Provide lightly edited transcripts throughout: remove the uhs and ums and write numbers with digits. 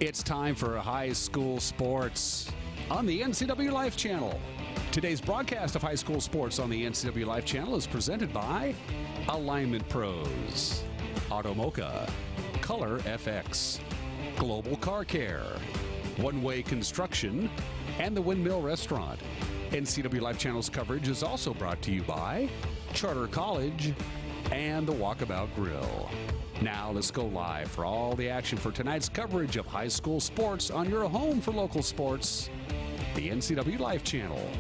It's time for high school sports on the NCWLIFE channel. Today's broadcast of high school sports on the NCWLIFE channel is presented by Alignment Pros, Automoca, Color FX, Global Car Care, One Way Construction, and the Windmill Restaurant. NCWLIFE channel's coverage is also brought to you by Charter College and the Walkabout Grill. Now let's go live for all the action for tonight's coverage of high school sports on your home for local sports, the NCWLIFE channel.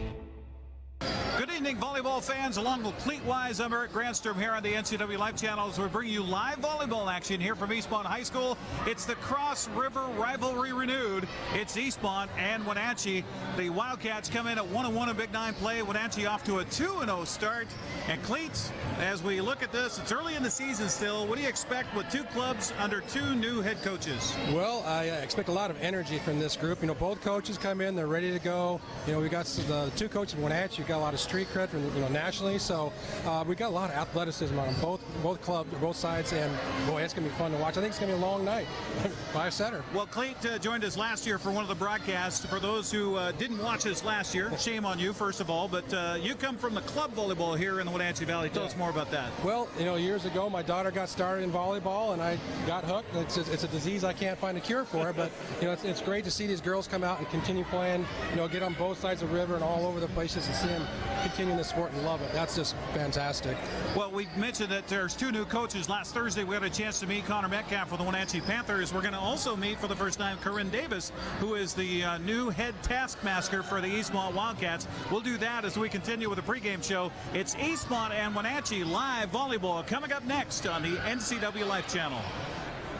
Good evening, volleyball fans. Along with Fleetwise, I'm Eric Grandstrom here on the NCWLIFE channel as we bring you live volleyball action here from Eastmont High School. It's the Cross River rivalry renewed. It's Eastmont and Wenatchee. The Wildcats come in at 1-1 in Big Nine play. Wenatchee off to a 2-0 start. And Cleats, as we look at this, it's early in the season still. What do you expect with two clubs under two new head coaches? Well, I expect a lot of energy from this group. You know, both coaches come in, they're ready to go. You know, we got the two coaches from Wenatchee, got a lot of street cred from, nationally, so we got a lot of athleticism on both clubs, both sides, and boy, it's gonna be fun to watch. I think it's gonna be a long night. 5-setter. Well, Cleat joined us last year for one of the broadcasts. For those who didn't watch us last year, shame on you, first of all, but you come from the club volleyball here in the Wenatchee Valley. Tell us more about that. Well, years ago, my daughter got started in volleyball, and I got hooked. It's a disease I can't find a cure for, but it's great to see these girls come out and continue playing. Get on both sides of the river and all over the places and see them continue the sport and love it. That's just fantastic. Well, we mentioned that there's two new coaches. Last Thursday, we had a chance to meet Connor Metcalf for the Wenatchee Panthers. We're going to also meet for the first time Corinne Davis, who is the new head taskmaster for the Eastmont Wildcats. We'll do that as we continue with the pregame show. It's Eastmont and Wenatchee live volleyball coming up next on the NCWLIFE channel.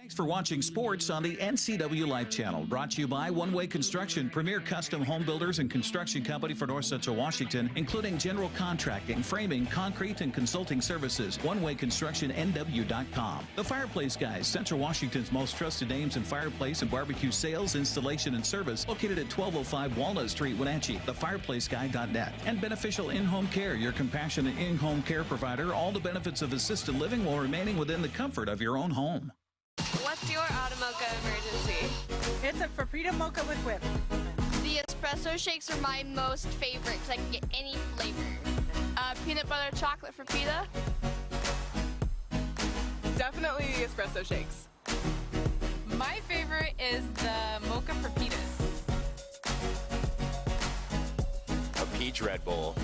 Thanks for watching sports on the NCWLIFE channel. Brought to you by One Way Construction, premier custom home builders and construction company for North Central Washington, including general contracting, framing, concrete, and consulting services. One Way Construction NW.com. The Fireplace Guys, Central Washington's most trusted names in fireplace and barbecue sales, installation, and service, located at 1205 Walnut Street, Wenatchee. TheFireplaceGuy.net. And Beneficial In-Home Care, your compassionate in-home care provider. All the benefits of assisted living while remaining within the comfort of your own home. What's your Automoca emergency? It's a Paprika mocha with whip. The espresso shakes are my most favorite because I can get any flavor. Peanut butter chocolate for pita. Definitely the espresso shakes. My favorite is the mocha for pitas. A peach Red Bull.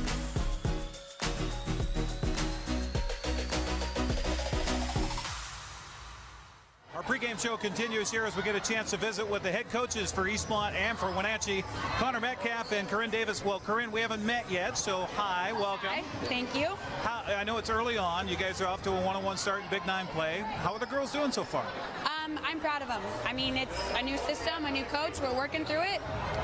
Our pregame show continues here as we get a chance to visit with the head coaches for Eastmont and for Wenatchee, Connor Metcalf and Corinne Davis. Well, Corinne, we haven't met yet, so hi, welcome. Hi, thank you. I know it's early on. You guys are off to a 1-on-1 start in Big Nine play. How are the girls doing so far? I'm proud of them. I mean, it's a new system, a new coach. We're working through it,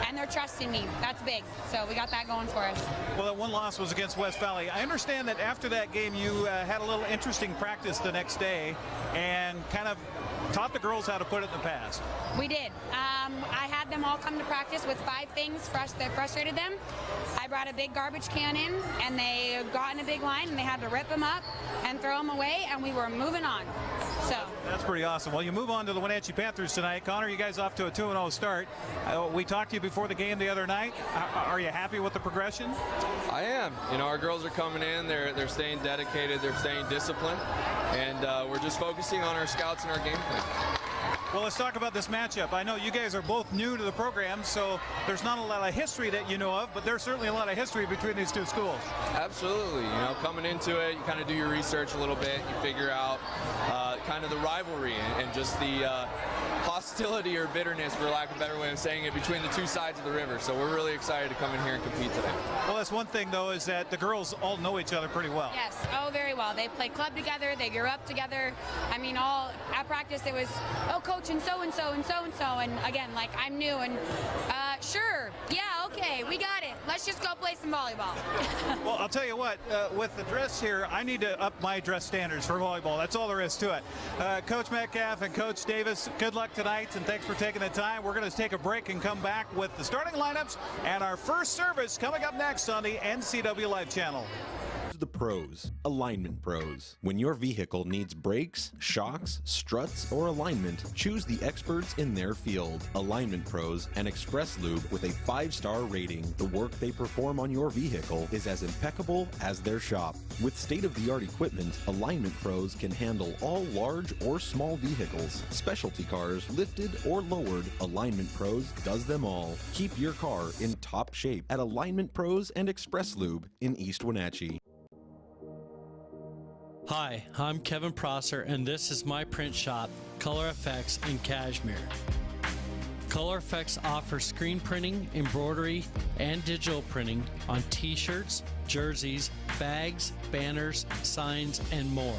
and they're trusting me. That's big. So we got that going for us. Well, that one loss was against West Valley. I understand that after that game, you had a little interesting practice the next day and kind of taught the girls how to put it in the past. We did. I had them all come to practice with 5 things that frustrated them. I brought a big garbage can in, and they got in a big line, and they had to rip them up and throw them away, and we were moving on. So that's pretty awesome. Well, you move on to the Wenatchee Panthers tonight. Connor, you guys off to a 2-0 start. We talked to you before the game the other night. Are you happy with the progression? I am. Our girls are coming in. They're staying dedicated. They're staying disciplined. And we're just focusing on our scouts and our game plan. Well, let's talk about this matchup. I know you guys are both new to the program, so there's not a lot of history that you know of, but there's certainly a lot of history between these two schools. Absolutely. Coming into it, you kind of do your research a little bit. You figure out kind of the rivalry and just the hostility or bitterness, for lack of a better way of saying it, between the two sides of the river. So we're really excited to come in here and compete today. Well, that's one thing, though, is that the girls all know each other pretty well. Yes, very well. They play club together. They grew up together. I mean, all at practice it was, oh, coach and so-and-so and so-and-so. And again, like, I'm new and sure, yeah, okay, we got it. Let's just go play some volleyball. Well, I'll tell you what, with the dress here, I need to up my dress standards for volleyball. That's all there is to it. Coach Metcalf and Coach Davis, good luck tonight, and thanks for taking the time. We're going to take a break and come back with the starting lineups and our first service coming up next on the NCWLIFE channel. the pros, Alignment Pros. When your vehicle needs brakes, shocks, struts, or alignment, choose the experts in their field. Alignment Pros and Express Lube with a 5-star rating. The work they perform on your vehicle is as impeccable as their shop. With state-of-the-art equipment, Alignment Pros can handle all large or small vehicles, specialty cars, lifted or lowered. Alignment Pros does them all. Keep your car in top shape at Alignment Pros and Express Lube in East Wenatchee. Hi, I'm Kevin Prosser, and this is my print shop, Color FX in Cashmere. Color FX offers screen printing, embroidery, and digital printing on t-shirts, jerseys, bags, banners, signs, and more.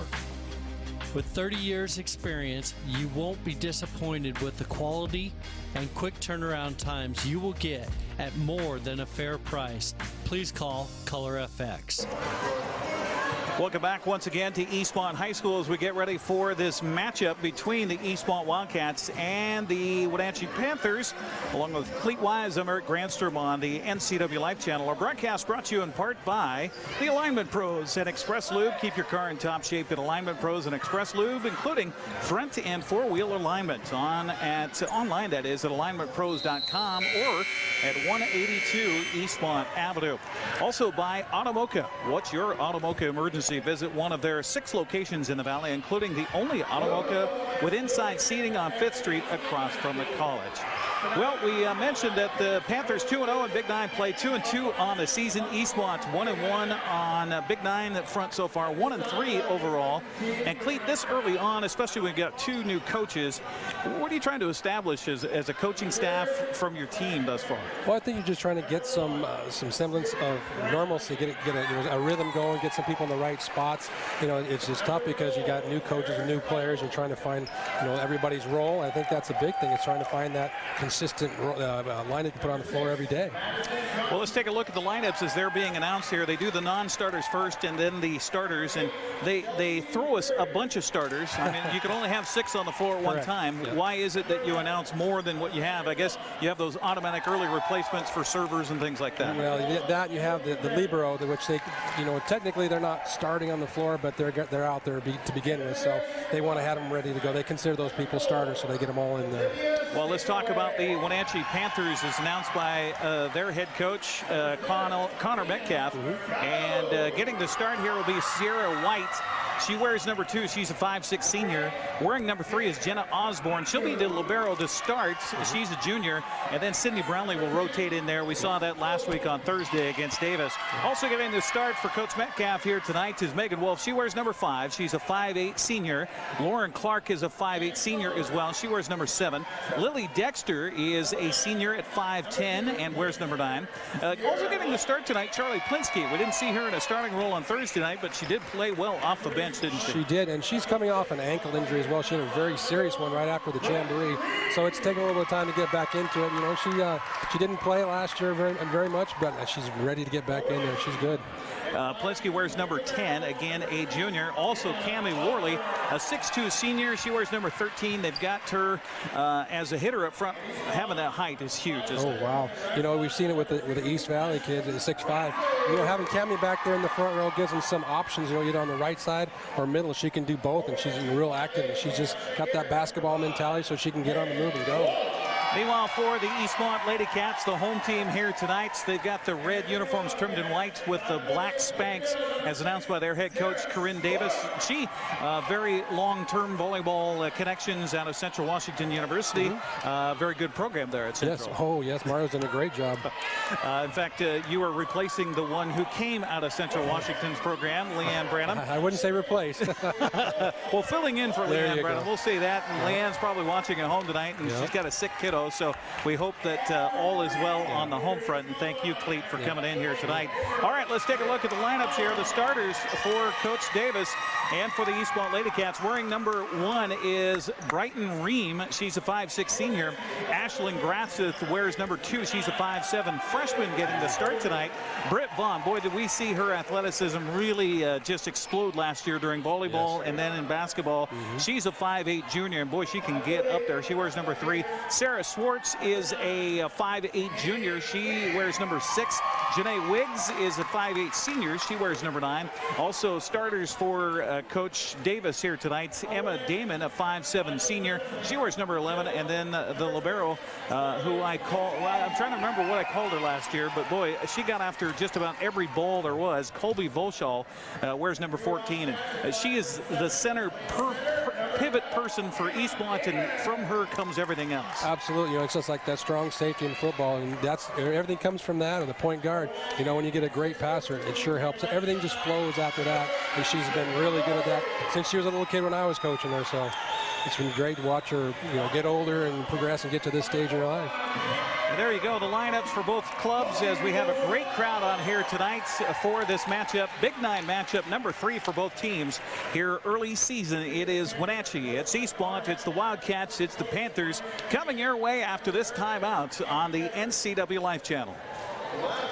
With 30 years experience, you won't be disappointed with the quality and quick turnaround times you will get at more than a fair price. Please call Color FX. Welcome back once again to Eastmont High School as we get ready for this matchup between the Eastmont Wildcats and the Wenatchee Panthers, along with Cleet Wise. I'm Eric Grandstrom on the NCWLIFE channel. Our broadcast brought to you in part by the Alignment Pros and Express Lube. Keep your car in top shape at Alignment Pros and Express Lube, including front and four-wheel alignment online, that is, at alignmentpros.com or at 182 Eastmont Avenue. Also by Automoca. What's your Automoca emergency? Visit one of their 6 locations in the valley, including the only Automoca with inside seating on 5th Street across from the college. Well, we mentioned that the Panthers 2-0 in Big 9 play 2-2 on the season. Eastmont 1-1 on Big 9 front so far, 1-3 overall. And Cleet, this early on, especially when we got 2 new coaches, what are you trying to establish as a coaching staff from your team thus far? Well, I think you're just trying to get some semblance of normalcy, get a rhythm going, get some people in the right spots. It's just tough because you got new coaches and new players. You're trying to find everybody's role. I think that's a big thing. It's trying to find that consistent lineup to put on the floor every day. Well, let's take a look at the lineups as they're being announced here. They do the non-starters first and then the starters, and they throw us a bunch of starters. I mean, you can only have 6 on the floor at one time. Yeah. Why is it that you announce more than what you have? I guess you have those automatic early replacements for servers and things like that. Well, that you have the libero, which they, technically they're not starting on the floor, but they're out there to begin with, so they want to have them ready to go. They consider those people starters, so they get them all in there. Well, let's talk about the Wenatchee Panthers, as announced by their head coach, Connor Metcalf. And getting the start here will be Sierra White. She wears number 2. She's a 5'6" senior. Wearing number 3 is Jenna Osborne. She'll be the libero to start. She's a junior. And then Sydney Brownlee will rotate in there. We saw that last week on Thursday against Davis. Also getting the start for Coach Metcalf here tonight is Megan Wolf. She wears number 5. She's a 5'8" senior. Lauren Clark is a 5'8" senior as well. She wears number 7. Lily Dexter is a senior at 5'10" and wears number 9. Also getting the start tonight, Charlie Plinsky. We didn't see her in a starting role on Thursday night, but she did play well off the bench, didn't she? She did, and she's coming off an ankle injury as well. She had a very serious one right after the jamboree, so it's taking a little bit of time to get back into it. She didn't play last year very much, but she's ready to get back in there. She's good. Plinsky wears number 10, again a junior. Also Cammie Worley, a 6'2" senior. She wears number 13. They've got her as a hitter up front. Having that height is huge, isn't it? Oh, wow. We've seen it with the East Valley kids at 6'5". Having Cammie back there in the front row gives them some options. Either on the right side or middle. She can do both, and she's real active, and she's just got that basketball mentality so she can get on the move and go. Meanwhile, for the Eastmont Lady Cats, the home team here tonight, they've got the red uniforms trimmed in white with the black Spanx, as announced by their head coach, Corinne Davis. She, very long-term volleyball connections out of Central Washington University. Very good program there at Central. Yes. Oh, yes. Mario's done a great job. In fact, you are replacing the one who came out of Central Washington's program, Leanne Branham. I wouldn't say replace. Well, filling in for Leanne Branham, we'll say that. And Leanne's probably watching at home tonight, and she's got a sick kiddo. So we hope that all is well on the home front, and thank you, Cleet, for coming in here tonight. All right, let's take a look at the lineups here. The starters for Coach Davis and for the Eastmont Lady Cats. Wearing number 1 is Brighton Ream. She's a 5'6" senior. Ashlyn Grathseth wears number 2. She's a 5'7" freshman getting the start tonight. Britt Vaughn, boy, did we see her athleticism really just explode last year during volleyball and then in basketball. She's a 5'8" junior, and boy, she can get up there. She wears number 3. Sarah Swartz is a 5'8 junior. She wears number 6. Janae Wiggs is a 5'8 senior. She wears number 9. Also starters for Coach Davis here tonight. Emma Damon, a 5'7 senior. She wears number 11. And then the libero, who I call, well, I'm trying to remember what I called her last year, but boy, she got after just about every ball there was. Colby Volschall wears number 14. And she is the center pivot person for Eastmont, and from her comes everything else. Absolutely. It's just like that strong safety in football, and that's everything comes from that. And the point guard, when you get a great passer, it sure helps. Everything just flows after that, and she's been really good at that since she was a little kid when I was coaching her. So it's been great to watch her, get older and progress and get to this stage in her life. And there you go, the lineups for both clubs as we have a great crowd on here tonight for this matchup. Big 9 matchup, number 3 for both teams here early season. It is Wenatchee, it's Eastmont, it's the Wildcats, it's the Panthers coming your way after this timeout on the NCWLIFE channel.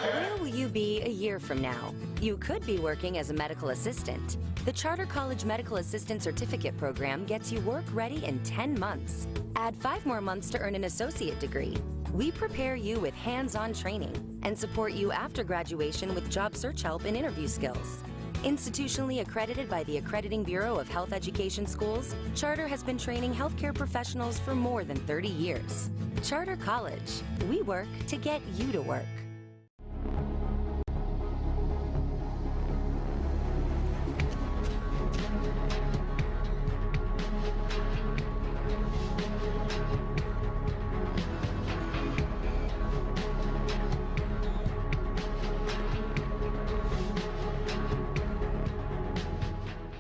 Where will you be a year from now? You could be working as a medical assistant. The Charter College Medical Assistant Certificate Program gets you work ready in 10 months. Add 5 more months to earn an associate degree. We prepare you with hands-on training and support you after graduation with job search help and interview skills. Institutionally accredited by the Accrediting Bureau of Health Education Schools, Charter has been training healthcare professionals for more than 30 years. Charter College. We work to get you to work.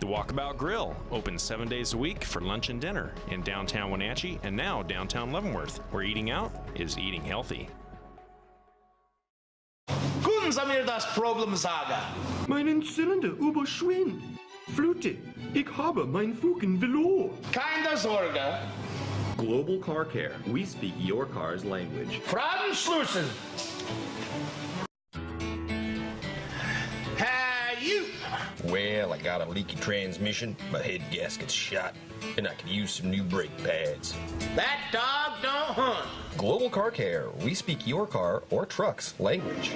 Walkabout Grill, open 7 days a week for lunch and dinner in downtown Wenatchee and now downtown Leavenworth, where eating out is eating healthy. Können Sie mir das Problem sagen? Meinen Zylinder überschwingt. Flute, ich habe mein Fugen verloren. Keine Sorge. Global Car Care. We speak your car's language. Fragen Schlüssel. Well, I got a leaky transmission, my head gasket's shot, and I could use some new brake pads. That dog don't hunt. Global Car Care. We speak your car or truck's language.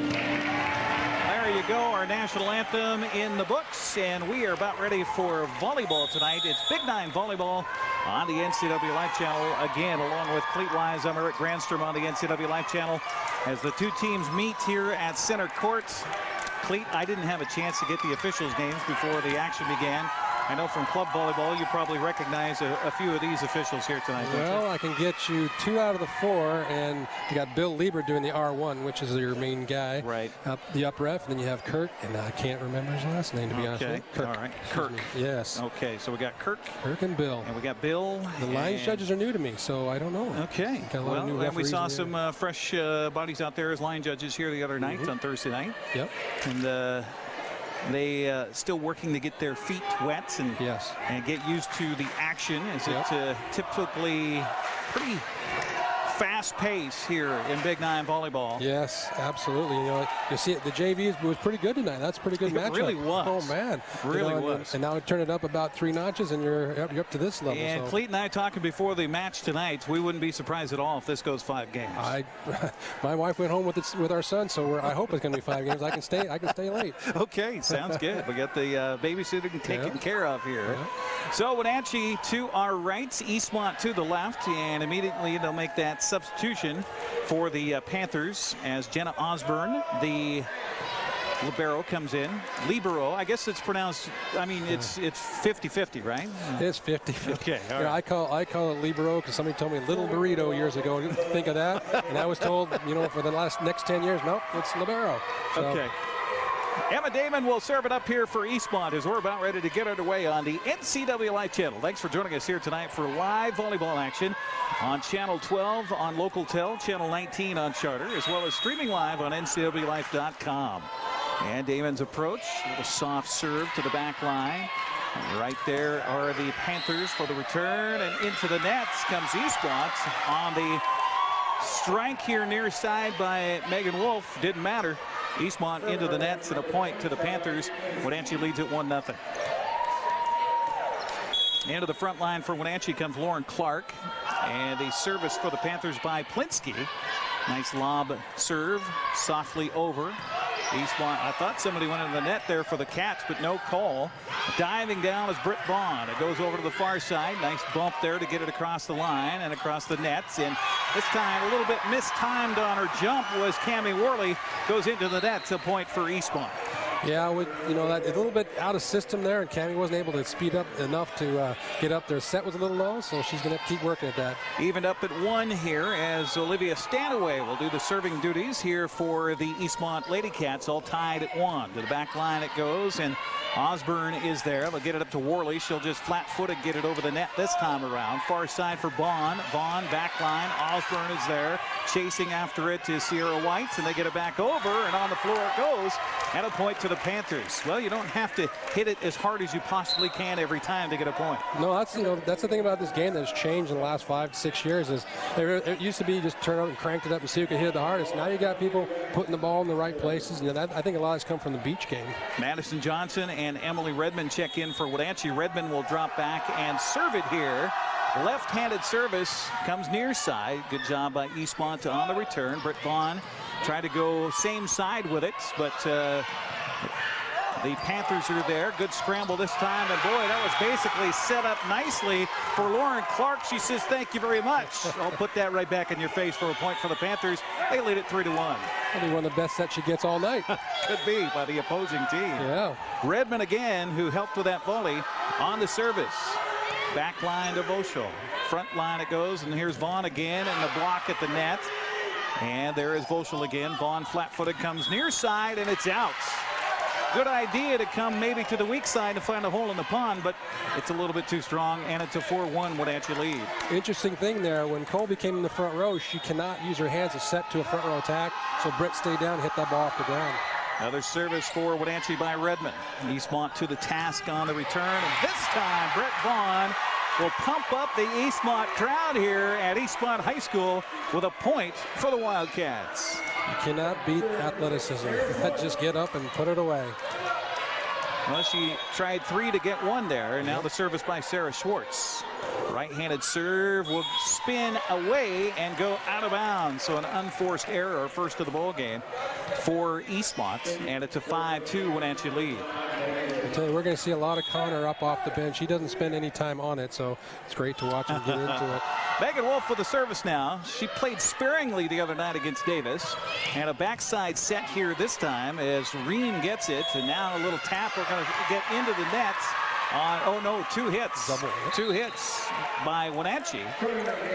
There you go, our national anthem in the books, and we are about ready for volleyball tonight. It's Big 9 volleyball on the NCWLIFE channel. Again, along with Cleat Wise, I'm Eric Grandstrom on the NCWLIFE channel as the two teams meet here at center court. Cleat, I didn't have a chance to get the officials' names before the action began. I know from club volleyball, you probably recognize a few of these officials here tonight. Well, I can get you 2 out of the 4, and you got Bill Lieber doing the R1, which is your main guy. Right. The up ref, and then you have Kirk, and I can't remember his last name, to be honest with you. Kirk. All right. Kirk. Yes. Okay, so we got Kirk. Kirk and Bill. And we got Bill. The line judges are new to me, so I don't know. Okay. Well, and we saw some fresh bodies out there as line judges here the other night on Thursday night. Yep. And they still working to get their feet wet and get used to the action. Is it typically pretty fast pace here in Big 9 volleyball? Yes, absolutely. You see it. The JV was pretty good tonight. That's a pretty good matchup. It really was. Oh man, really was. And now we turn it up about 3 notches, and you're up to this level. And Cleat and I talking before the match tonight. We wouldn't be surprised at all if this goes 5 games. My wife went home with our son, so I hope it's going to be 5 games. I can stay late. Okay, sounds good. We got the babysitting taken care of here. So Wenatchee to our right, Eastmont to the left, and immediately they'll make that substitution for the Panthers as Jenna Osborne, the libero, comes in. Libero, I guess it's pronounced, I mean, it's 50-50, right? It's 50-50. Okay, all right. I call it libero because somebody told me little burrito years ago. Think of that. And I was told, for the next 10 years, nope, it's libero. So. Okay. Emma Damon will serve it up here for Eastmont as we're about ready to get underway on the NCWLIFE channel. Thanks for joining us here tonight for live volleyball action on Channel 12 on Local Tel, Channel 19 on Charter, as well as streaming live on NCWLIFE.com. And Damon's approach, a little soft serve to the back line. Right there are the Panthers for the return, and into the nets comes Eastmont on the strike here near side by Megan Wolf. Didn't matter. Eastmont into the nets and a point to the Panthers. Wenatchee leads at 1-0. Into the front line for Wenatchee comes Lauren Clark. And a service for the Panthers by Plinsky. Nice lob serve, softly over. Eastmont, I thought somebody went into the net there for the catch, but no call. Diving down is Britt Vaughn. It goes over to the far side. Nice bump there to get it across the line and across the nets. And this time a little bit mistimed on her jump was Cammie Worley. Goes into the net, a point for Eastmont. Yeah, that a little bit out of system there, and Cammie wasn't able to speed up enough to get up there. Set was a little low, so she's going to keep working at that. Evened up at 1 here as Olivia Stanaway will do the serving duties here for the Eastmont Lady Cats, all tied at 1. To the back line it goes, and Osborne is there. They'll get it up to Worley. She'll just flat-footed get it over the net this time around. Far side for Vaughn. Vaughn back line. Osborne is there. Chasing after it to Sierra White, and they get it back over, and on the floor it goes. And a point to the Panthers. Well, you don't have to hit it as hard as you possibly can every time to get a point. No, that's the thing about this game that's changed in the last 5-6 years is it used to be just turn out and cranked it up and see who could hit it the hardest. Now you got people putting the ball in the right places. I think a lot has come from the beach game. Madison Johnson and Emily Redmond check in for Wenatchee. Redmond will drop back and serve it here. Left-handed service comes near side. Good job by Eastmont on the return. Britt Vaughn tried to go same side with it, but the Panthers are there. Good scramble this time, and boy, that was basically set up nicely for Lauren Clark. She says, thank you very much. I'll put that right back in your face for a point for the Panthers. They lead it 3-1. Probably one of the best sets she gets all night. Could be by the opposing team. Yeah. Redmond again, who helped with that volley on the service. Back line to Voschel. Front line it goes, and here's Vaughn again, and the block at the net. And there is Voschel again. Vaughn flat-footed comes near side, and it's out. Good idea to come maybe to the weak side to find a hole in the pond, but it's a little bit too strong, and it's a 4-1 Wenatchee lead. Interesting thing there, when Colby came in the front row, she cannot use her hands to set to a front row attack, so Britt stayed down and hit that ball off the ground. Another service for Wenatchee by Redmond. Eastmont to the task on the return, and this time Britt Vaughn will pump up the Eastmont crowd here at Eastmont High School with a point for the Wildcats. You cannot beat athleticism. Just get up and put it away. Well, she tried 3 to get 1 there, and now the service by Sarah Schwartz. Right-handed serve will spin away and go out of bounds. So an unforced error, first of the ball game for Eastmont, and it's a 5-2 Wenatchee lead. I tell you, we're going to see a lot of Connor up off the bench. He doesn't spend any time on it, so it's great to watch him get into it. Megan Wolf with the service now. She played sparingly the other night against Davis. And a backside set here this time as Reen gets it. And now a little tap. We're going to get into the net on, oh no, 2 hits. Double hit. 2 hits by Wenatchee.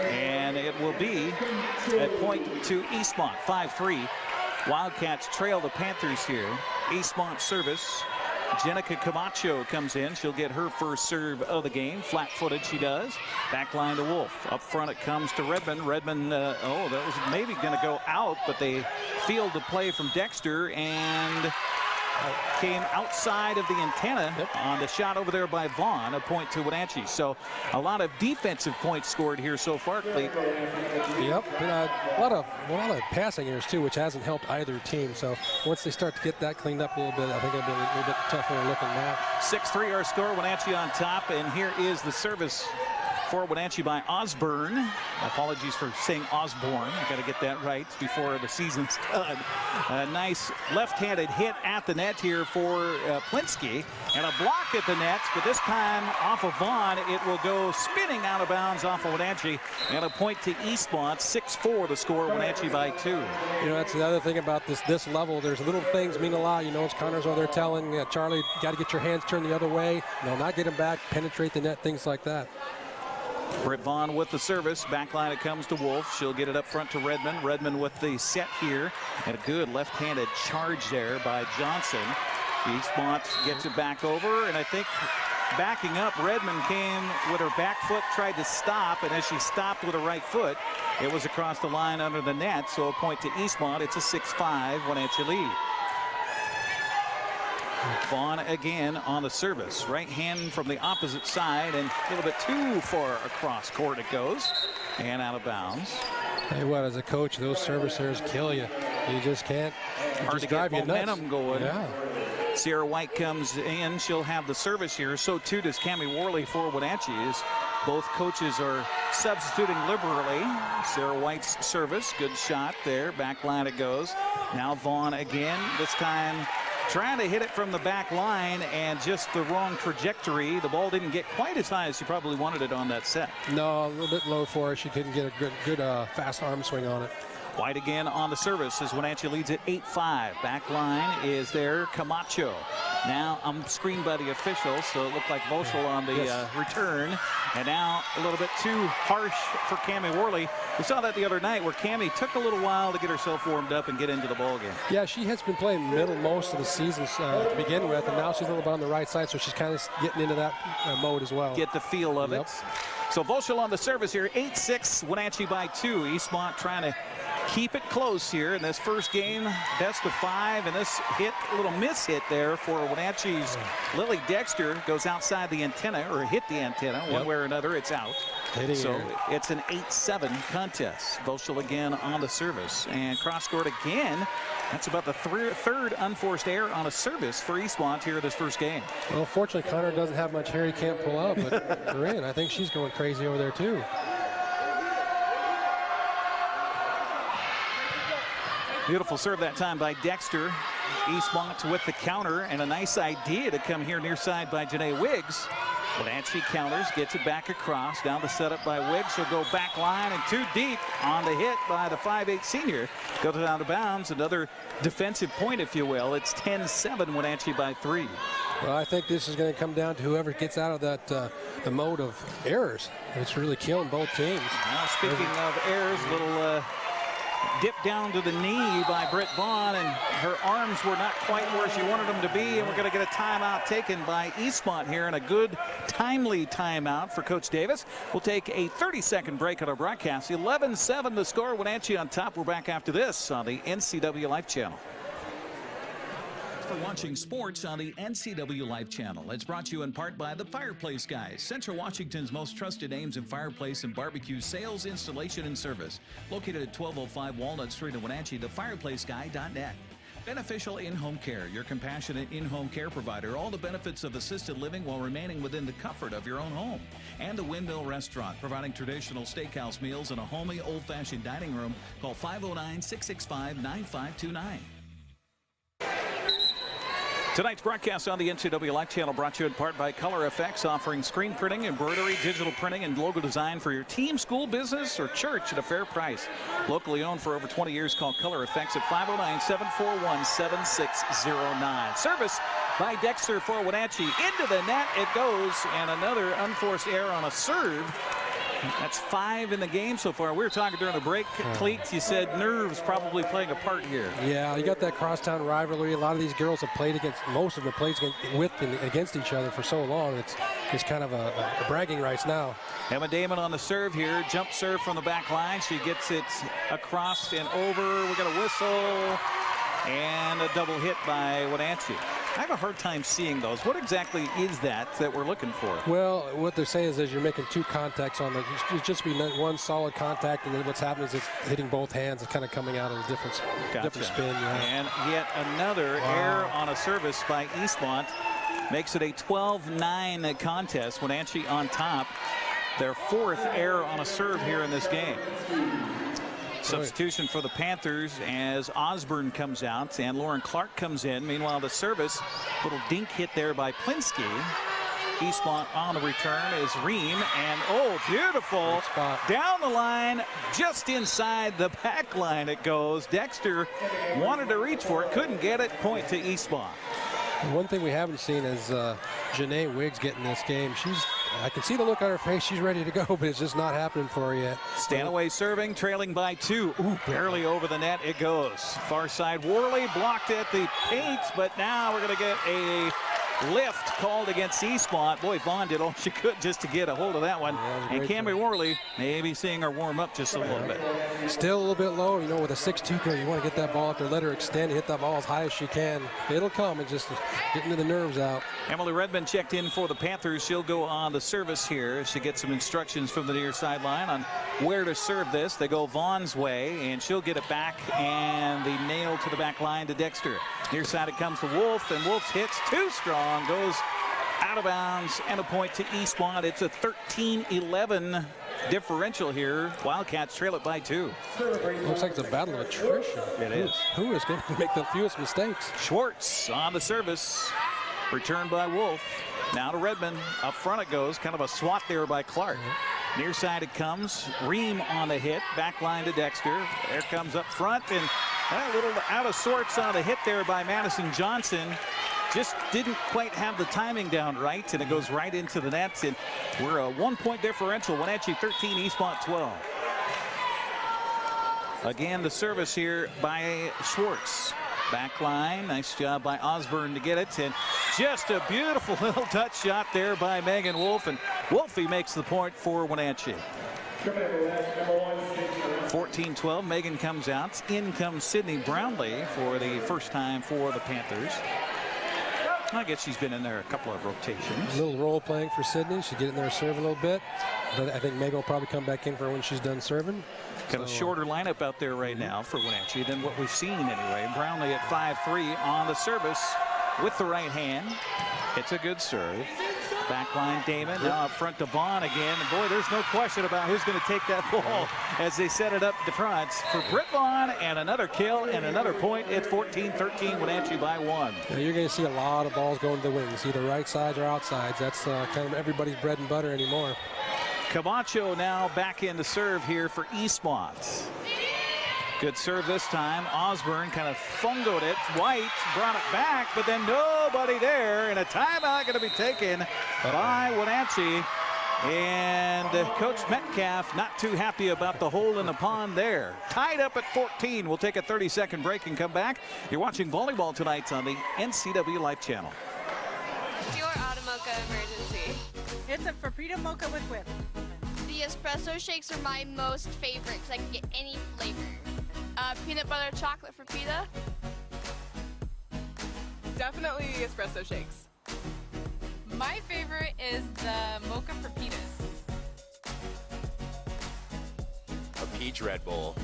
And it will be a point to Eastmont, 5-3. Wildcats trail the Panthers here. Eastmont service. Jenica Camacho comes in. She'll get her first serve of the game. Flat-footed she does. Back line to Wolf. Up front it comes to Redmond. Redmond, that was maybe going to go out, but they field the play from Dexter and came outside of the antenna on the shot over there by Vaughn. A point to Wenatchee. So a lot of defensive points scored here so far, Clayton. Yep, a lot of passing errors too, which hasn't helped either team. So once they start to get that cleaned up a little bit, I think it'll be a little bit tougher looking at. 6-3 our score. Wenatchee on top, and here is the service for Wenatchee by Osborne. Apologies for saying Osborne. I got to get that right before the season's done. A nice left-handed hit at the net here for Plinsky, and a block at the net, but this time off of Vaughn. It will go spinning out of bounds off of Wenatchee, and a point to Eastmont. 6-4 the score. Wenatchee by 2. You know, that's the other thing about this level. There's little things mean a lot. You know, it's Connors over there telling Charlie, got to get your hands turned the other way. Not get them back, penetrate the net, things like that. Britt Vaughn with the service. Backline it comes to Wolf. She'll get it up front to Redmond. Redmond with the set here. And a good left-handed charge there by Johnson. Eastmont gets it back over. And I think backing up, Redmond came with her back foot, tried to stop. And as she stopped with her right foot, it was across the line under the net. So a point to Eastmont. It's a 6-5 Wenatchee lead. Vaughn again on the service. Right hand from the opposite side, and a little bit too far across court it goes. And out of bounds. Tell you what, as a coach, those service errors kill you. You just can't. Hard to get momentum going. Yeah. Sierra White comes in. She'll have the service here. So too does Cammie Worley for Wenatchee. Both coaches are substituting liberally. Sierra White's service, good shot there. Back line it goes. Now Vaughn again, this time trying to hit it from the back line and just the wrong trajectory. The ball didn't get quite as high as she probably wanted it on that set. No, a little bit low for her. She couldn't get a good fast arm swing on it. White again on the service as Wenatchee leads at 8-5. Back line is there, Camacho. Now I'm screened by the official, so it looked like Volschel on the return. And now a little bit too harsh for Cammie Worley. We saw that the other night where Cammie took a little while to get herself warmed up and get into the ball game. Yeah, she has been playing middle most of the season to begin with, and now she's a little bit on the right side, so she's kind of getting into that mode as well. Get the feel of it. So Volschel on the service here, 8-6, Wenatchee by 2. Eastmont trying to keep it close here in this first game, best of 5, and this hit, a little miss hit there for Wenatchee's Lily Dexter, goes outside the antenna, or hit the antenna, one way or another, it's out. So it's an 8-7 contest. Volschel again on the service, and cross-court again. That's about the third unforced error on a service for Eastmont here this first game. Well, fortunately, Connor doesn't have much hair he can't pull out, but Corinne, I think she's going crazy over there too. Beautiful serve that time by Dexter. Eastmont with the counter, and a nice idea to come here near side by Janae Wiggs. Wenatchee counters, gets it back across. Down the setup by Wiggs. She'll go back line and too deep on the hit by the 5'8 senior. Goes out of bounds. Another defensive point, if you will. It's 10-7 Wenatchee by 3. Well, I think this is going to come down to whoever gets out of that the mode of errors. It's really killing both teams. Now, speaking of errors, little dip down to the knee by Britt Vaughn, and her arms were not quite where she wanted them to be, and we're going to get a timeout taken by Eastmont here, and a good timely timeout for Coach Davis. We'll take a 30-second break on our broadcast. 11-7 the score. Wenatchee on top. We're back after this on the NCWLIFE channel. For watching sports on the NCWLIFE channel. It's brought to you in part by the Fireplace Guys, Central Washington's most trusted names in fireplace and barbecue sales, installation, and service. Located at 1205 Walnut Street in Wenatchee, thefireplaceguy.net. Beneficial In-Home Care, your compassionate in-home care provider. All the benefits of assisted living while remaining within the comfort of your own home. And the Windmill Restaurant, providing traditional steakhouse meals in a homey, old-fashioned dining room. Call 509-665-9529. Tonight's broadcast on the NCWLIFE channel brought to you in part by Color FX, offering screen printing, embroidery, digital printing, and logo design for your team, school, business, or church at a fair price. Locally owned for over 20 years, call Color FX at 509-741-7609. Service by Dexter for Wenatchee. Into the net it goes, and another unforced error on a serve. That's 5 in the game so far. We were talking during the break, Cleats. You said nerves probably playing a part here. Yeah, you got that crosstown rivalry. A lot of these girls have played against, most of them played with and against each other for so long. It's kind of a bragging rights now. Emma Damon on the serve here. Jump serve from the back line. She gets it across and over. We got a whistle and a double hit by Wenatchee. I have a hard time seeing those. What exactly is that we're looking for? Well, what they're saying is you're making 2 contacts on the, it's just be one solid contact, and then what's happening is it's hitting both hands. It's kind of coming out of a different spin. Yeah. And yet another error on a service by Eastmont makes it a 12-9 contest. Wenatchee on top. Their 4th error on a serve here in this game. Substitution for the Panthers as Osborne comes out and Lauren Clark comes in. Meanwhile, the service, little dink hit there by Plinsky. Eastmont on the return is Ream, and beautiful down the line, just inside the back line it goes. Dexter wanted to reach for it, couldn't get it. Point to Eastmont. One thing we haven't seen is Janae Wiggs getting this game. I can see the look on her face. She's ready to go, but it's just not happening for her yet. Stanaway serving, trailing by 2. Barely over the net it goes. Far side, Worley blocked at the paint, but now we're going to get a lift called against Eastmont. Boy, Vaughn did all she could just to get a hold of that one. And Cammie Worley maybe seeing her warm up just a little bit. Still a little bit low. You know, with a 6'2" girl, you want to get that ball up there, let her extend, hit that ball as high as she can. It'll come, and just getting the nerves out. Emily Redmond checked in for the Panthers. She'll go on the service here. She gets some instructions from the near sideline on where to serve this. They go Vaughn's way, and she'll get it back, and the nail to the back line to Dexter. Near side it comes to Wolf, and Wolf's hits too strong, goes out of bounds, and a point to Eastmont. It's a 13-11 differential here. Wildcats trail it by 2. Looks like it's a battle of attrition. It is. Who is going to make the fewest mistakes? Schwartz on the service. Returned by Wolf. Now to Redmond. Up front it goes. Kind of a swat there by Clark. Near side it comes. Ream on the hit. Back line to Dexter. There comes up front. And a little out of sorts on the hit there by Madison Johnson. Just didn't quite have the timing down right. And it goes right into the net. And we're a 1-point differential. Wenatchee 13, Eastmont 12. Again, the service here by Schwartz. Back line, nice job by Osborne to get it, and just a beautiful little touch shot there by Megan Wolf, and Wolfie makes the point for Wenatchee. 14-12, Megan comes out. In comes Sydney Brownlee for the first time for the Panthers. I guess she's been in there a couple of rotations. A little role playing for Sydney. She'll get in there, serve a little bit, but I think Megan will probably come back in for when she's done serving. Kind of shorter lineup out there right now for Wenatchee than what we've seen anyway. Brownlee at 5'3" on the service with the right hand. It's a good serve. Backline Damon, now up front to Vaughn again. And boy, there's no question about who's going to take that ball as they set it up to front for Britt Vaughn, and another kill and another point. It's 14-13, Wenatchee by 1. Yeah, you're going to see a lot of balls going to the wings, either right sides or outsides. That's kind of everybody's bread and butter anymore. Camacho now back in to serve here for Eastmont. Good serve this time. Osborne kind of fungoed it. White brought it back, but then nobody there, and a timeout going to be taken by Wenatchee. And Coach Metcalf not too happy about the hole in the pond there. Tied up at 14. We'll take a 30-second break and come back. You're watching volleyball tonight on the NCWLIFE channel. It's your auto mocha emergency. It's a Frappuccino mocha with whip. The espresso shakes are my most favorite because I can get any flavor. Peanut butter chocolate for pita. Definitely espresso shakes. My favorite is the mocha for pitas. A peach Red Bull.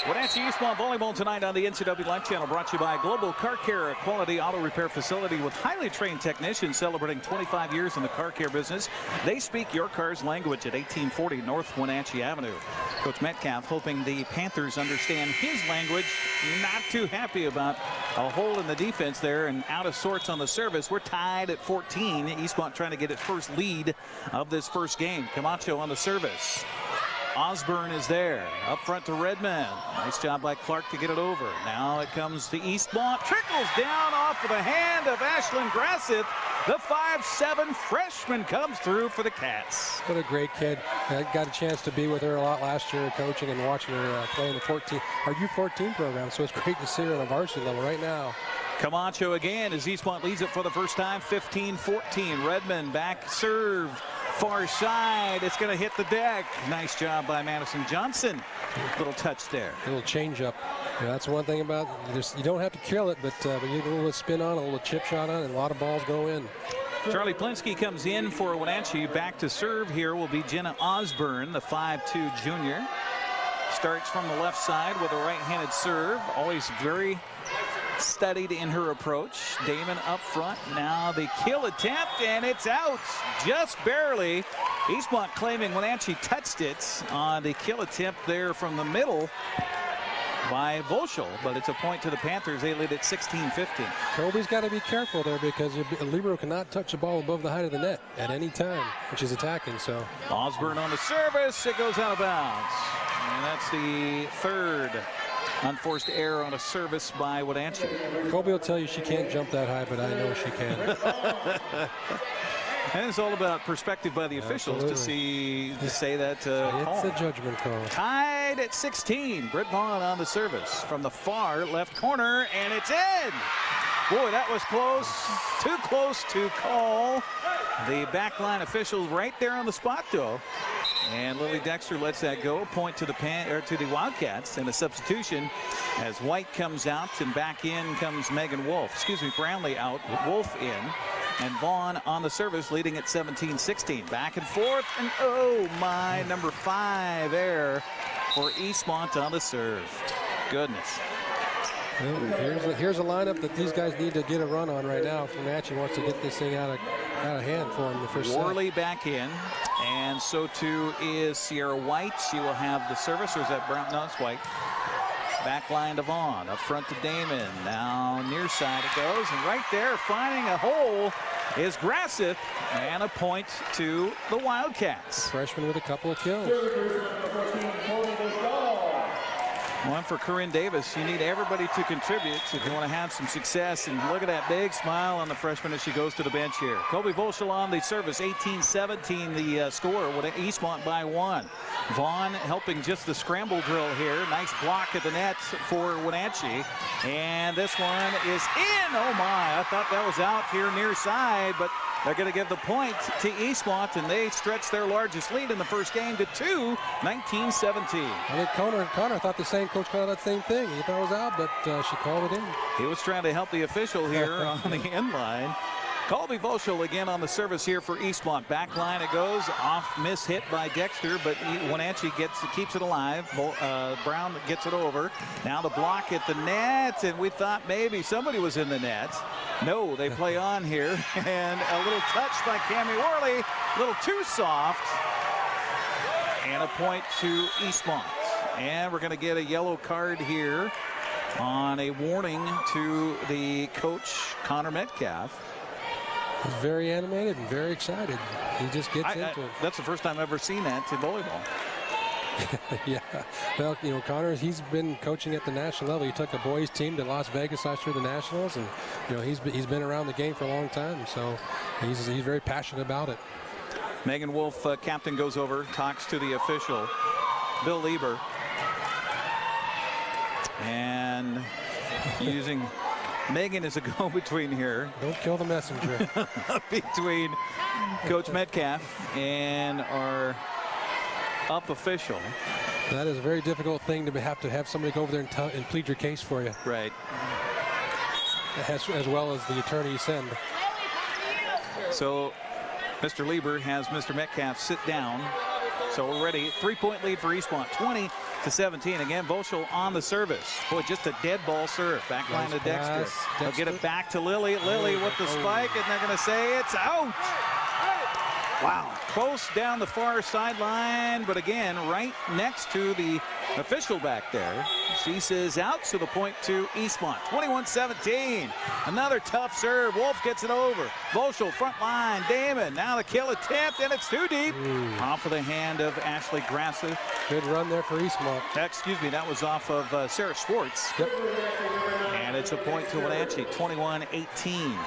Wenatchee Eastmont volleyball tonight on the NCWLIFE channel, brought to you by Global Car Care, a quality auto repair facility with highly trained technicians celebrating 25 years in the car care business. They speak your car's language at 1840 North Wenatchee Avenue. Coach Metcalf hoping the Panthers understand his language. Not too happy about a hole in the defense there and out of sorts on the service. We're tied at 14. Eastmont trying to get its first lead of this first game. Camacho on the service. Osborne is there. Up front to Redmond. Nice job by Clark to get it over. Now it comes to Eastmont. Trickles down off of the hand of Ashlyn Grasseth. The 5'7" freshman comes through for the Cats. What a great kid. I got a chance to be with her a lot last year coaching and watching her play in the our U14 program, so it's great to see her on a varsity level right now. Camacho again as Eastmont leads it for the first time, 15-14. Redmond back serve. Far side, it's going to hit the deck. Nice job by Madison Johnson. Little touch there. A little change up. Yeah, that's one thing about it. You don't have to kill it, but you get a little spin on it, a little chip shot on it, and a lot of balls go in. Charlie Plinsky comes in for Wenatchee. Back to serve here will be Jenna Osborne, the 5'2" junior. Starts from the left side with a right-handed serve. Always very studied in her approach. Damon up front. Now the kill attempt, and it's out just barely. Eastmont claiming Wenatchee touched it on the kill attempt there from the middle by Volschel, but it's a point to the Panthers. They lead at 16-15. Kobe's got to be careful there because a libero cannot touch the ball above the height of the net at any time, which is attacking. So Osborne on the service. It goes out of bounds. And that's the third unforced error on a service by Wenatchee. Kobe will tell you she can't jump that high, but I know she can. And it's all about perspective by the officials to say that call. It's a judgment call. Tied at 16. Britt Vaughn on the service from the far left corner, and it's in. Boy, that was close. Too close to call. The backline officials right there on the spot, though. And Lily Dexter lets that go. A point to the Wildcats, and a substitution as White comes out, and back in comes Megan Wolf. Excuse me, Brownlee out, Wolf in. And Vaughn on the service, leading at 17-16. Back and forth, and oh my, number 5 error for Eastmont on the serve. Goodness. Well, here's a lineup that these guys need to get a run on right now. Wenatchee wants to get this thing out of hand for him the first set. Worley back in, and so too is Sierra White. She will have the service, or is that Brown? No, it's White. Back line to Vaughn, up front to Damon. Now near side it goes, and right there finding a hole is Grasseth, and a point to the Wildcats. Freshman with a couple of kills. One for Corinne Davis. You need everybody to contribute if you want to have some success. And look at that big smile on the freshman as she goes to the bench here. Colby Volschel on the service, 18-17 the score. Eastmont by 1. Vaughn helping just the scramble drill here. Nice block at the net for Wenatchee. And this one is in. Oh my, I thought that was out here near side, but they're going to give the point to Eastmont, and they stretch their largest lead in the first game to 2, 19-17. I think Connor thought the same. Coach called that same thing. He thought it was out, but she called it in. He was trying to help the official here on the end line. Colby Volschel again on the service here for Eastmont. Back line it goes, off miss hit by Dexter, but Wenatchee keeps it alive. Brown gets it over. Now the block at the net, and we thought maybe somebody was in the net. No, they play on here, and a little touch by Cammie Worley, a little too soft, and a point to Eastmont. And we're going to get a yellow card here on a warning to the coach, Connor Metcalf. He's very animated and very excited. He just gets into it. That's the first time I've ever seen that in volleyball. Yeah. Well, you know, Connor, he's been coaching at the national level. He took a boys team to Las Vegas last year, the Nationals, and you know he's been around the game for a long time. So he's very passionate about it. Megan Wolf, captain, goes over, talks to the official, Bill Lieber, and using Megan is a go-between here. Don't kill the messenger. Between Coach Metcalf and our up official. That is a very difficult thing to have somebody go over there and plead your case for you. Right. As well as the attorney you send. So Mr. Lieber has Mr. Metcalf sit down. So we're ready. 3-point lead for Eastmont, 20-17. Again, Volschel on the service. Boy, just a dead ball serve. Back line to Dexter. They'll get it back to Lily. Lily with the spike, and they're going to say it's out. Wow. Close down the far sideline, but again, right next to the official back there. She says out, so the point to Eastmont. 21-17. Another tough serve. Wolf gets it over. Volschel front line. Damon. Now the kill attempt, and it's too deep. Off of the hand of Ashley Grasseth. Good run there for Eastmont. Excuse me, that was off of Sarah Schwartz. Yep. And it's a point to Wenatchee. 21-18.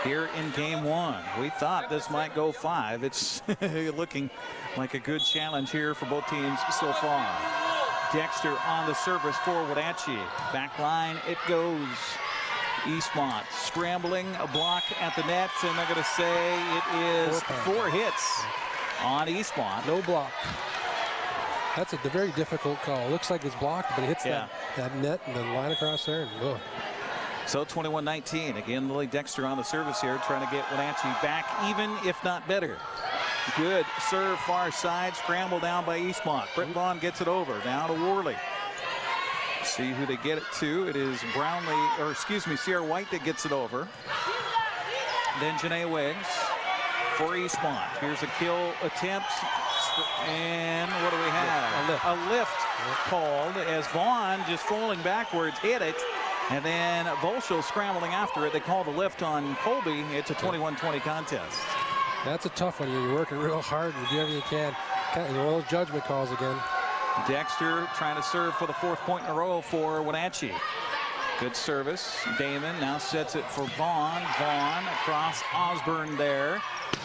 Here in game 1. We thought this might go 5. It's looking like a good challenge here for both teams so far. Dexter on the service for Wenatchee. Back line it goes. Eastmont scrambling, a block at the net, and they're going to say it is 4 hits on Eastmont. No block. That's a very difficult call. Looks like it's blocked, but it hits that net and the line across there. And, so 21-19. Again, Lily Dexter on the service here, trying to get Wenatchee back even, if not better. Good serve far side, scramble down by Eastmont. Britt Vaughn gets it over, down to Worley. See who they get it to. It is Sierra White that gets it over. Then Janae Wiggs for Eastmont. Here's a kill attempt. And what do we have? A lift called as Vaughn just falling backwards hit it. And then Volschel scrambling after it. They call the lift on Colby. It's a 21-20 contest. That's a tough one. You're working real hard and do everything you can. One of those judgment calls again. Dexter trying to serve for the 4th point in a row for Wenatchee. Good service. Damon now sets it for Vaughn. Vaughn across Osborne there.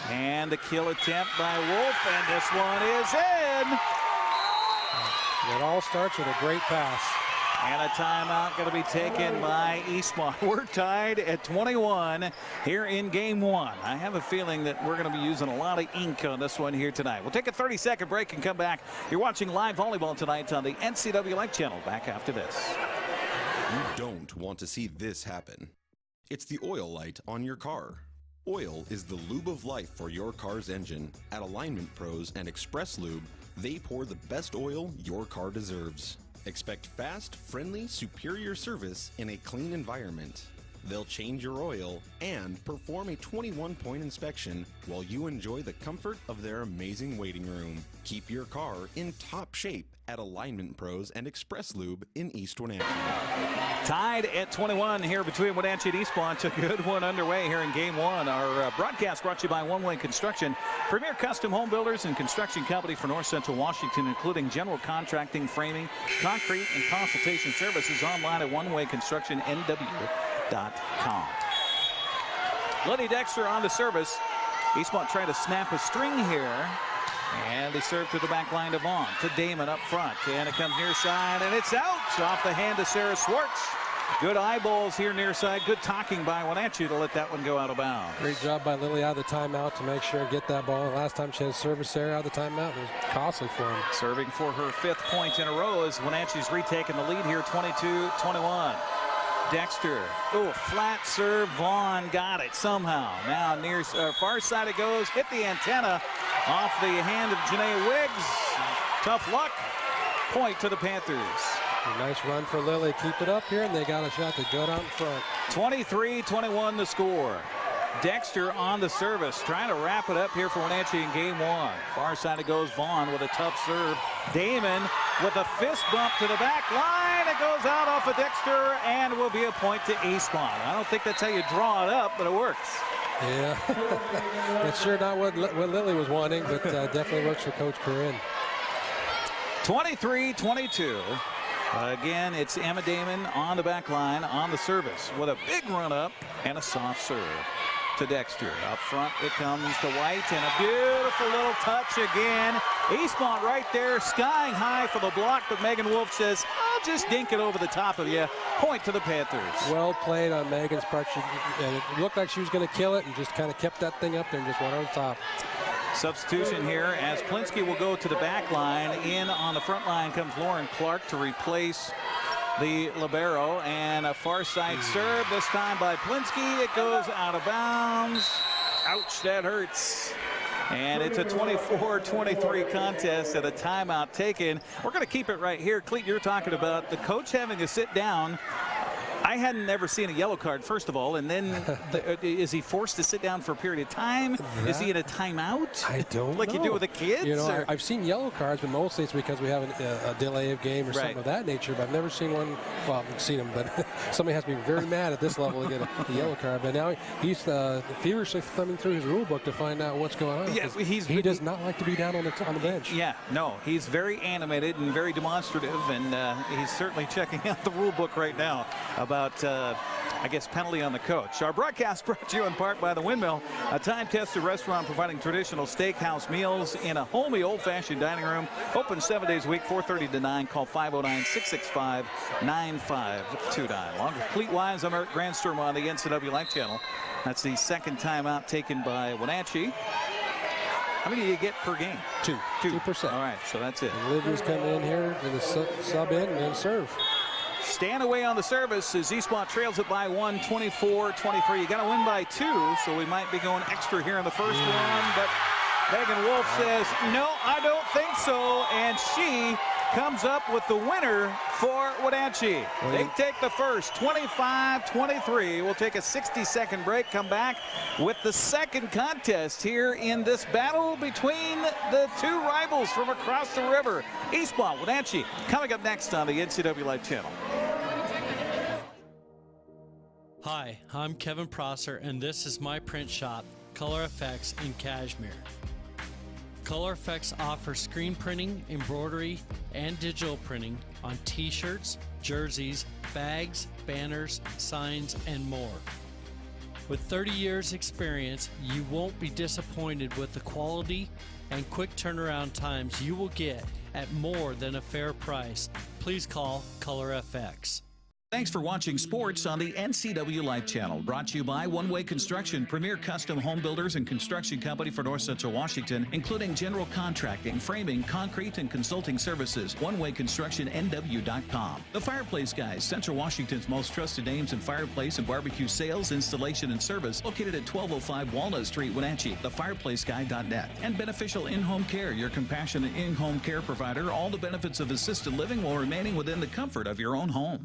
And the kill attempt by Wolf. And this one is in. It all starts with a great pass. And a timeout going to be taken by Eastmont. We're tied at 21 here in game 1. I have a feeling that we're going to be using a lot of ink on this one here tonight. We'll take a 30-second break and come back. You're watching live volleyball tonight on the NCWLIFE channel. Back after this. You don't want to see this happen. It's the oil light on your car. Oil is the lube of life for your car's engine. At Alignment Pros and Express Lube, they pour the best oil your car deserves. Expect fast, friendly, superior service in a clean environment. They'll change your oil and perform a 21-point inspection while you enjoy the comfort of their amazing waiting room. Keep your car in top shape at Alignment Pros and Express Lube in East Wenatchee. Tied at 21 here between Wenatchee and Eastmont. A good one underway here in Game 1. Our broadcast brought to you by One Way Construction, premier custom home builders and construction company for North Central Washington, including general contracting, framing, concrete, and consultation services online at onewayconstructionnw.com. Lenny Dexter on the service. Eastmont trying to snap a string here. And they serve to the back line to Vaughn, to Damon up front. And it comes near side, and it's out off the hand of Sarah Swartz. Good eyeballs here near side. Good talking by Wenatchee to let that one go out of bounds. Great job by Lily out of the timeout to make sure and get that ball. Last time she had service there out of the timeout. It was costly for him. Serving for her 5th point in a row as Wenatchee's retaken the lead here, 22-21. Dexter, flat serve. Vaughn got it somehow. Now near far side it goes, hit the antenna off the hand of Janae Wiggs. Tough luck. Point to the Panthers. A nice run for Lily. Keep it up here, and they got a shot to go out in front. 23-21 the score. Dexter on the service, trying to wrap it up here for Wenatchee in Game 1. Far side it goes. Vaughn with a tough serve. Damon with a fist bump to the back line. It goes out off of Dexter and will be a point to Eastmont. I don't think that's how you draw it up, but it works. Yeah, it's sure not what Lily was wanting, but definitely works for Coach Corinne. 23-22. Again, it's Emma Damon on the back line on the service with a big run up and a soft serve to Dexter. Up front it comes to White, and a beautiful little touch again. Eastmont right there, skying high for the block, but Megan Wolf says, I'll just dink it over the top of you. Point to the Panthers. Well played on Megan's part. And it looked like she was going to kill it and just kind of kept that thing up there and just went on top. Substitution here as Plinsky will go to the back line. In on the front line comes Lauren Clark to replace the libero, and a far side serve this time by Plinsky. It goes out of bounds. Ouch, that hurts. And it's a 24-23 contest at a timeout taken. We're going to keep it right here. Cleet, you're talking about the coach having to sit down. I hadn't ever seen a yellow card, first of all, and then is he forced to sit down for a period of time? Is he in a timeout? I don't know. Like you do with the kids? You know, I've seen yellow cards, but mostly it's because we have a delay of game or something of that nature, but I've never seen one. Well, I've seen them, but somebody has to be very mad at this level to get a yellow card. But now he's feverishly thumbing through his rule book to find out what's going on. Yeah, he does not like to be down on the bench. Yeah, no, he's very animated and very demonstrative, and he's certainly checking out the rule book right now about, I guess, penalty on the coach. Our broadcast brought to you in part by The Windmill, a time-tested restaurant providing traditional steakhouse meals in a homey, old-fashioned dining room. Open 7 days a week, 4:30 to 9. Call 509-665-9529. Along with Cleet Wise, I'm Eric Grandstrom on the NCWLIFE channel. That's the second timeout taken by Wenatchee. How many do you get per game? 2%. All right, so that's it. Olivia's coming in here with a sub in and then serve. Stand away on the service as Eastmont trails it by 1, 24-23. You got to win by 2, so we might be going extra here in the first one. But Megan Wolf says, no, I don't think so. And she comes up with the winner for Wenatchee. They take the first, 25-23. We'll take a 60-second break, come back with the second contest here in this battle between the two rivals from across the river. Eastmont, Wenatchee, coming up next on the NCWLIFE channel. Hi, I'm Kevin Prosser, and this is my print shop, Color Effects in Cashmere. Color Effects offers screen printing, embroidery, and digital printing on t-shirts, jerseys, bags, banners, signs, and more. With 30 years experience, you won't be disappointed with the quality and quick turnaround times you will get at more than a fair price. Please call Color FX. Thanks for watching sports on the NCWLIFE channel. Brought to you by One Way Construction, premier custom home builders and construction company for North Central Washington, including general contracting, framing, concrete, and consulting services. OneWayConstructionNW.com. The Fireplace Guys, Central Washington's most trusted names in fireplace and barbecue sales, installation, and service. Located at 1205 Walnut Street, Wenatchee. TheFireplaceGuy.net. And Beneficial In-Home Care, your compassionate in-home care provider. All the benefits of assisted living while remaining within the comfort of your own home.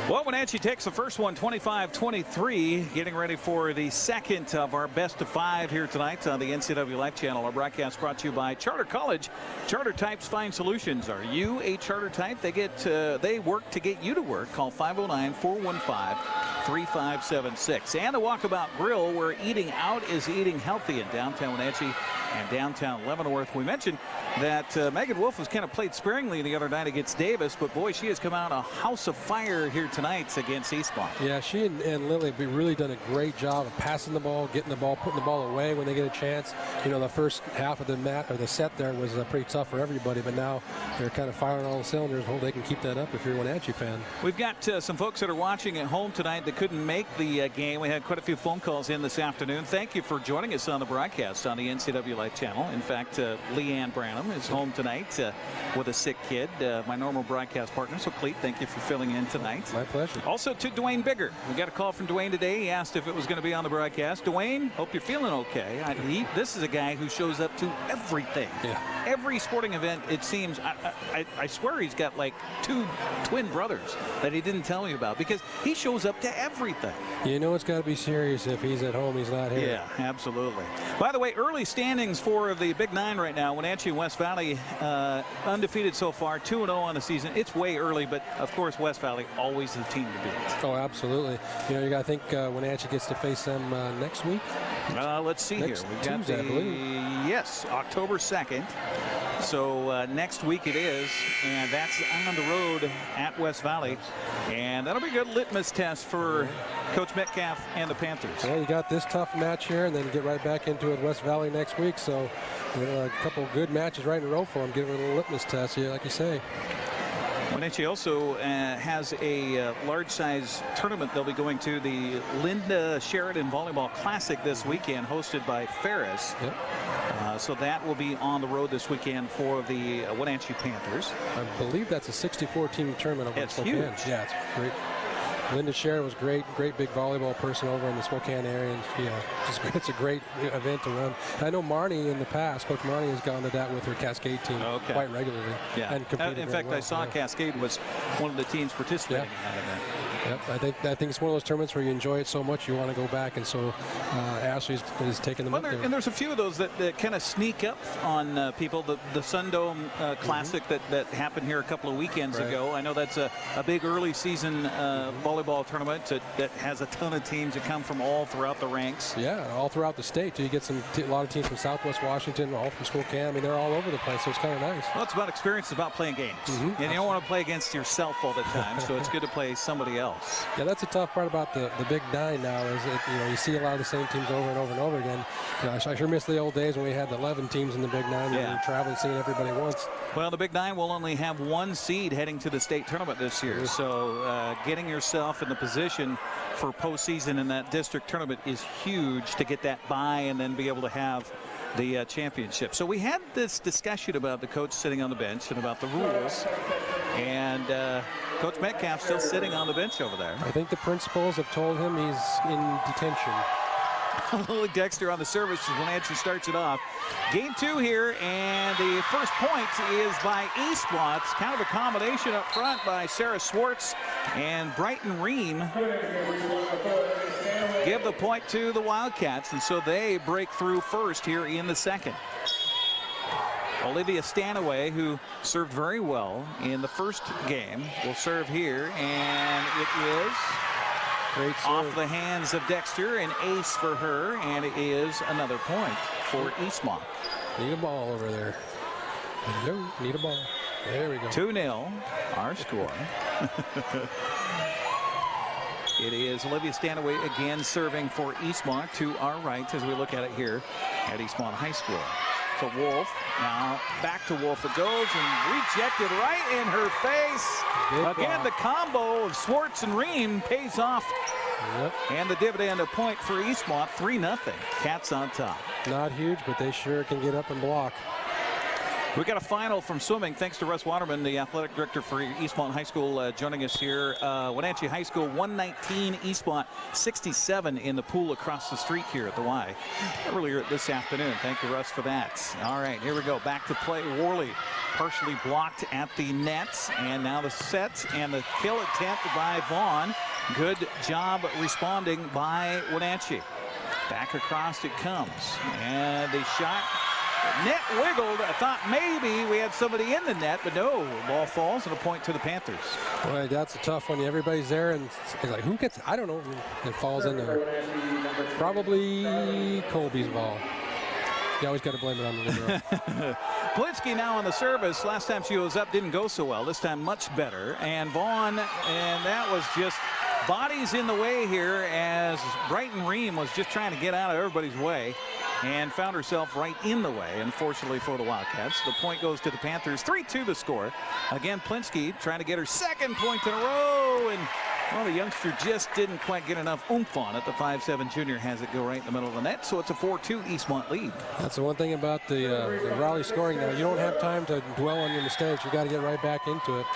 Well, Wenatchee takes the first one, 25-23, getting ready for the second of our best of 5 here tonight on the NCWLIFE channel. Our broadcast brought to you by Charter College. Charter Types find solutions. Are you a charter type? They work to get you to work. Call 509-415-3576. And the Walkabout Grill, where eating out is eating healthy in downtown Wenatchee and downtown Leavenworth. We mentioned that Megan Wolf was kind of played sparingly the other night against Davis, but boy, she has come out a house of fire here tonight against Eastmont. Yeah, she and Lily have really done a great job of passing the ball, getting the ball, putting the ball away when they get a chance. You know, the first half of the set there was pretty tough for everybody, but now they're kind of firing all the cylinders. Hope they can keep that up if you're a Wenatchee fan. We've got some folks that are watching at home tonight that couldn't make the game. We had quite a few phone calls in this afternoon. Thank you for joining us on the broadcast on the NCWLIFE channel. In fact, Leanne Branham is home tonight with a sick kid. My normal broadcast partner. So, Cleet, thank you for filling in tonight. My pleasure. Also to Dwayne Bigger. We got a call from Dwayne today. He asked if it was going to be on the broadcast. Dwayne, hope you're feeling okay. This is a guy who shows up to everything. Yeah. Every sporting event, it seems. I swear he's got like 2 twin brothers that he didn't tell me about, because he shows up to everything. You know it's got to be serious if he's at home, he's not here. Yeah, absolutely. By the way, early standings for the Big Nine right now. Wenatchee and West Valley undefeated so far, 2-0 on the season. It's way early, but of course West Valley always the team to beat. Oh, absolutely. You know, you got to think Wenatchee gets to face them next week. Let's see next here. We've got Tuesday, I believe. Yes, October 2nd. So next week it is, and that's on the road at West Valley, and that'll be a good litmus test for Coach Metcalf and the Panthers. Yeah, you got this tough match here, and then get right back into it West Valley next week. So a couple good matches right in a row for them. Give it a little litmus test here, like you say. Wenatchee also has a large-size tournament. They'll be going to the Linda Sheridan Volleyball Classic this weekend, hosted by Ferris. Yep. So that will be on the road this weekend for the Wenatchee Panthers. I believe that's a 64-team tournament over in Spokane. Huge. Yeah, it's great. Linda Sheridan was great big volleyball person over in the Spokane area. And, it's a great event to run. I know Marnie in the past, Coach Marnie has gone to that with her Cascade team quite regularly. Yeah. And in fact, I saw Cascade was one of the teams participating in that event. Yep, I think it's one of those tournaments where you enjoy it so much you want to go back, and so Ashley is taking them up there. And there's a few of those that kind of sneak up on people. The Sundome Classic that happened here a couple of weekends ago. I know that's a big early season volleyball tournament that has a ton of teams that come from all throughout the ranks. Yeah, all throughout the state. So you get a lot of teams from Southwest Washington, all from Spokane. I mean, they're all over the place, so it's kind of nice. Well, it's about experience. It's about playing games. And you don't want to play against yourself all the time, so it's good to play somebody else. Yeah, that's a tough part about the Big Nine now, is that you see a lot of the same teams over and over and over again. I sure miss the old days when we had the 11 teams in the Big Nine and we were traveling, seeing everybody once. Well, the Big Nine will only have 1 seed heading to the state tournament this year, so getting yourself in the position for postseason in that district tournament is huge to get that bye and then be able to have the championship. So we had this discussion about the coach sitting on the bench and about the rules, and Coach Metcalf still sitting on the bench over there. I think the principals have told him he's in detention. Lily Dexter on the service as Wenatchee starts it off. Game 2 here, and the first point is by Eastmont. It's kind of a combination up front by Sarah Swartz and Brighton Ream. Give the point to the Wildcats, and so they break through first here in the second. Olivia Stanaway, who served very well in the first game, will serve here, and it is off the hands of Dexter, an ace for her, and it is another point for Eastmont. Need a ball over there. No, need a ball. There we go. 2-0, our score. It is Olivia Stanaway again serving for Eastmont to our right as we look at it here at Eastmont High School. to Wolf. Now back to Wolf it goes and rejected right in her face. Again, the combo of Swartz and Ream pays off. Yep. And the dividend, a point for Eastmont, 3-0. Cats on top. Not huge, but they sure can get up and block. We got a final from swimming, thanks to Russ Waterman, the athletic director for Eastmont High School, joining us here. Wenatchee High School 119, Eastmont 67 in the pool across the street here at the Y earlier this afternoon. Thank you, Russ, for that. All right, here we go. Back to play. Worley partially blocked at the nets, and now the set and the kill attempt by Vaughn. Good job responding by Wenatchee. Back across it comes, and the shot. Net wiggled. I thought maybe we had somebody in the net, but no. The ball falls and a point to the Panthers. Boy, that's a tough one. Everybody's there, and it's like, who gets it? I don't know. It falls in there. Probably Colby's ball. You always got to blame it on the libero. Blitzky now on the service. Last time she was up, didn't go so well. This time much better. And Vaughn, and that was just bodies in the way here as Brighton Ream was just trying to get out of everybody's way and found herself right in the way, unfortunately for the Wildcats. The point goes to the Panthers. 3-2 the score. Again, Plinsky trying to get her second point in a row, and well, the youngster just didn't quite get enough oomph on it. The 5'7" junior has it go right in the middle of the net, so it's a 4-2 Eastmont lead. That's the one thing about the Raleigh scoring now. You don't have time to dwell on your mistakes. You got to get right back into it.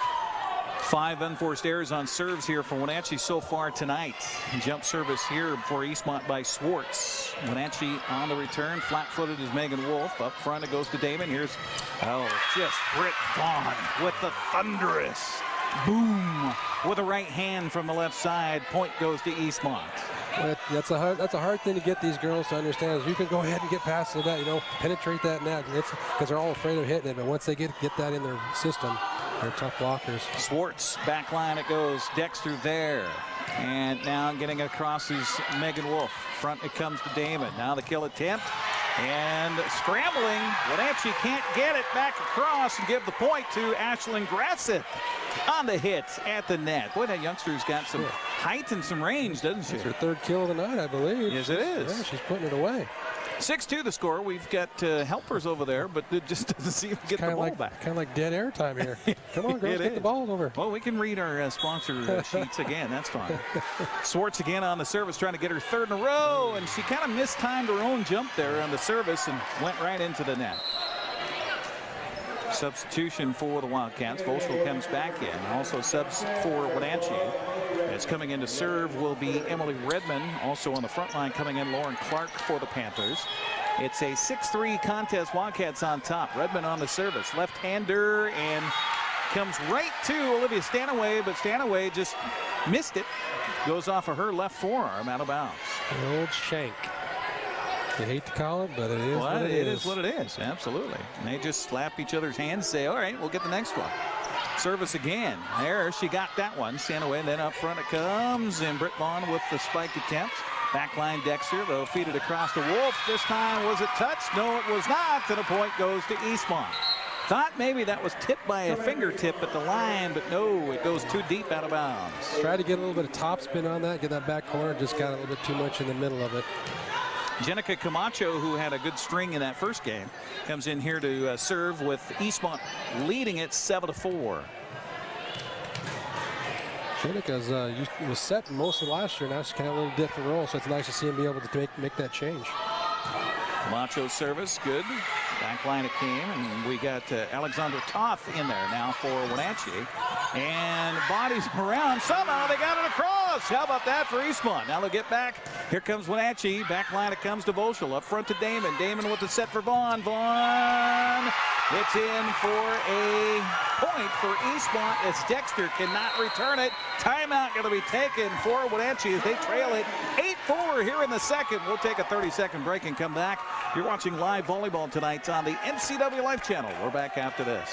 5 unforced errors on serves here for Wenatchee so far tonight. Jump service here for Eastmont by Swartz. Wenatchee on the return. Flat-footed is Megan Wolf. Up front it goes to Damon. Here's, just Britt Vaughn with the thunderous boom with a right hand from the left side. Point goes to Eastmont. That's a hard thing to get these girls to understand. Is you can go ahead and get past the net, penetrate that net. Because they're all afraid of hitting it. But once they get that in their system, they're tough blockers. Swartz, back line it goes. Dexter there. And now getting it across is Megan Wolf. Front it comes to Damon. Now the kill attempt. And scrambling. Wenatchee can't get it back across and give the point to Ashlyn Grassett on the hit at the net. Boy, that youngster's got some height and some range, doesn't she? That's her third kill of the night, I believe. Yes, it is. Yeah, she's putting it away. 6-2 the score. We've got helpers over there, but it just doesn't seem to get the ball back. Kind of like dead air time here. Come on, girls, get the ball over. Well, we can read our sponsor sheets again. That's fine. Swartz again on the service, trying to get her third in a row, and she kind of mistimed her own jump there on the service and went right into the net. Substitution for the Wildcats. Volschel comes back in. Also subs for Wenatchee. It's coming in to serve will be Emily Redmond. Also on the front line coming in, Lauren Clark for the Panthers. It's a 6-3 contest. Wildcats on top. Redmond on the service. Left-hander and comes right to Olivia Stanaway, but Stanaway just missed it. Goes off of her left forearm out of bounds. An old shank. You hate to call it, but it is what it is. It is what it is, absolutely. And they just slap each other's hands and say, all right, we'll get the next one. Service again. There, she got that one. Stanaway, and then up front it comes, and Britt Vaughn with the spike attempt. Backline Dexter, they'll feed it across the Wolf. This time, was it touched? No, it was not, and a point goes to Eastmont. Thought maybe that was tipped by a fingertip at the line, but no, it goes too deep out of bounds. Try to get a little bit of top spin on that, get that back corner, just got a little bit too much in the middle of it. Jenica Camacho, who had a good string in that first game, comes in here to serve with Eastmont leading it 7-4. Jenica's was set most of last year. Now she's kind of a little different role, so it's nice to see him be able to make that change. Camacho's service, good. Back line it came, and we got Alexandra Toth in there now for Wenatchee. And bodies around. Somehow they got it across. How about that for Eastmont? Now they'll get back. Here comes Wenatchee. Back line it comes to Volschel. Up front to Damon. Damon with the set for Vaughn. Vaughn. It's in for a point for Eastmont as Dexter cannot return it. Timeout going to be taken for Wenatchee as they trail it 8-4 here in the second. We'll take a 30-second break and come back. You're watching live volleyball tonight on the NCWLIFE channel. We're back after this.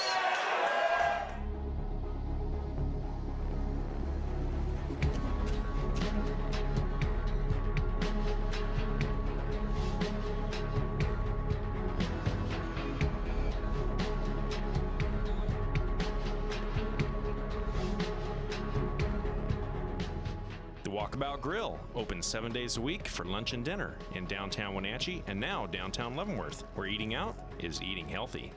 Walkabout Grill, open 7 days a week for lunch and dinner in downtown Wenatchee and now downtown Leavenworth, where eating out is eating healthy.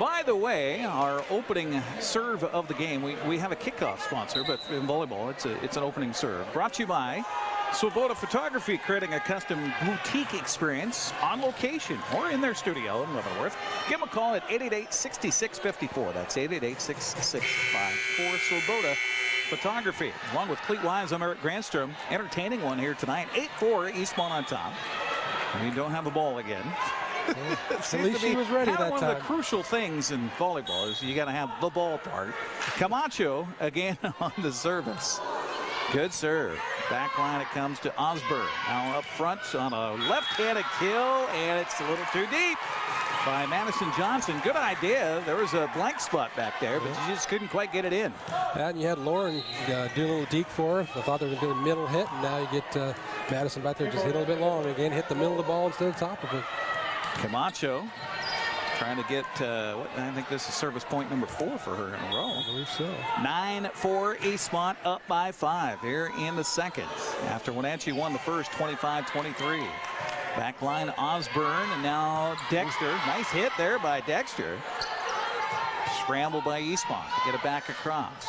By the way, our opening serve of the game, we have a kickoff sponsor, but in volleyball, it's an opening serve. Brought to you by Swoboda Photography, creating a custom boutique experience on location or in their studio in Leavenworth. Give them a call at 888-6654. That's 888-6654. Swoboda Photography. Along with Cleet Wise, I'm Eric Grandstrom. Entertaining one here tonight. 8-4, Eastmont on top. We don't have the ball again. At least she was ready that time. One of the crucial things in volleyball is you got to have the ball part. Camacho again on the service. Good serve. Back line it comes to Osborne. Now up front on a left-handed kill, and it's a little too deep by Madison Johnson. Good idea. There was a blank spot back there, but you just couldn't quite get it in. And you had Lauren do a little deke for her. I thought they were going to do a middle hit, and now you get Madison back there just hit a little bit long. Again, hit the middle of the ball instead of the top of it. Camacho trying to get, I think this is service point number 4 for her in a row. I believe so. 9-4 Eastmont up by 5 here in the second. After Wenatchee won the first 25-23. Back line Osborne, and now Dexter. Nice hit there by Dexter. Scramble by Eastmont to get it back across.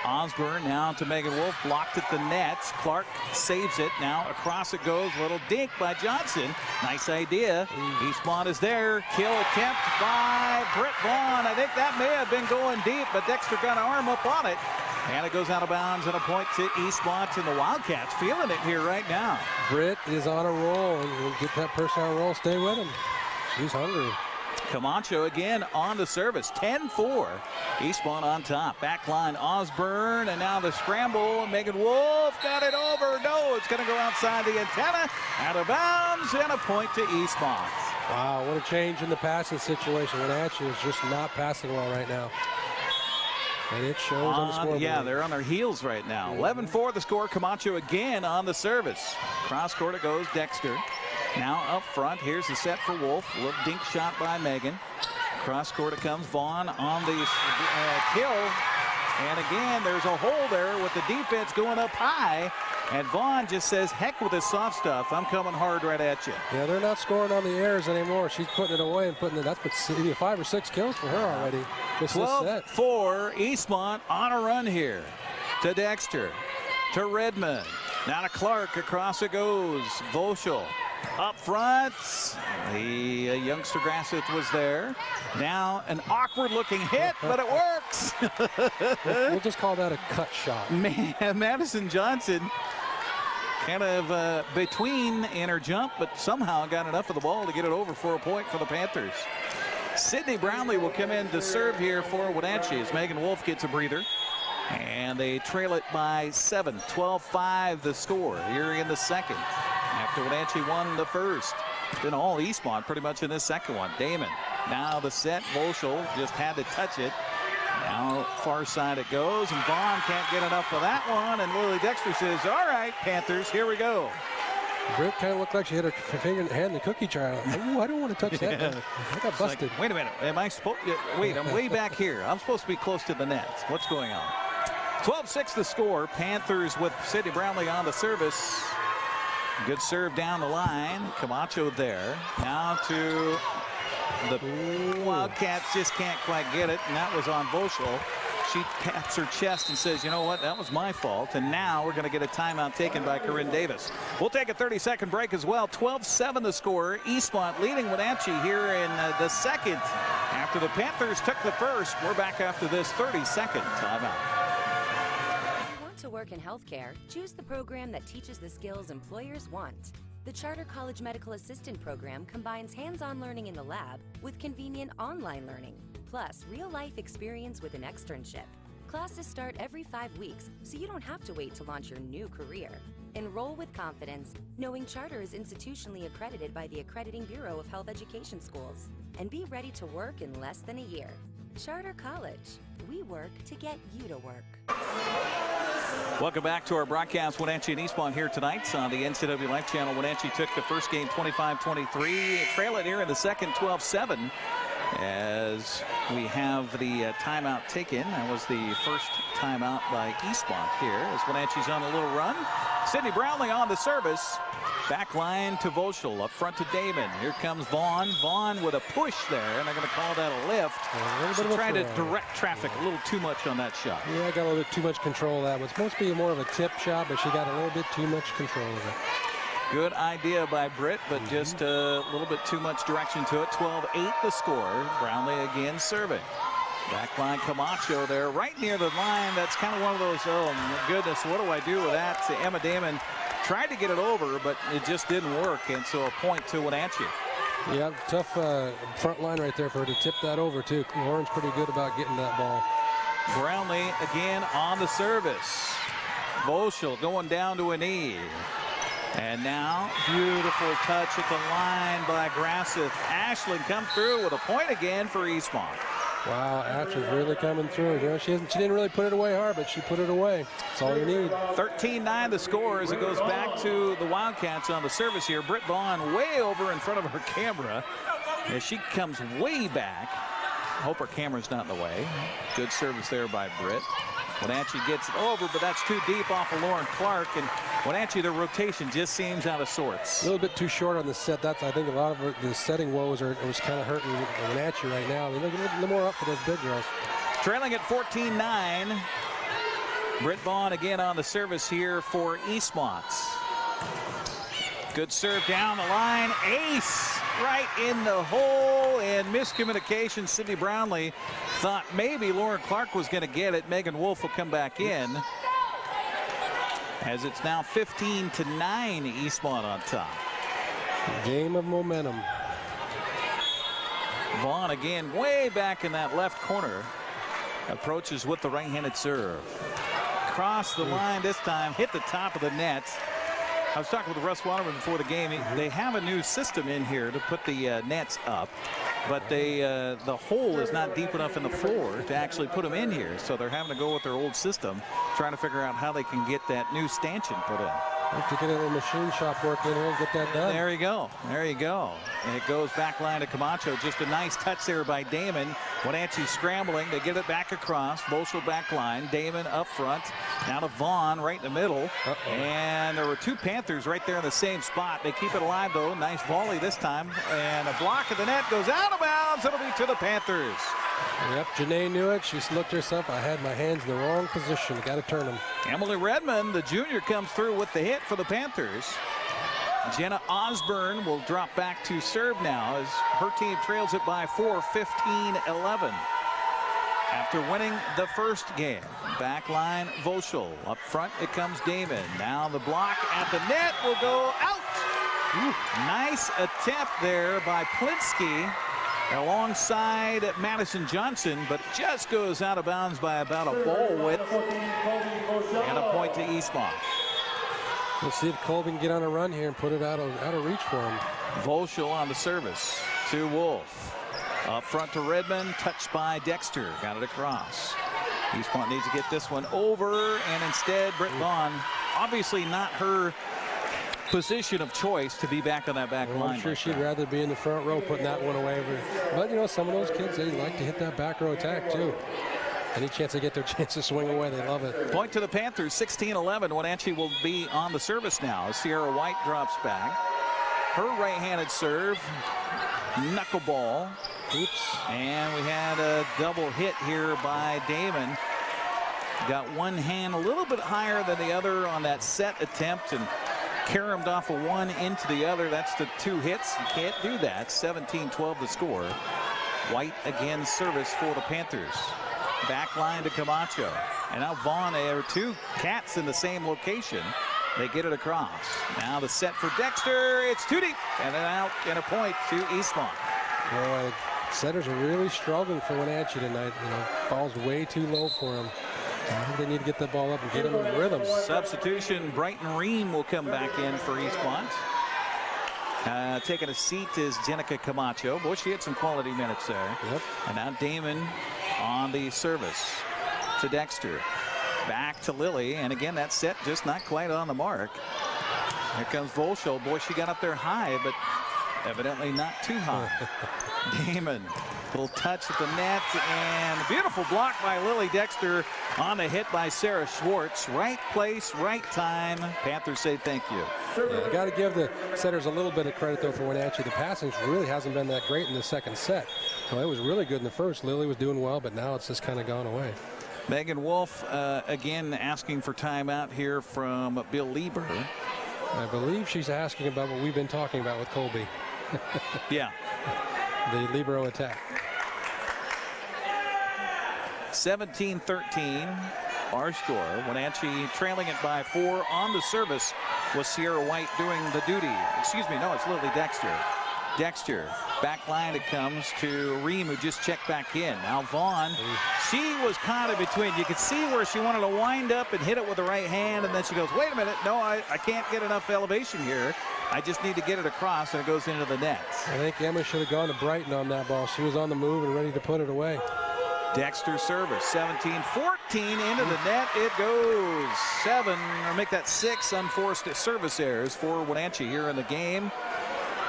Osborne now to Megan Wolf, blocked at the net. Clark saves it. Now across it goes. Little dink by Johnson. Nice idea. Eastmont is there. Kill attempt by Britt Vaughn. I think that may have been going deep, but Dexter got an arm up on it. And it goes out of bounds and a point to Eastmont, and the Wildcats feeling it here right now. Britt is on a roll, and we'll get that person on a roll. Stay with him. She's hungry. Camacho again on the service. 10-4. Eastmont on top. Back line Osborne, and now the scramble. Megan Wolf got it over. No, it's going to go outside the antenna. Out of bounds, and a point to Eastmont. Wow, what a change in the passing situation. Wenatchee is just not passing well right now. And it shows on the scoreboard. Yeah, they're on their heels right now. 11-4 the score. Camacho again on the service. Cross court it goes. Dexter. Now up front, here's the set for Wolf. Little dink shot by Megan. Cross court it comes. Vaughn on the kill. And again, there's a hole there with the defense going up high. And Vaughn just says, heck with this soft stuff. I'm coming hard right at you. Yeah, they're not scoring on the airs anymore. She's putting it away and putting it. That's put 5 or 6 kills for her already. 12-4, Eastmont on a run here. To Dexter. To Redmond. Now to Clark. Across it goes. Voschel. Up front, the youngster Grasseth was there. Now an awkward looking hit, but it works. We'll just call that a cut shot. Man, Madison Johnson kind of between in her jump, but somehow got enough of the ball to get it over for a point for the Panthers. Sydney Brownlee will come in to serve here for Wenatchee as Megan Wolf gets a breather. And they trail it by 7, 12-5 the score here in the second. After Wenatchee won the first. It's been all Eastmont pretty much in this second one. Damon, now the set. Voschel just had to touch it. Now far side it goes, and Vaughn can't get enough of that one. And Lily Dexter says, all right, Panthers, here we go. Britt kind of looked like she had her finger in the hand in the cookie jar. Ooh, I don't want to touch that. Yeah. I got busted. Like, wait a minute, am I supposed to? Wait, I'm way back here. I'm supposed to be close to the net. What's going on? 12-6 the score. Panthers with Sydney Brownlee on the service. Good serve down the line. Camacho there. Now to the Wildcats, just can't quite get it, and that was on Voschel. She pats her chest and says, you know what, that was my fault. And now we're going to get a timeout taken by Corinne Davis. We'll take a 30-second break as well. 12-7 the score. Eastmont leading Wenatchee here in the second. After the Panthers took the first, we're back after this 30-second timeout. To work in healthcare, choose the program that teaches the skills employers want. The Charter College Medical Assistant Program combines hands-on learning in the lab with convenient online learning, plus real-life experience with an externship. Classes start every 5 weeks, so you don't have to wait to launch your new career. Enroll with confidence, knowing Charter is institutionally accredited by the Accrediting Bureau of Health Education Schools, and be ready to work in less than a year. Charter College. We work to get you to work. Welcome back to our broadcast. Wenatchee and Eastmont here tonight on the NCWLIFE channel. Wenatchee took the first game 25-23. Trail it here in the second 12-7. as we have the timeout taken. That was the first timeout by Eastmont here as Wenatchee's on a little run. Sydney Brownlee on the service. Back line to Voschel, up front to Damon. Here comes Vaughn. Vaughn with a push there, and they're going to call that a lift. She's trying to direct traffic a little too much on that shot. Yeah, I got a little bit too much control of that. It was supposed to be more of a tip shot, but she got a little bit too much control of it. Good idea by Britt, but just a little bit too much direction to it. 12-8 the score. Brownlee again serving. Backline Camacho there, right near the line. That's kind of one of those, oh my goodness, what do I do with that? So Emma Damon tried to get it over, but it just didn't work, and so a point to Wenatchee. Yeah, tough front line right there for her to tip that over, too. Lauren's pretty good about getting that ball. Brownlee again on the service. Voschel going down to a knee. And now, beautiful touch at the line by Grasseth. Ashland come through with a point again for Eastmont. Wow, Ashland's really coming through. You know, she didn't really put it away hard, but she put it away. That's all you need. 13-9 the score as it goes back to the Wildcats on the service here. Britt Vaughn way over in front of her camera as she comes way back. Hope her camera's not in the way. Good service there by Britt. Wenatchee gets it over, but that's too deep off of Lauren Clark, and Wenatchee, their rotation just seems out of sorts. A little bit too short on the set. That's, I think, a lot of the setting woes was kind of hurting Wenatchee right now. They're looking a little more up for those big girls. Trailing at 14-9. Britt Vaughn again on the service here for Eastmont. Good serve down the line. Ace right in the hole, and miscommunication. Sydney Brownlee thought maybe Lauren Clark was going to get it. Megan Wolf will come back in as it's now 15-9 Eastmont on top. Game of momentum. Vaughn again way back in that left corner. Approaches with the right-handed serve. Cross the line this time, hit the top of the net. I was talking with Russ Waterman before the game. They have a new system in here to put the nets up, but the hole is not deep enough in the floor to actually put them in here. So they're having to go with their old system, trying to figure out how they can get that new stanchion put in. Have to get a little machine shop work in here and get that done. There you go. There you go. And it goes back line to Camacho. Just a nice touch there by Damon. Wenatchee scrambling. They get it back across. Voschel back line. Damon up front. Now to Vaughn right in the middle. And there were two Panthers right there in the same spot. They keep it alive, though. Nice volley this time. And a block at the net goes out of bounds. It'll be to the Panthers. Yep, Janae knew it. She looked herself. I had my hands in the wrong position. Got to turn them. Emily Redmond, the junior, comes through with the hit for the Panthers. Jenna Osborne will drop back to serve now as her team trails it by 4, 15-11. After winning the first game. Back line, Voschel. Up front, it comes Damon. Now the block at the net will go out. Nice attempt there by Plinsky alongside Madison Johnson, but just goes out of bounds by about a ball width. And a point to Eastmont. We'll see if Colby can get on a run here and put it out of reach for him. Voschel on the service to Wolf. Up front to Redmond, touched by Dexter. Got it across. Eastmont needs to get this one over, and instead Britt Vaughn, obviously not her position of choice to be back on that back line. I'm sure she'd rather be in the front row putting that one away. But, you know, some of those kids, they like to hit that back row attack, too. Any chance they get their chance to swing away, they love it. Point to the Panthers, 16-11. Wenatchee will be on the service now. Sierra White drops back. Her right-handed serve, knuckleball. Oops. And we had a double hit here by Damon. Got one hand a little bit higher than the other on that set attempt and caromed off of one into the other. That's the two hits. You can't do that. 17-12 the score. White again service for the Panthers. Back line to Camacho. And now Vaughn, there are two cats in the same location. They get it across. Now the set for Dexter. It's too deep. And then out and a point to Eastmont. Boy, setters are really struggling for Wenatchee tonight. You know, ball's way too low for them. I think they need to get that ball up and get them in rhythm. Substitution, Brighton Ream will come back in for Eastmont. Taking a seat is Jenica Camacho. Boy, she had some quality minutes there. Yep. And now Damon on the service to Dexter. Back to Lily. And again, that set just not quite on the mark. Here comes Voschel. Boy, she got up there high, but evidently not too high. Damon Little touch at the net, and beautiful block by Lily Dexter on the hit by Sarah Schwartz. Right place, right time. Panthers say thank you. Yeah, got to give the setters a little bit of credit, though, for Wenatchee. The passing really hasn't been that great in the second set. Well, it was really good in the first. Lily was doing well, but now it's just kind of gone away. Megan Wolf, again, asking for timeout here from Bill Lieber. I believe she's asking about what we've been talking about with Colby. Yeah. The libero attack. 17-13, our score. Wenatchee trailing it by 4 on the service was Sierra White doing the duty. Excuse me, no, it's Lily Dexter. Dexter, back line it comes to Ream, who just checked back in. Now Vaughn, she was caught in between. You could see where she wanted to wind up and hit it with the right hand, and then she goes, wait a minute, no, I can't get enough elevation here. I just need to get it across, and it goes into the net. I think Emma should have gone to Brighton on that ball. She was on the move and ready to put it away. Dexter service, 17-14 into the net. It goes 7, or make that 6 unforced service errors for Wenatchee here in the game.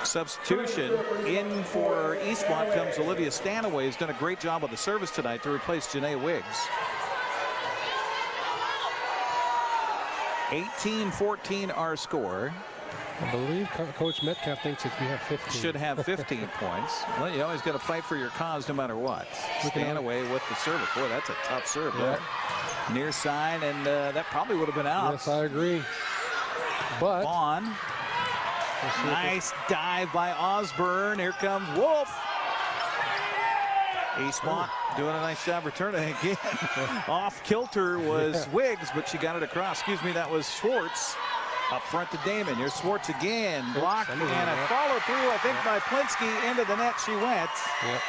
Substitution in for Eastmont comes Olivia Stanaway, who's done a great job with the service tonight to replace Janae Wiggs. 18-14 our score. I believe Coach Metcalf thinks that we have 15. Should have 15 points. Well, you always got to fight for your cause no matter what. Stanaway with the service. Boy, that's a tough serve there. Near side, and that probably would have been out. Yes, I agree. But Vaughn. Nice dive by Osborne. Here comes Wolf. Eastmont doing a nice job returning again. Off kilter was Wiggs, but she got it across. Excuse me, that was Schwartz. Up front to Damon. Here's Schwartz again. Blocked and a follow through, I think, by Plinsky. Into the net she went. Yep.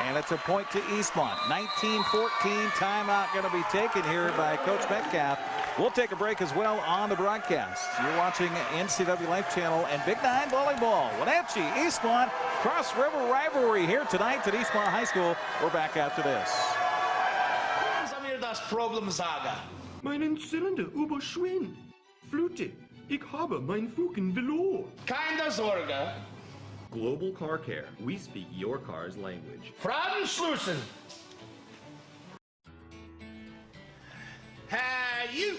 And it's a point to Eastmont. 19-14. Timeout going to be taken here by Coach Metcalf. We'll take a break as well on the broadcast. You're watching NCWLIFE channel and Big 9 volleyball. Wenatchee, Eastmont, Cross River rivalry here tonight at Eastmont High School. We're back after this. Das Problem sagen. Meinen Zylinder überschwingt. Flute, ich habe mein Fugen verloren. Keine Sorge. Global Car Care. We speak your car's language. Fragen schließen. You.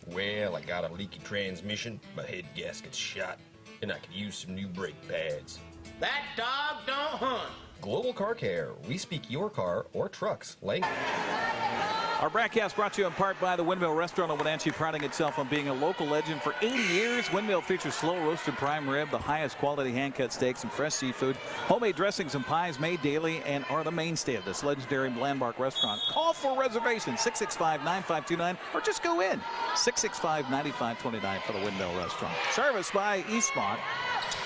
Well, I got a leaky transmission, my head gasket's shot, and I could use some new brake pads. That dog don't hunt. Global Car Care. We speak your car or truck's language. Our broadcast brought to you in part by the Windmill Restaurant in Wenatchee, priding itself on being a local legend for 80 years. Windmill features slow roasted prime rib, the highest quality hand-cut steaks, and fresh seafood. Homemade dressings and pies made daily and are the mainstay of this legendary landmark restaurant. Call for reservations, 665-9529, or just go in, 665-9529 for the Windmill Restaurant. Service by Eastmont.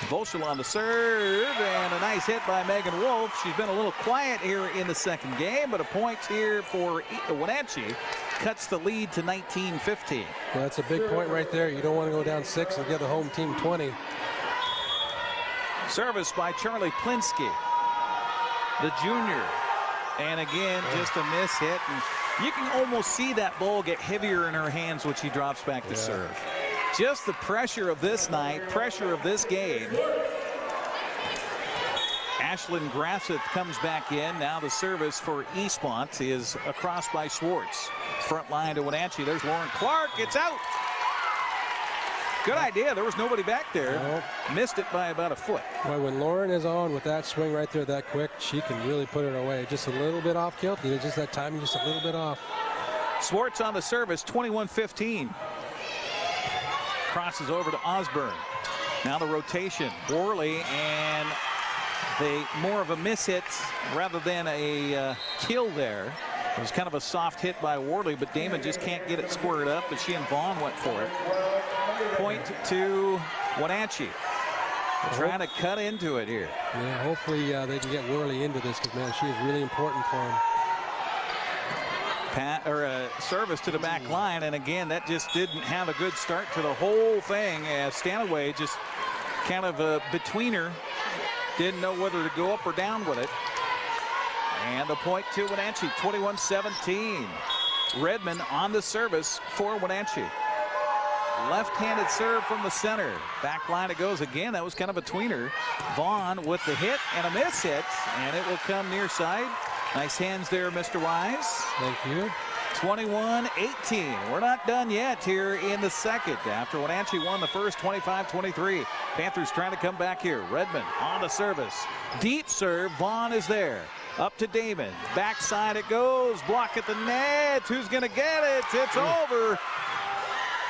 Volschel on the serve, and a nice hit by Megan Wolf. She's been a little quiet here in the second game, but a point here for Wenatchee cuts the lead to 19-15. Well, that's a big point right there. You don't want to go down 6 and give the home team 20. Service by Charlie Plinsky, the junior. And again, just a miss hit. And you can almost see that ball get heavier in her hands when she drops back to serve. Just the pressure of this night, pressure of this game. Ashlyn Grasseth comes back in. Now the service for Eastmont is across by Schwartz. Front line to Wenatchee. There's Lauren Clark. It's out. Good idea. There was nobody back there. Missed it by about a foot. Well, when Lauren is on with that swing right there that quick, she can really put it away. Just a little bit off kilt. Just that timing, just a little bit off. Schwartz on the service, 21-15. Crosses over to Osborne. Now the rotation. Worley, and more of a miss hit rather than a kill there. It was kind of a soft hit by Worley, but Damon just can't get it squared up, but she and Vaughn went for it. Point to Wenatchee. Trying to cut into it here. Yeah, hopefully they can get Worley into this, because, man, she is really important for him. Service to the back line, and again, that just didn't have a good start to the whole thing, as Stanaway just kind of between her, didn't know whether to go up or down with it. And the point to Wenatchee, 21-17. Redmond on the service for Wenatchee. Left-handed serve from the center. Back line it goes again. That was kind of a tweener. Vaughn with the hit and a miss hit, and it will come near side. Nice hands there, Mr. Wise. Thank you. 21-18. We're not done yet here in the second. After Wenatchee won the first 25-23. Panthers trying to come back here. Redmond on the service. Deep serve. Vaughn is there. Up to Damon. Backside it goes. Block at the net. Who's going to get it? It's over.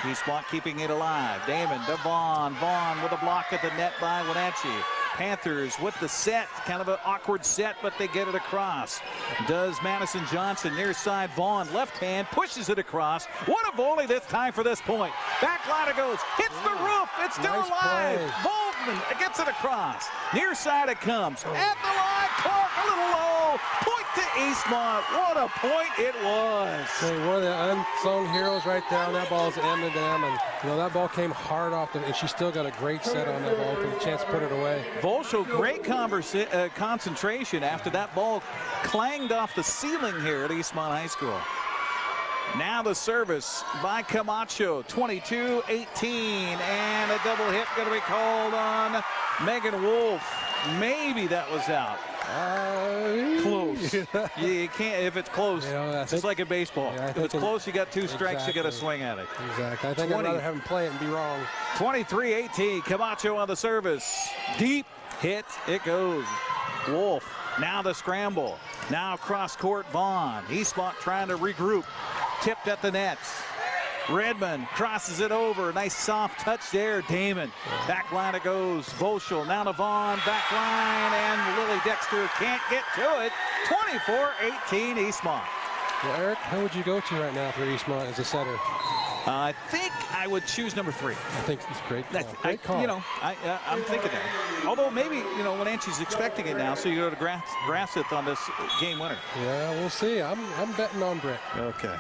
Eastmont keeping it alive. Damon to Vaughn. Vaughn with a block at the net by Wenatchee. Panthers with the set. Kind of an awkward set, but they get it across. Does Madison Johnson near side. Vaughn left hand pushes it across. What a volley this time for this point. Back line it goes. Hits the roof. It's still Nice alive. play. Voldman gets it across. Near side it comes. At the line. Clark a little low. Point to Eastmont. What a point it was. Hey, one of the unsung heroes right there on that ball is Emma Dam, and that ball came hard off and she still got a great set on that ball. Took a chance to put it away. Volschel, great concentration after that ball clanged off the ceiling here at Eastmont High School. Now the service by Camacho, 22-18, and a double hit going to be called on Megan Wolf. Maybe that was out. Close. You can't, if it's close, it's just like a baseball. Yeah, if it's close, you got two strikes, you got to swing at it. Exactly. I think I'd rather have him play it and be wrong. 23-18, Camacho on the service. Deep hit, it goes. Wolf, now the scramble. Now cross court, Vaughn. Eastmont trying to regroup. Tipped at the nets. Redmond crosses it over. Nice soft touch there. Damon. Back line it goes. Volschel now to Vaughn. Back line, and Lily Dexter can't get to it. 24-18 Eastmont. Well, Eric, how would you go to right now for Eastmont as a setter? I think I would choose number 3. I think it's a great call. Great call. I'm thinking that. Although maybe, Wenatchee's expecting it now, so you go to Grasseth on this game winner. Yeah, we'll see. I'm betting on Britt. Okay.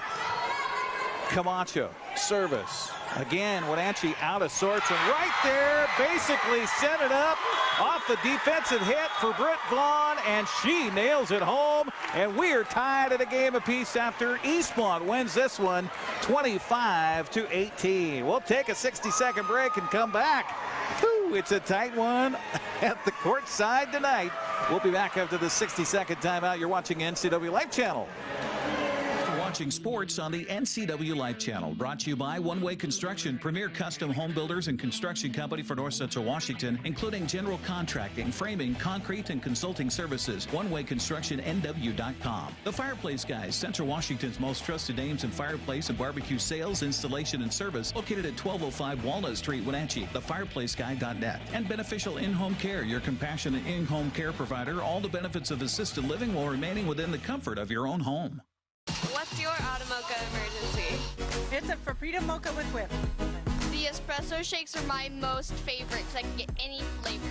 Camacho, service. Again, Wenatchee out of sorts, and right there, basically set it up off the defensive hit for Britt Vaughn, and she nails it home, and we are tied at a game apiece after Eastmont wins this one 25-18. We'll take a 60-second break and come back. Whew, it's a tight one at the court side tonight. We'll be back after the 60-second timeout. You're watching NCWLIFE Channel. Watching sports on the NCWLIFE Channel, brought to you by One Way Construction, premier custom home builders and construction company for North Central Washington, including general contracting, framing, concrete, and consulting services. OneWayConstructionNW.com. The Fireplace Guys, Central Washington's most trusted names in fireplace and barbecue sales, installation, and service, located at 1205 Walnut Street, Wenatchee. TheFireplaceGuy.net. And Beneficial In-Home Care, your compassionate in-home care provider. All the benefits of assisted living while remaining within the comfort of your own home. What's your Automocha emergency? It's a Frapita mocha with whip. The espresso shakes are my most favorite because I can get any flavor.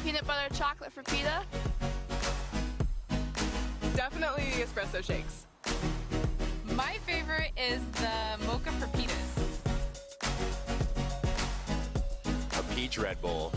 Peanut butter chocolate Frapita. Definitely espresso shakes. My favorite is the mocha Frapitas. A peach Red Bull.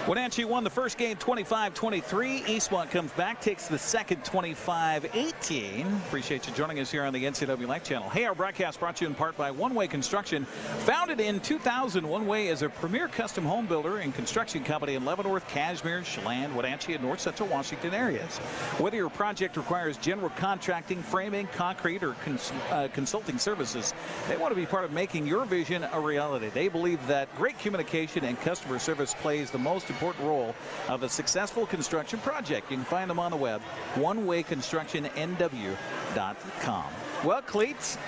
Wenatchee won the first game 25-23. Eastmont comes back, takes the second 25-18. Appreciate you joining us here on the NCWLIFE Channel. Hey, our broadcast brought to you in part by One Way Construction. Founded in 2000, One Way is a premier custom home builder and construction company in Leavenworth, Cashmere, Chelan, Wenatchee, and North Central Washington areas. Whether your project requires general contracting, framing, concrete, or consulting services, they want to be part of making your vision a reality. They believe that great communication and customer service plays the most important role of a successful construction project. You can find them on the web, onewayconstructionnw.com. Well, Cleats,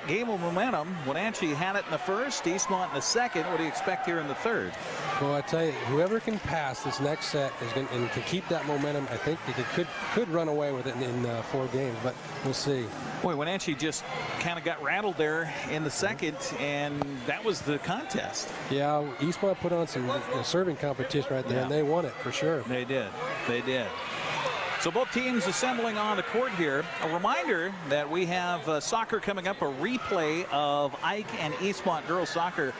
game of momentum. Wenatchee had it in the first, Eastmont in the second. What do you expect here in the third? Well, I tell you, whoever can pass this next set is going and can keep that momentum. I think they could run away with it in 4 games, but we'll see. Boy, Wenatchee just kind of got rattled there in the second, and that was the contest. Yeah, Eastmont put on some serving competition right there, and they won it for sure. They did. They did. So both teams assembling on the court here. A reminder that we have soccer coming up, a replay of Ike and Eastmont girls soccer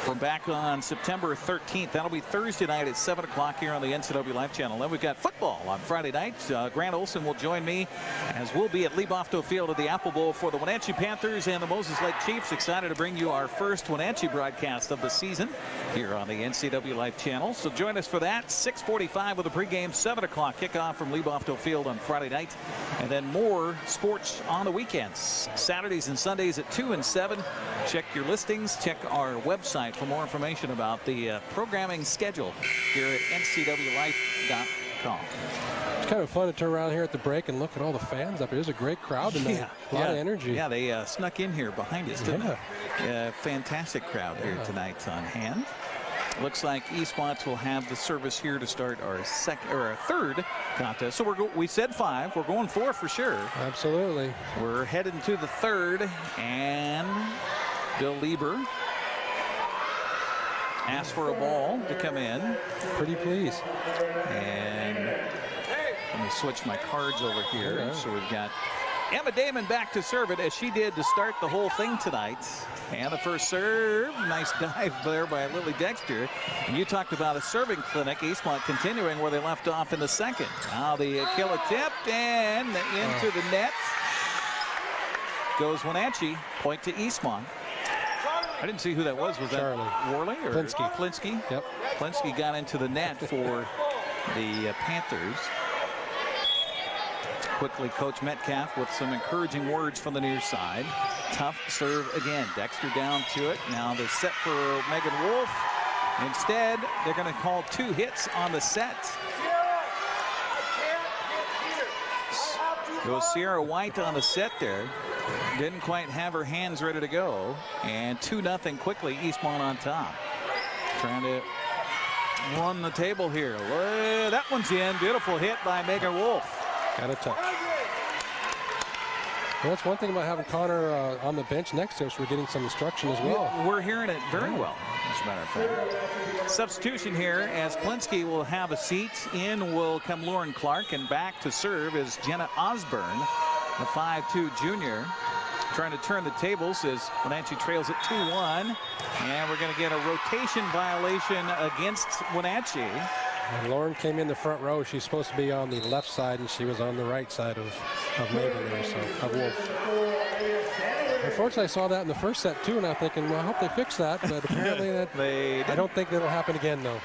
from back on September 13th. That'll be Thursday night at 7 o'clock here on the NCWLIFE channel. Then we've got football on Friday night. Grant Olson will join me, as we'll be at Leibofto Field at the Apple Bowl for the Wenatchee Panthers and the Moses Lake Chiefs. Excited to bring you our first Wenatchee broadcast of the season here on the NCWLIFE channel. So join us for that. 6:45 with a pregame, 7 o'clock kickoff from Leibofto Field on Friday night. And then more sports on the weekends. Saturdays and Sundays at 2 and 7. Check your listings. Check our website for more information about the programming schedule here at ncwlife.com. It's kind of fun to turn around here at the break and look at all the fans up here. There's a great crowd tonight. A lot of energy. Yeah, they snuck in here behind us, didn't they? Fantastic crowd here tonight on hand. Looks like Eastmont will have the service here to start our third contest. So we said 5. We're going 4 for sure. Absolutely. We're headed to the third, and Bill Lieber asked for a ball to come in. Pretty pleased. And let me switch my cards over here. Yeah. So we've got Emma Damon back to serve it, as she did to start the whole thing tonight. And the first serve, nice dive there by Lily Dexter. And you talked about a serving clinic. Eastmont continuing where they left off in the second. Now the killer tip and into the net goes Wenatchee. Point to Eastmont. I didn't see who that was. Was Charlie. That Worley or Plinsky? Yep. Plinsky got into the net for the Panthers. Quickly, Coach Metcalf with some encouraging words from the near side. Tough serve again. Dexter down to it. Now they're set for Megan Wolf. Instead, they're going to call 2 hits on the set. Goes Sierra White on the set there. Didn't quite have her hands ready to go. And 2-0 quickly. Eastmont on top. Trying to run the table here. That one's in. Beautiful hit by Megan Wolf. Got a touch. Well, that's one thing about having Connor on the bench next to us. We're getting some instruction as well. We're hearing it very well, as a matter of fact. Substitution here, as Plinsky will have a seat. In will come Lauren Clark, and back to serve is Jenna Osborne, the 5'2 junior. Trying to turn the tables as Wenatchee trails at 2-1. And we're going to get a rotation violation against Wenatchee. And Lauren came in the front row. She's supposed to be on the left side, and she was on the right side of Megan there, so of Wolf. Unfortunately, I saw that in the first set too, and I'm thinking, well, I hope they fix that. But apparently, I don't think that'll happen again, though.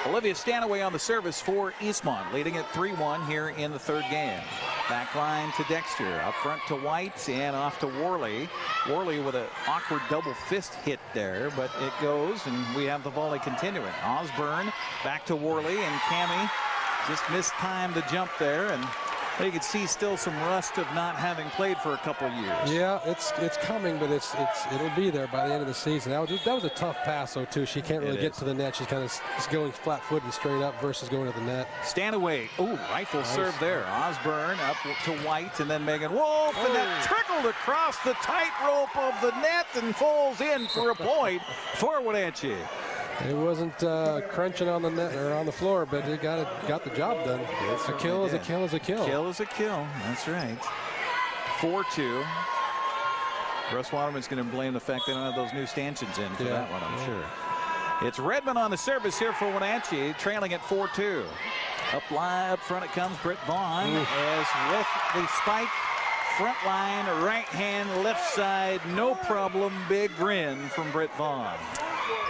Olivia Stanaway on the service for Eastmont, leading at 3-1 here in the third game. Back line to Dexter, up front to White, and off to Worley. Worley with an awkward double fist hit there, but it goes, and we have the volley continuing. Osborne back to Worley, and Cammie just mistimed the jump there, and you can see still some rust of not having played for a couple of years. Yeah, it's coming, but it'll be there by the end of the season. That was a tough pass, though, too. She can't really get to the net. She's kind of going flat-footed straight up versus going to the net. Stanaway, rifle serve there. Osborne up to White, and then Megan Wolf, and that trickled across the tightrope of the net and falls in for a point for Wenatchee. It wasn't crunching on the net or on the floor, but it got the job done. A kill is a kill is a kill. Kill is a kill. That's right. 4-2. Russ Waterman's going to blame the fact they don't have those new stanchions in for that one, I'm sure. It's Redmond on the service here for Wenatchee, trailing at 4-2. Up front it comes Britt Vaughn, as with the spike. Front line, right hand, left side, no problem. Big grin from Britt Vaughn.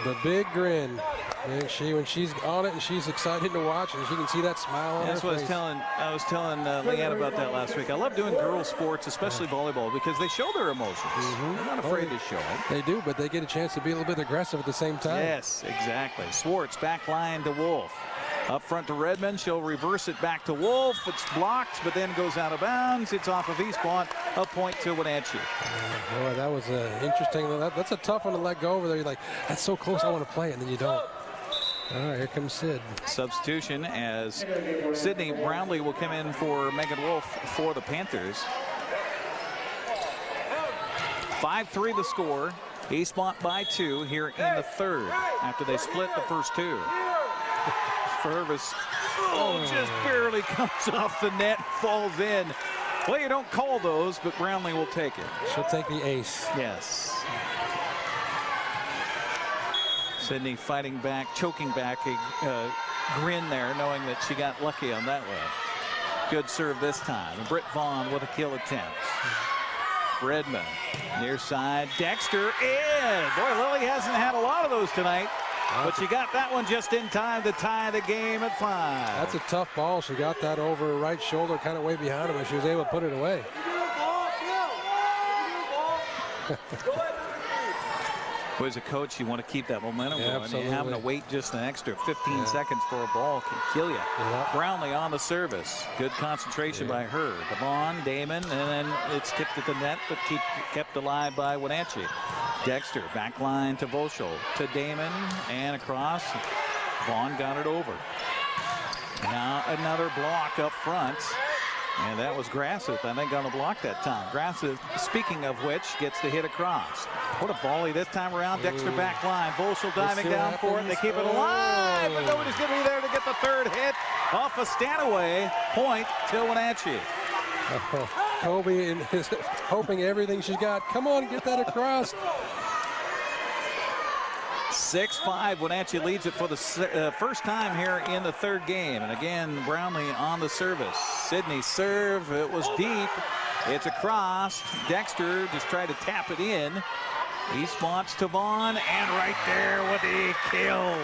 The big grin. And when she's on it and she's excited to watch, and she can see that smile on her face. That's what I was telling Leanne about that last week. I love doing girls sports, especially volleyball, because they show their emotions. They're not afraid to show it. They do, but they get a chance to be a little bit aggressive at the same time. Yes, exactly. Swartz back line to Wolf. Up front to Redmond. She'll reverse it back to Wolf. It's blocked, but then goes out of bounds. It's off of Eastmont. A point to Wenatchee. Boy, that was interesting. That's a tough one to let go over there. You're like, that's so close, I want to play it, and then you don't. All right, here comes Sid. Substitution as Sydney Brownlee will come in for Megan Wolf for the Panthers. 5-3 the score. Eastmont by 2 here in the third after they split the first 2. Service just barely comes off the net, falls in. Well, you don't call those, but Brownlee will take it. She'll take the ace. Yes. Sydney fighting back, choking back a grin there, knowing that she got lucky on that one. Good serve this time. Britt Vaughn with a kill attempt. Redmond near side. Dexter in. Boy, Lily hasn't had a lot of those tonight, but she got that one just in time to tie the game at 5. That's a tough ball. She got that over her right shoulder, kind of way behind her, but she was able to put it away. As a coach, you want to keep that momentum going. Absolutely. Having to wait just an extra 15 seconds for a ball can kill you. Brownlee on the service. Good concentration by her. Devon, Damon, and then it's tipped at the net, but kept alive by Wenatchee. Dexter, back line to Volschel, to Damon, and across. Vaughn got it over. Now another block up front. And that was Grasseth, I think, on the block that time. Grasseth, speaking of which, gets the hit across. What a volley this time around. Dexter back line. Volschel diving down for it. They keep it alive, but nobody's going to be there to get the third hit off a Stanaway. Point to Wenatchee. Kobe is hoping everything she's got. Come on, get that across. 6-5. Wenatchee leads it for the first time here in the third game. And again, Brownlee on the service. Sydney serve. It was deep. It's across. Dexter just tried to tap it in. Eastmont's to Vaughn. And right there with the kill.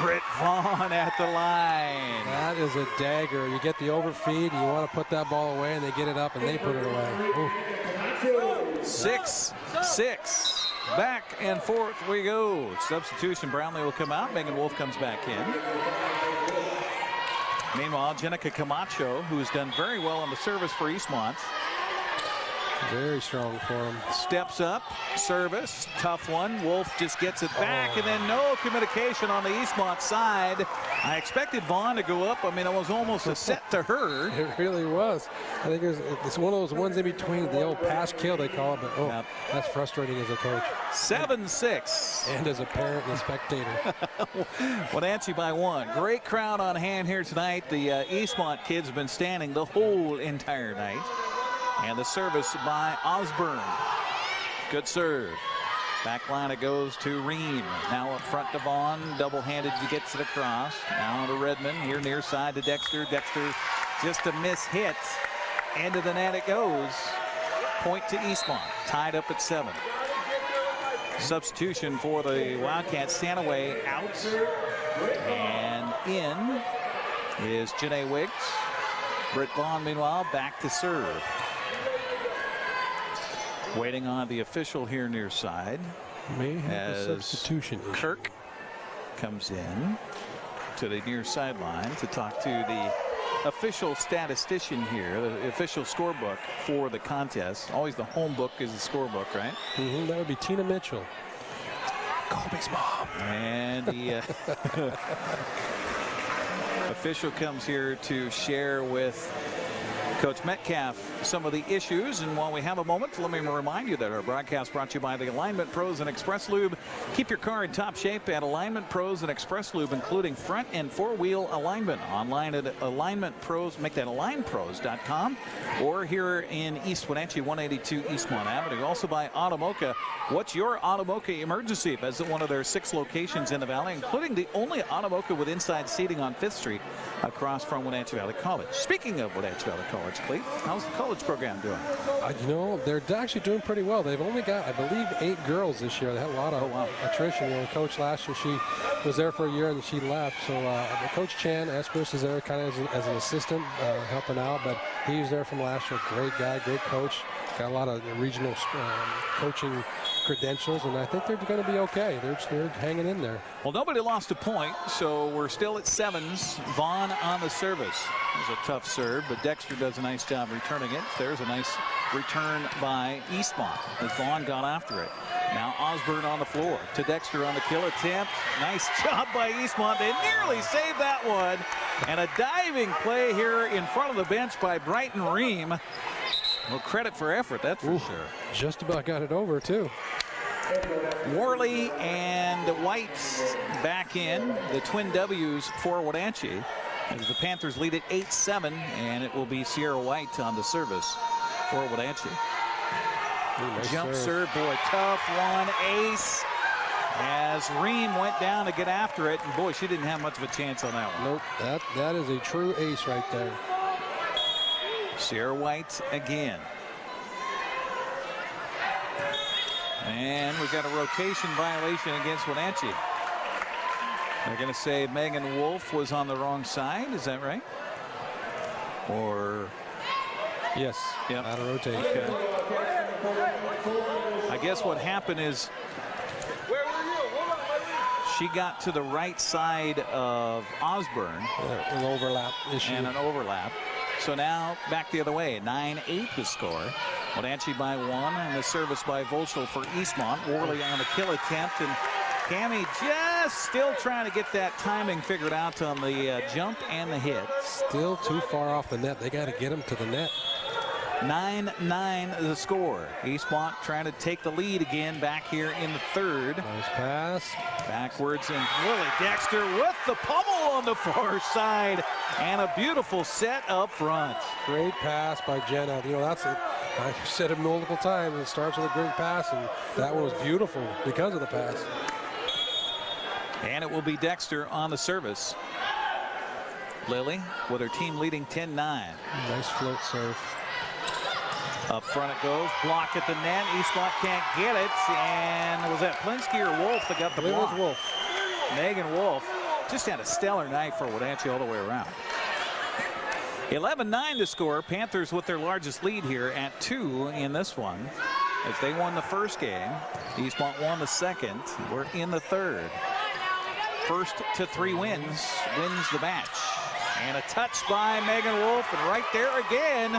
Britt Vaughn at the line. That is a dagger. You get the overfeed. You want to put that ball away, and they get it up, and they put it away. Ooh. 6-6. Back and forth we go. Substitution. Brownlee will come out. Megan Wolf comes back in. Meanwhile, Jenica Camacho, who's done very well on the service for Eastmont. Very strong for him. Steps up. Service. Tough one. Wolf just gets it back, and then no communication on the Eastmont side. I expected Vaughn to go up. I mean, it was almost a set to her. It really was. I think it's one of those ones in between, the old pass kill they call it, but that's frustrating as a coach. 7-6. And as a parent and a spectator. Wenatchee by 1. Great crowd on hand here tonight. The Eastmont kids have been standing the whole entire night. And the service by Osborne. Good serve. Back line it goes to Ream. Now up front to Vaughn. Double-handed, he gets it across. Now to Redmond. Here near side to Dexter. Dexter just a miss hit. End of the net it goes. Point to Eastmont. Tied up at 7. Substitution for the Wildcats. Stanaway out. And in is Janae Wiggs. Britt Vaughn, meanwhile, back to serve. Waiting on the official here near side. May have a substitution. Kirk comes in to the near sideline to talk to the official statistician here, the official scorebook for the contest. Always the home book is the scorebook, right? That would be Tina Mitchell. Colby's mom. And the official comes here to share with Coach Metcalf some of the issues. And while we have a moment, let me remind you that our broadcast brought to you by the Alignment Pros and Express Lube. Keep your car in top shape at Alignment Pros and Express Lube, including front and four-wheel alignment. Online at Alignment Pros, make that alignpros.com, or here in East Wenatchee, 182 Eastmont Avenue. Also by Automoka. What's your Automoka emergency? Visit one of their 6 locations in the valley, including the only Automoka with inside seating on 5th Street across from Wenatchee Valley College. Speaking of Wenatchee Valley College, Clete, how's the college program doing? You know, they're actually doing pretty well. They've only got, I believe, 8 girls this year. They had a lot of attrition. You know, coach last year, she was there for a year and she left. So Coach Chan Espers is there kind of as an assistant helping out, but he was there from last year. Great guy, great coach. Got a lot of regional coaching credentials, and I think they're going to be okay. They're hanging in there. Well, nobody lost a point, so we're still at 7s. Vaughn on the service. It was a tough serve, but Dexter does a nice job returning it. There's a nice return by Eastmont as Vaughn got after it. Now Osborne on the floor to Dexter on the kill attempt. Nice job by Eastmont. They nearly saved that one. And a diving play here in front of the bench by Brighton Ream. Well, credit for effort, that's for sure. Just about got it over, too. Worley and White back in, the twin W's for Wenatchee, as the Panthers lead at 8-7, and it will be Sierra White on the service for Wenatchee. Jump serve, boy, tough one, ace. as Ream went down to get after it, and boy, she didn't have much of a chance on that one. Nope, that is a true ace right there. Sierra White again. And we've got a rotation violation against Wenatchee. They're going to say Megan Wolf was on the wrong side. Is that right? Or yes, yep. Out of rotation. Okay. I guess what happened is she got to the right side of Osborne. Yeah, an overlap issue. And an overlap. So now back the other way. 9-8 the score. Wenatchee by 1, and the service by Volschel for Eastmont. Worley on the kill attempt, and Cammie just still trying to get that timing figured out on the jump and the hit. Still too far off the net. They got to get him to the net. 9-9 the score. Eastmont trying to take the lead again back here in the third. Nice pass. Backwards, and Lily Dexter with the pummel on the far side, and a beautiful set up front. Great pass by Jenna. You know, that's it. I've said it multiple times. It starts with a great pass, and that one was beautiful because of the pass. And it will be Dexter on the service. Lily with her team leading 10-9. Nice float serve. Up front it goes. Block at the net. Eastmont can't get it. And was that Plinsky or Wolf that got the block? It was Wolf. Megan Wolf just had a stellar night for Wenatchee all the way around. 11-9 to score. Panthers with their largest lead here at 2 in this one, as they won the first game. Eastmont won the second. We're in the third. First to 3 wins the match. And a touch by Megan Wolf, and right there again,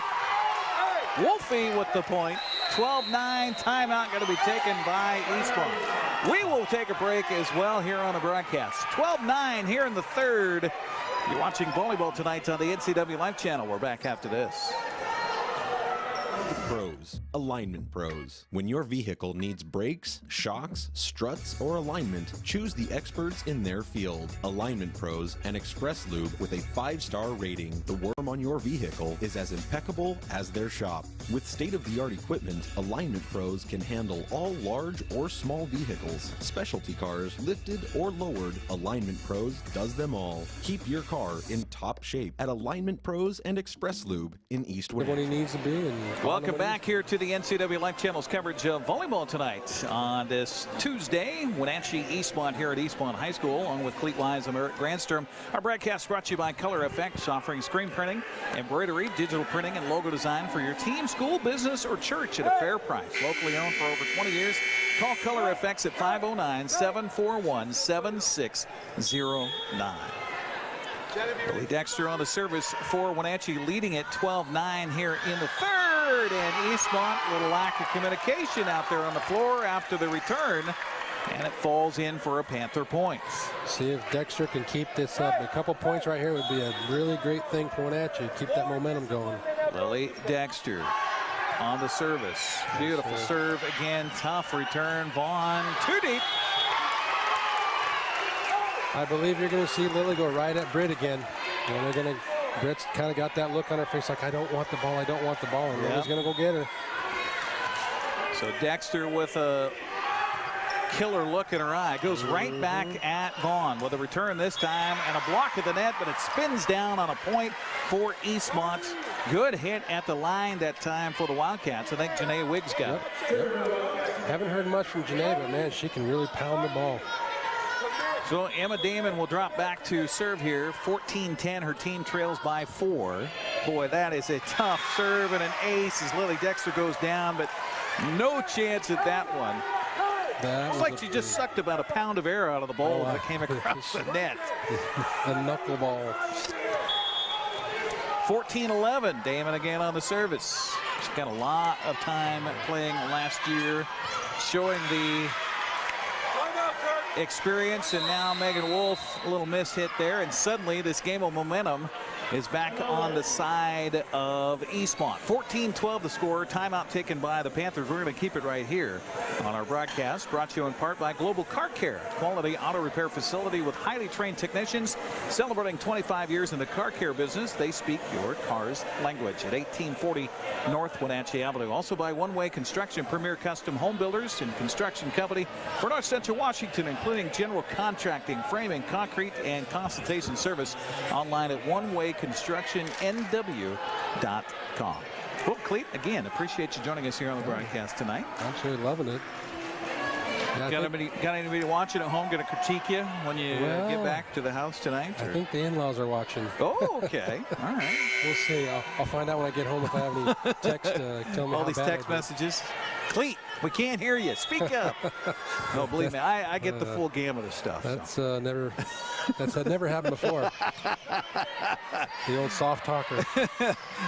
Wolfie with the point. 12-9, timeout going to be taken by Eastmont. We will take a break as well here on the broadcast. 12-9 here in the third. You're watching volleyball tonight on the NCWLIFE channel. We're back after this. Pros, alignment pros. When your vehicle needs brakes, shocks, struts, or alignment, choose the experts in their field. Alignment Pros and Express Lube with a 5-star rating. The worm on your vehicle is as impeccable as their shop. With state-of-the-art equipment, Alignment Pros can handle all large or small vehicles, specialty cars, lifted or lowered. Alignment Pros does them all. Keep your car in top shape at Alignment Pros and Express Lube in East Wenatchee. What he needs to be. Welcome back here to the NCWLIFE channel's coverage of volleyball tonight on this Tuesday. Wenatchee Eastmont here at Eastmont High School, along with Cleet Wise and Merritt Grandstrom. Our broadcast brought to you by Color FX, offering screen printing, embroidery, digital printing, and logo design for your team, school, business, or church at a fair price. Locally owned for over 20 years. Call Color FX at 509-741-7609. Lily Dexter on the service for Wenatchee, leading it 12-9 here in the third. And Eastmont, a little lack of communication out there on the floor after the return. And it falls in for a Panther point. See if Dexter can keep this up. A couple points right here would be a really great thing for Wenatchee. Keep that momentum going. Lily Dexter on the service. Beautiful serve again. Tough return. Vaughn too deep. I believe you're going to see Lily go right at Britt again. You know, Britt's kind of got that look on her face like, I don't want the ball, I don't want the ball. And Lily's going to go get her. So Dexter with a killer look in her eye. Goes right back at Vaughn with a return this time and a block at the net, but it spins down on a point for Eastmont. Good hit at the line that time for the Wildcats. I think Janae Wiggs got it. Haven't heard much from Janae, but man, she can really pound the ball. So Emma Damon will drop back to serve here. 14-10, her team trails by 4. Boy, that is a tough serve and an ace as Lily Dexter goes down, but no chance at that one. It's like she just sucked about a pound of air out of the ball when it came across the net. The knuckleball. 14-11, Damon again on the service. She got a lot of time playing last year, showing the experience, and now Megan Wolf, a little miss hit there, and suddenly this game of momentum is back on the side of Eastmont. 14-12 the score. Timeout taken by the Panthers. We're going to keep it right here on our broadcast, brought to you in part by Global Car Care, quality auto repair facility with highly trained technicians celebrating 25 years in the car care business. They speak your car's language at 1840 North Wenatchee Avenue. Also by One Way Construction, premier custom home builders and construction company for North Central Washington, including general contracting, framing, concrete, and consultation service. Online at onewayconstructionnw.com. Well, Cleet, again, appreciate you joining us here on the broadcast tonight. Absolutely loving it. Yeah, got anybody watching at home going to critique you when you get back to the house tonight? I think the in-laws are watching. Oh, okay. All right. We'll see. I'll find out when I get home if I have any text to tell me all how these bad text messages. Cleet, we can't hear you. Speak up. No, believe me, I get the full gamut of stuff. That's never happened before. The old soft talker.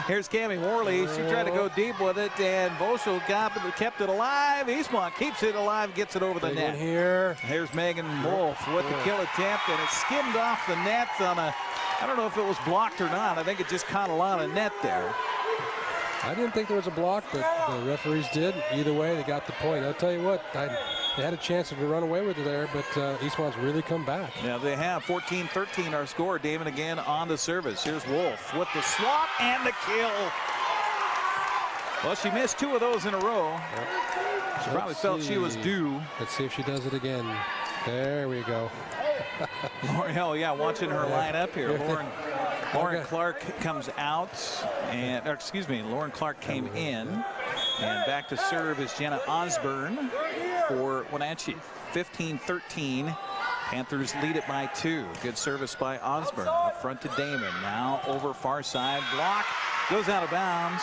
Here's Cammie Worley. She tried to go deep with it, and Voschel kept it alive. Eastmont keeps it alive, gets it over the net. Here's Megan Wolf with the kill attempt, and it skimmed off the net on a, I don't know if it was blocked or not. I think it just caught a lot of net there. I didn't think there was a block, but the referees did. Either way, they got the point. I'll tell you what, they had a chance to run away with it there, but Eastmont's really come back. Yeah, they have. 14-13 our score. Damon again on the service. Here's Wolf with the swap and the kill. Well, she missed 2 of those in a row. Yep. She probably felt she was due. Let's see if she does it again. There we go. Watching her line up here. Lauren Clark comes out, and Lauren Clark came in, and back to serve is Jenna Osborne for Wenatchee. 15-13. Panthers lead it by 2. Good service by Osborne. Up front to Damon. Now over far side. Block. Goes out of bounds.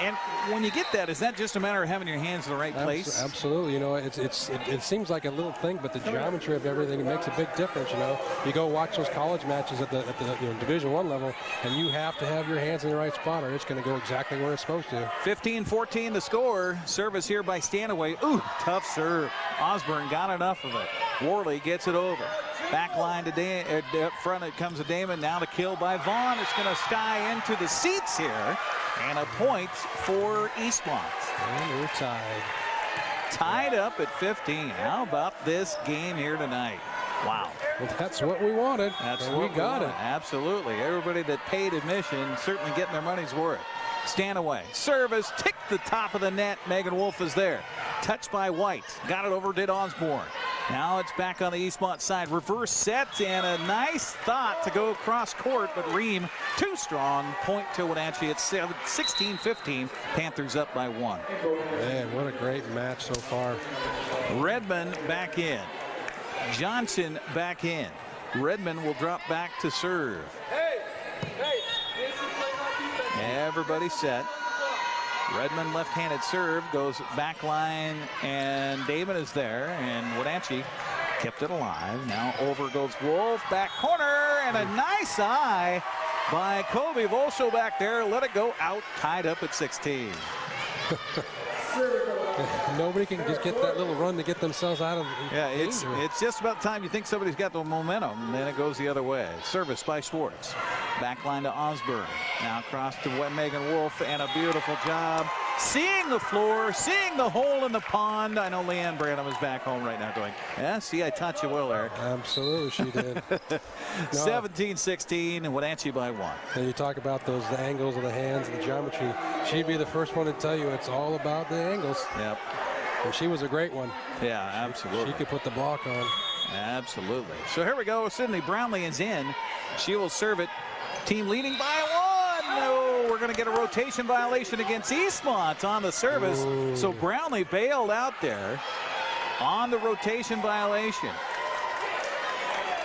And when you get that, is that just a matter of having your hands in the right place? Absolutely. You know, it seems like a little thing, but the geometry of everything, it makes a big difference. You know, you go watch those college matches at the Division I level, and you have to have your hands in the right spot, or it's going to go exactly where it's supposed to. 15-14 the score. Service here by Stanaway. Ooh, tough serve. Osborne got enough of it. Worley gets it over. Back line to up front it comes to Damon. Now the kill by Vaughn. It's going to sky into the seats here. And a point for Eastmont. And we're tied. Tied up at 15. How about this game here tonight? Wow. Well, that's what we wanted. That's and what we got it. Absolutely. Everybody that paid admission certainly getting their money's worth. Stanaway. Service. Tick the top of the net. Megan Wolf is there. Touched by White. Got it over, did Osborne. Now it's back on the Eastmont side. Reverse set and a nice thought to go across court, but Ream too strong. Point to Wenatchee at 16-15. Panthers up by 1. Man, what a great match so far. Redmond back in. Johnson back in. Redmond will drop back to serve. Everybody set. Redmond left-handed serve goes back line, and Damon is there, and Wenatchee kept it alive. Now over goes Wolf, back corner, and a nice eye by Kobe Volschel back there. Let it go out, tied up at 16. Nobody can just get that little run to get themselves out of it's just about time you think somebody's got the momentum, and then it goes the other way. Service by Schwartz. Back line to Osborne. Now across to Megan Wolf, and a beautiful job. Seeing the floor, seeing the hole in the pond. I know Leanne Branham is back home right now going, yeah, see, I taught you well, Eric. Absolutely, she did. 17-16, and Wenatchee by 1. And you talk about the angles of the hands and the geometry. She'd be the first one to tell you it's all about the angles. Yep. And she was a great one. Yeah, absolutely. She could put the block on. Absolutely. So here we go. Sydney Brownlee is in. She will serve it. Team leading by 1. No, we're going to get a rotation violation against Eastmont on the service. Ooh. So Brownlee bailed out there on the rotation violation.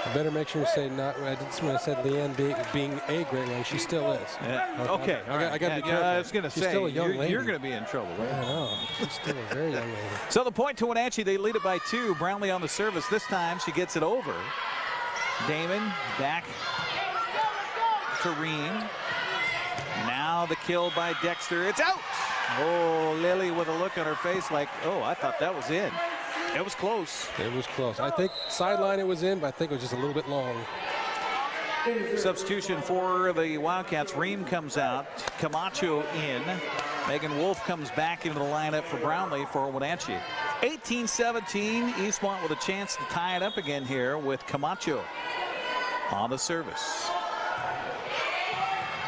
I better make sure to say not. I said Leanne being a great one. She still is. Yeah. Okay. I got to be careful. I was going to say, still a young lady. You're going to be in trouble. Right? I know. She's still a very young lady. So the point to Wenatchee. They lead it by 2. Brownlee on the service. This time she gets it over. Damon back to Ream. Now the kill by Dexter. It's out. Oh, Lily with a look on her face like, oh, I thought that was in. It was close. It was close. I think sideline it was in, but I think it was just a little bit long. Substitution for the Wildcats. Ream comes out. Camacho in. Megan Wolf comes back into the lineup for Brownlee for Wenatchee. 18-17. Eastmont with a chance to tie it up again here with Camacho on the service.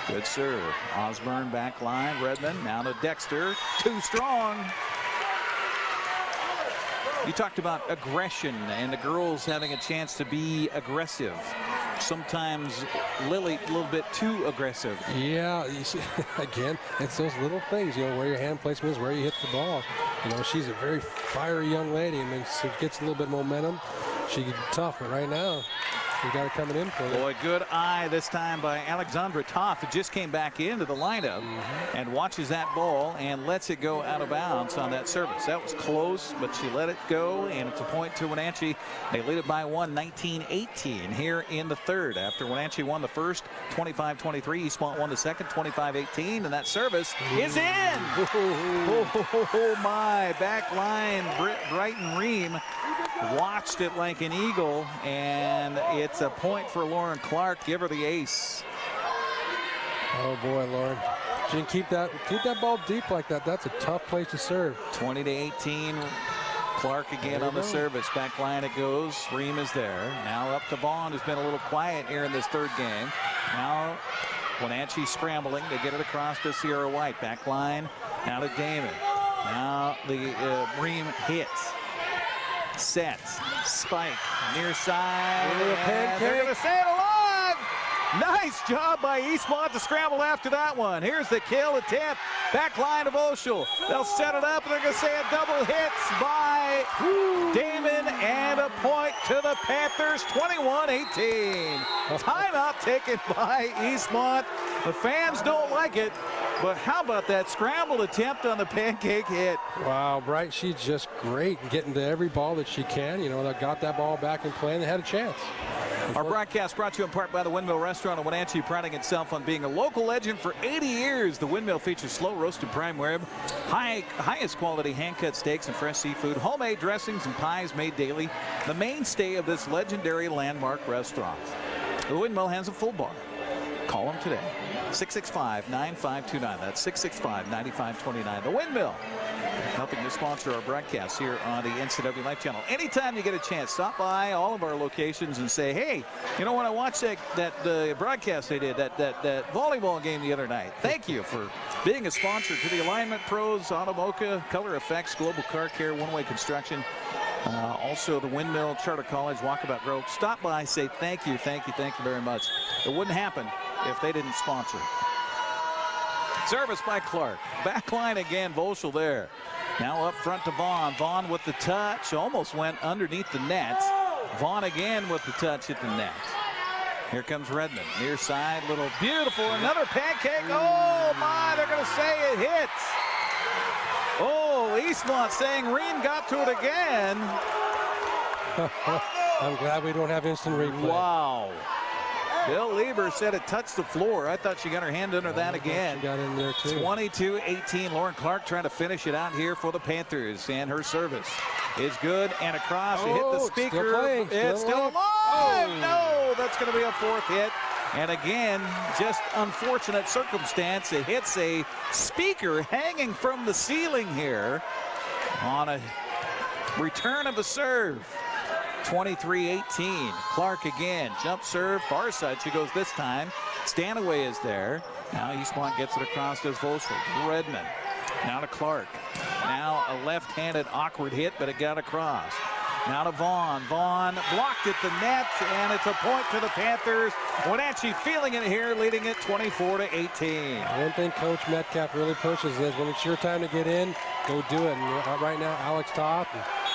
Good serve. Osborne back line. Redmond now to Dexter. Too strong. You talked about aggression and the girls having a chance to be aggressive. Sometimes Lily a little bit too aggressive. Yeah, you see, again, it's those little things, you know, where your hand placement is, where you hit the ball. You know, she's a very fiery young lady, and when she gets a little bit of momentum, she can be tough. But right now, we got her coming in for it. Boy, good eye this time by Alexandra Toth, who just came back into the lineup and watches that ball and lets it go out of bounds on that service. That was close, but she let it go, and it's a point to Wenatchee. They lead it by 1, 19-18 here in the third. After Wenatchee won the first, 25-23. Eastmont won the second, 25-18, and that service is in. Oh my, back line, Brighton Ream watched it like an eagle, and it's a point for Lauren Clark. Give her the ace. Oh boy, Lauren. She can keep that ball deep like that. That's a tough place to serve. 20-18. Clark again on the service. Back line it goes. Ream is there. Now up to Vaughn, who's been a little quiet here in this third game. Now Wenatchee scrambling. They get it across to Sierra White. Back line now to Damon. Now the Ream hits. Sets, spike, near side, and they're going to stay alive. Nice job by Eastmont to scramble after that one. Here's the kill attempt. Back line of Oshel. They'll set it up, and they're going to say a double hits by Damon, and a point to the Panthers, 21-18. Timeout taken by Eastmont. The fans don't like it, but how about that scramble attempt on the pancake hit? Wow, Bright, she's just great getting to every ball that she can. You know, they got that ball back in play and they had a chance. Our broadcast brought to you in part by the Windmill Restaurant in Wenatchee, priding itself on being a local legend for 80 years. The Windmill features slow roasted prime rib, highest quality hand-cut steaks and fresh seafood, homemade dressings and pies made daily. The mainstay of this legendary landmark restaurant. The Windmill has a full bar. Call them today. 665-9529. That's 665-9529. The Windmill, helping to sponsor our broadcast here on the NCWLIFE channel. Anytime you get a chance, stop by all of our locations and say, hey, you know, when I watched the broadcast they did, that volleyball game the other night, thank you for being a sponsor to the Alignment Pros, Automoca, Color Effects, Global Car Care, One Way Construction, also the Windmill, Charter College, Walkabout Grove. Stop by, say thank you very much. It wouldn't happen if they didn't sponsor. Service by Clark. Back line again, Volschel there. Now up front to Vaughn. Vaughn with the touch. Almost went underneath the net. Vaughn again with the touch at the net. Here comes Redmond. Near side, little beautiful. Another pancake. Oh my, they're going to say it hits. Oh, Eastmont saying Ream got to it again. I'm glad we don't have instant replay. Wow. Bill Lieber said it touched the floor. I thought she got her hand under that again. She got in there too. 22-18. Lauren Clark trying to finish it out here for the Panthers, and her service is good and across. It hit the speaker. It's still alive. Oh. No, that's going to be a fourth hit. And again, just unfortunate circumstance. It hits a speaker hanging from the ceiling here on a return of a serve. 23-18. Clark again. Jump serve. Far side she goes this time. Stanaway is there. Now Eastmont gets it across to Volschel. Redmond. Now to Clark. Now a left-handed awkward hit, but it got across. Now to Vaughn. Vaughn blocked at the net, and it's a point to the Panthers. Wenatchee feeling it here, leading it 24-18. One thing Coach Metcalf really pushes is when it's your time to get in, go do it. And right now, Alex Toth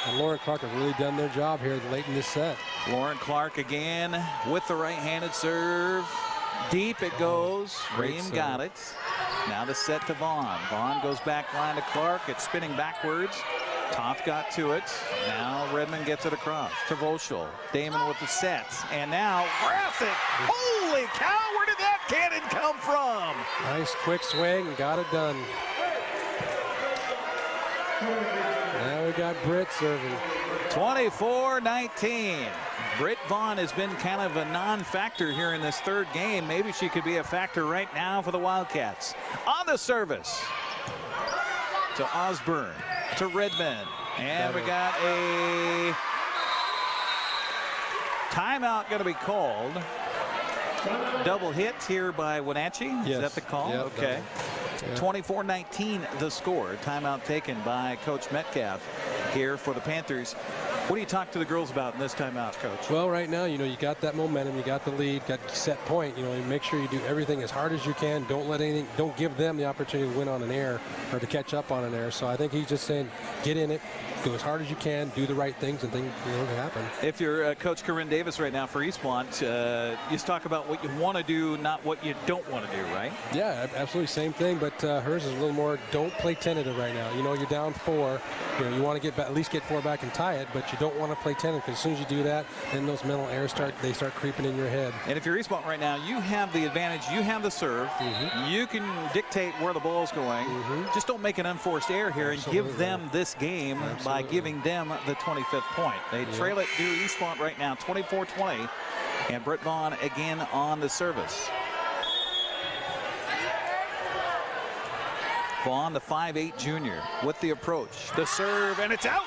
and Lauren Clark have really done their job here late in this set. Lauren Clark again with the right-handed serve. Deep it goes. Ream got it. Now the set to Vaughn. Vaughn goes back line to Clark. It's spinning backwards. Toth got to it. Now Redmond gets it across to Volschel. Damon with the sets. And now Grassick. Holy cow, where did that cannon come from? Nice quick swing and got it done. Now we got Britt serving. 24-19. Britt Vaughn has been kind of a non-factor here in this third game. Maybe she could be a factor right now for the Wildcats. On the service to Osborne, to Redmond. And we got a timeout going to be called. Double hit here by Wenatchee. Yes. Is that the call? Yep, okay. 24-19 the score. Timeout taken by Coach Metcalf here for the Panthers. What do you talk to the girls about in this timeout, Coach? Well, right now, you got that momentum, you got the lead, got set point. You make sure you do everything as hard as you can. Don't give them the opportunity to win on an air or to catch up on an air. So I think he's just saying, get in it, go as hard as you can, do the right things, and things can happen. If you're Coach Corinne Davis right now for Eastmont, you talk about what you want to do, not what you don't want to do, right? Yeah, absolutely, same thing. But hers is a little more. Don't play tentative right now. You're down 4. You want to at least get 4 back and tie it, but you don't want to play tentative because as soon as you do that, then those mental errors start creeping in your head. And if you're Eastmont right now, you have the advantage. You have the serve. You can dictate where the ball's going. Just don't make an unforced error here and give them this game by giving them the 25th point. They trail it to Eastmont right now, 24-20, and Britt Vaughn again on the service. Vaughn, the 5'8" junior, with the approach, the serve, and it's out.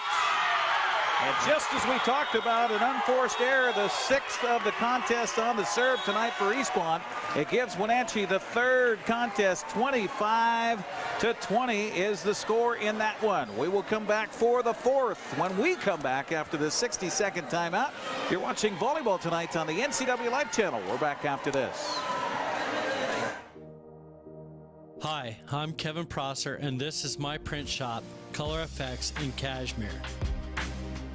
And just as we talked about an unforced error, the 6th of the contest on the serve tonight for Eastmont. It gives Wenatchee the 3rd contest. 25-20 is the score in that one. We will come back for the 4th when we come back after the 60-second timeout. You're watching volleyball tonight on the NCWLIFE channel. We're back after this. Hi, I'm Kevin Prosser, and this is my print shop, Color Effects in Cashmere.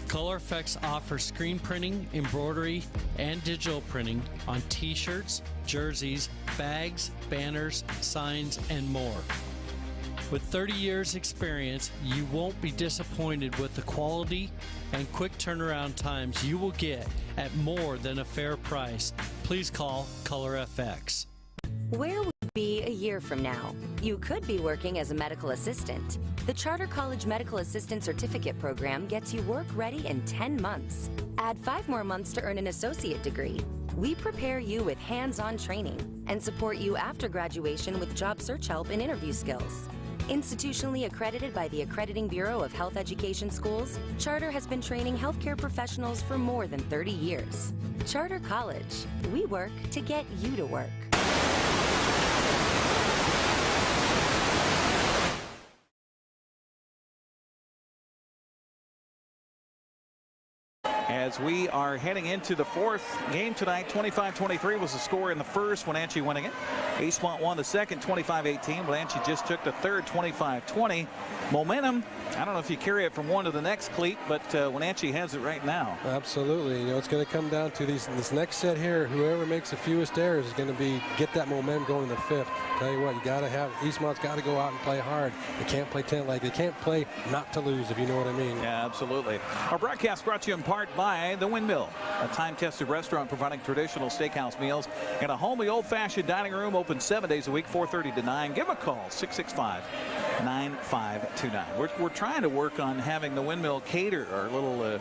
Color Effects offers screen printing, embroidery, and digital printing on t-shirts, jerseys, bags, banners, signs, and more. With 30 years experience, you won't be disappointed with the quality and quick turnaround times you will get at more than a fair price. Please call Color FX. Where will you be a year from now? You could be working as a medical assistant. The Charter College Medical Assistant Certificate Program gets you work ready in 10 months. Add 5 more months to earn an associate degree. We prepare you with hands-on training and support you after graduation with job search help and interview skills. Institutionally accredited by the Accrediting Bureau of Health Education Schools, Charter has been training healthcare professionals for more than 30 years. Charter College. We work to get you to work. As we are heading into the 4th game tonight, 25-23 was the score in the first, Wenatchee winning it. Eastmont won the second, 25-18. Wenatchee just took the third, 25-20. Momentum, I don't know if you carry it from one to the next, Cleat, but Wenatchee has it right now. Absolutely. It's going to come down to this next set here. Whoever makes the fewest errors is going to get that momentum going in the 5th. Tell you what, Eastmont's got to go out and play hard. They can't play they can't play not to lose, if you know what I mean. Yeah, absolutely. Our broadcast brought to you in part by The Windmill, a time-tested restaurant providing traditional steakhouse meals and a homely old-fashioned dining room, open 7 days a week, 4:30 to 9. Give a call, 665-9529. We're trying to work on having The Windmill cater our little,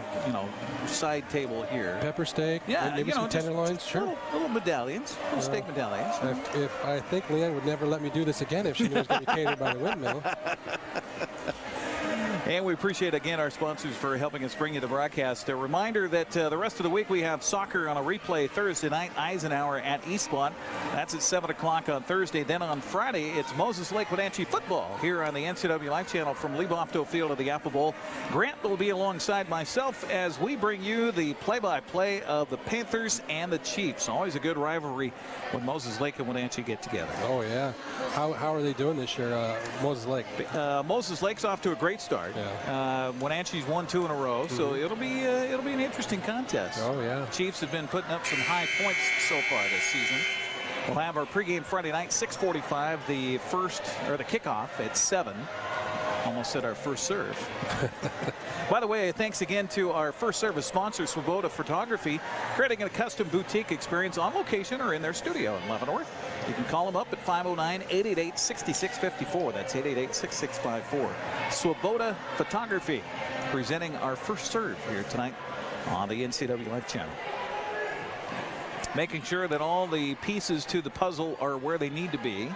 side table here. Pepper steak, yeah, maybe some tenderloins, sure. Little medallions, little steak medallions. If I think Leanne would never let me do this again if she knew it was going to be catered by The Windmill. And we appreciate, again, our sponsors for helping us bring you the broadcast. A reminder that the rest of the week we have soccer on a replay Thursday night, Eisenhower at Eastmont. That's at 7 o'clock on Thursday. Then on Friday, it's Moses Lake Wenatchee football here on the NCWLIFE channel from Lee Bofto Field of the Apple Bowl. Grant will be alongside myself as we bring you the play-by-play of the Panthers and the Chiefs. Always a good rivalry when Moses Lake and Wenatchee get together. Oh, yeah. How are they doing this year, Moses Lake? Moses Lake's off to a great start. Yeah. Wenatchee's won 2 in a row, so it'll be an interesting contest. Oh yeah. Chiefs have been putting up some high points so far this season. We'll have our pregame Friday night, 6:45. The kickoff at 7. Almost said our first serve. By the way, thanks again to our first service sponsor, Swoboda Photography, creating a custom boutique experience on location or in their studio in Leavenworth. You can call them up at 509-888-6654. That's 888-6654. Swoboda Photography, presenting our first serve here tonight on the NCWLIFE channel. Making sure that all the pieces to the puzzle are where they need to be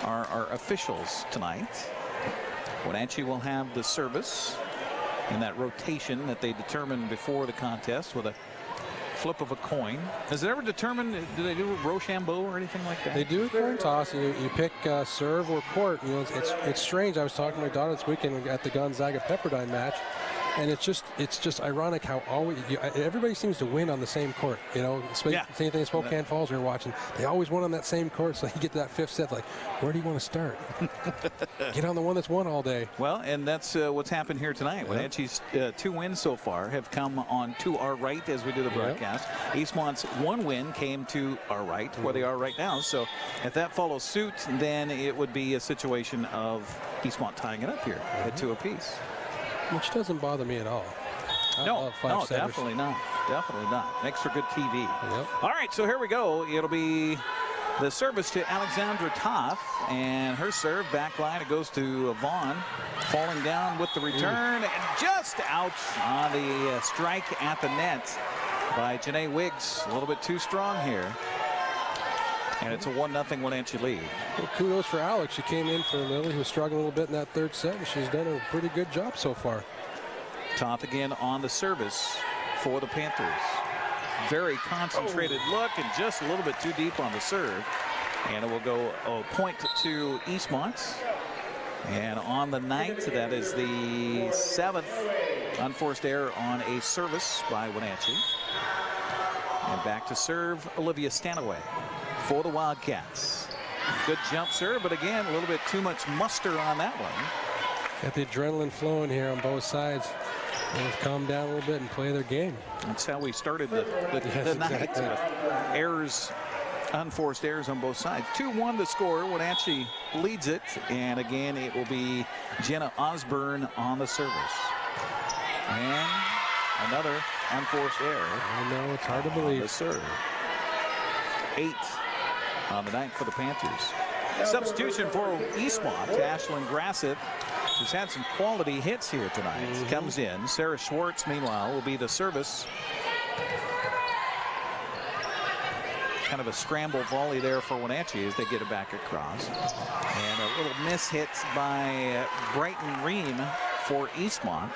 are our officials tonight. Wenatchee will have the service in that rotation that they determined before the contest with a flip of a coin. Is it ever determined, do they do Rochambeau or anything like that? They do a coin toss. You pick serve or court. You know, it's strange. I was talking to my daughter this weekend at the Gonzaga Pepperdine match, and it's just ironic how everybody seems to win on the same court. You know, same thing in Spokane Falls we were watching. They always won on that same court. So you get to that fifth set, like, where do you want to start? Get on the one that's won all day. Well, and that's what's happened here tonight. Wenatchee's 2 wins so far have come on to our right as we do the broadcast. Eastmont's 1 win came to our right, where they are right now. So if that follows suit, then it would be a situation of Eastmont tying it up here at 2 apiece. Which doesn't bother me at all. No, definitely not. Definitely not. Makes for good TV. All right, so here we go. It'll be the service to Alexandra Toth, and her serve back line. It goes to Vaughn, falling down with the return, and just out on the strike at the net by Janae Wiggs. A little bit too strong here. And it's a 1-0 Wenatchee lead. Well, kudos for Alex. She came in for Lily, who was struggling a little bit in that third set, and she's done a pretty good job so far. Toth again on the service for the Panthers. Very concentrated look and just a little bit too deep on the serve. And it will go a point to Eastmont. And on the ninth, that is the 7th unforced error on a service by Wenatchee. And back to serve Olivia Stanaway for the Wildcats. Good jump serve, but again, a little bit too much muster on that one. Got the adrenaline flowing here on both sides. They've calmed down a little bit and play their game. That's how we started the night with errors, unforced errors on both sides. 2-1 the score. Wenatchee leads it, and again, it will be Jenna Osborne on the service. And another unforced error. I know, it's hard to believe. The serve. 8 on the night for the Panthers. Substitution for Eastmont. Ashlyn Grassett, who's had some quality hits here tonight, comes in. Sarah Schwartz, meanwhile, will be the service. Kind of a scramble volley there for Wenatchee as they get it back across. And a little miss hit by Brighton Ream for Eastmont.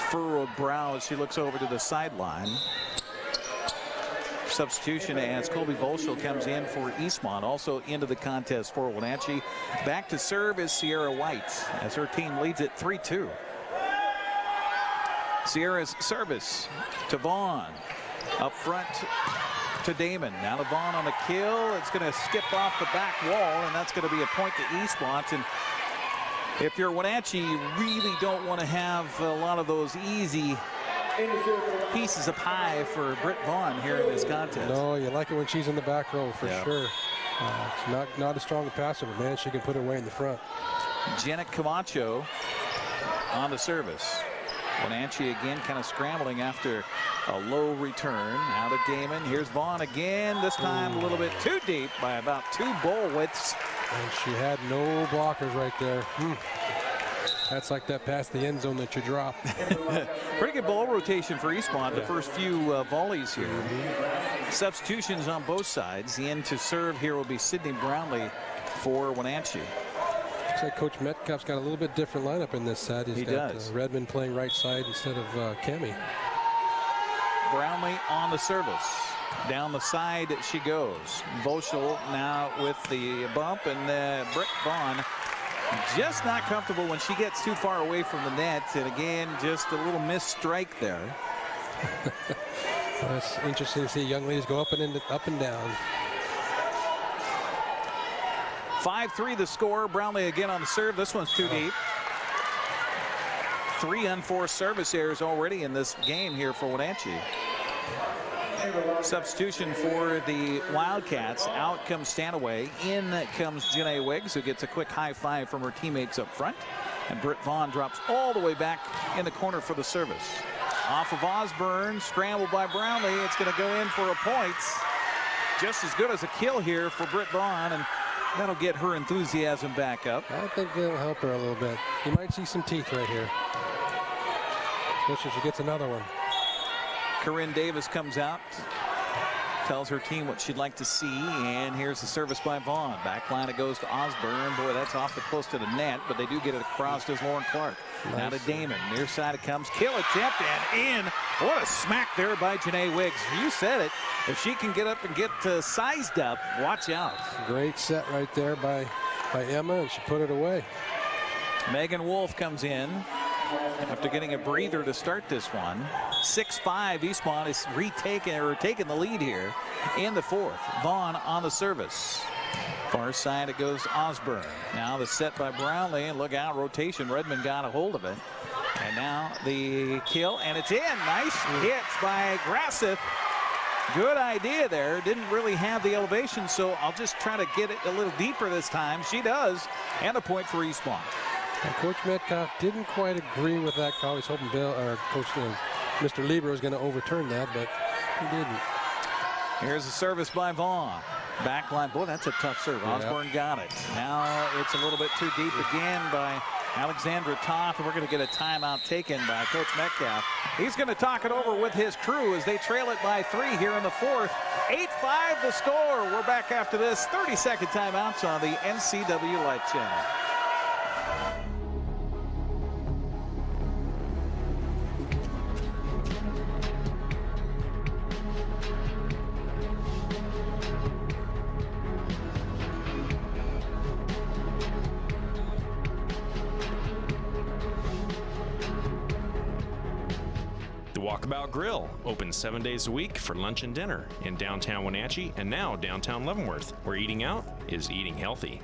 Furrowed brow as she looks over to the sideline. Substitution as Colby Volschel comes in for Eastmont. Also into the contest for Wenatchee. Back to serve is Sierra White as her team leads it 3-2. Sierra's service to Vaughn. Up front to Damon. Now to Vaughn on the kill. It's going to skip off the back wall, and that's going to be a point to Eastmont. And if you're Wenatchee, you really don't want to have a lot of those easy pieces of pie for Britt Vaughn here in this contest. No, you like it when she's in the back row for sure. It's not as strong a passer, but man, she can put her way in the front. Janet Camacho on the service. Wenatchee again kind of scrambling after a low return. Now to Damon. Here's Vaughn again. This time a little bit too deep by about 2 bowl widths. And she had no blockers right there. That's like that past the end zone that you drop. Pretty good ball rotation for Eastmont, the first few volleys here. Substitutions on both sides. The end to serve here will be Sydney Brownlee for Wenatchee. Looks like Coach Metcalf's got a little bit different lineup in this set. He does. Redmond playing right side instead of Kemi. Brownlee on the service. Down the side she goes. Volschel now with the bump, and Britt Vaughn just not comfortable when she gets too far away from the net. And again, just a little missed strike there. It's interesting to see young ladies go up and down. 5-3 the score. Brownlee again on the serve. This one's too deep. 3 unforced service errors already in this game here for Wenatchee. Substitution for the Wildcats. Out comes Stanaway. In comes Janae Wiggs, who gets a quick high five from her teammates up front. And Britt Vaughn drops all the way back in the corner for the service. Off of Osborne, scrambled by Brownlee. It's going to go in for a point. Just as good as a kill here for Britt Vaughn, and that'll get her enthusiasm back up. I think that'll help her a little bit. You might see some teeth right here, especially if she gets another one. Corinne Davis comes out, tells her team what she'd like to see, and here's the service by Vaughn. Backline, it goes to Osborne. Boy, that's awfully close to the net, but they do get it across to Lauren Clark. Nice. Now to Damon. Near side it comes. Kill attempt and in. What a smack there by Janae Wiggs. You said it. If she can get up and get sized up, watch out. Great set right there by Emma, and she put it away. Megan Wolf comes in after getting a breather to start this one. 6-5, Eastmont is taking the lead here in the fourth. Vaughn on the service. Far side it goes to Osborne. Now the set by Brownlee, and look out, rotation. Redmond got a hold of it. And now the kill, and it's in. Nice hit by Grasseth. Good idea there. Didn't really have the elevation, so I'll just try to get it a little deeper this time. She does, and a point for Eastmont. And Coach Metcalf didn't quite agree with that call. He's hoping Mr. Lieber was going to overturn that, but he didn't. Here's the service by Vaughn. Backline, boy, that's a tough serve. Osborne got it. Now it's a little bit too deep again by Alexandra Toth, and we're going to get a timeout taken by Coach Metcalf. He's going to talk it over with his crew as they trail it by 3 here in the fourth. 8-5 the score. We're back after this. 30-second timeouts on the NCWLIFE channel. Walkabout Grill, open 7 days a week for lunch and dinner in downtown Wenatchee and now downtown Leavenworth, where eating out is eating healthy.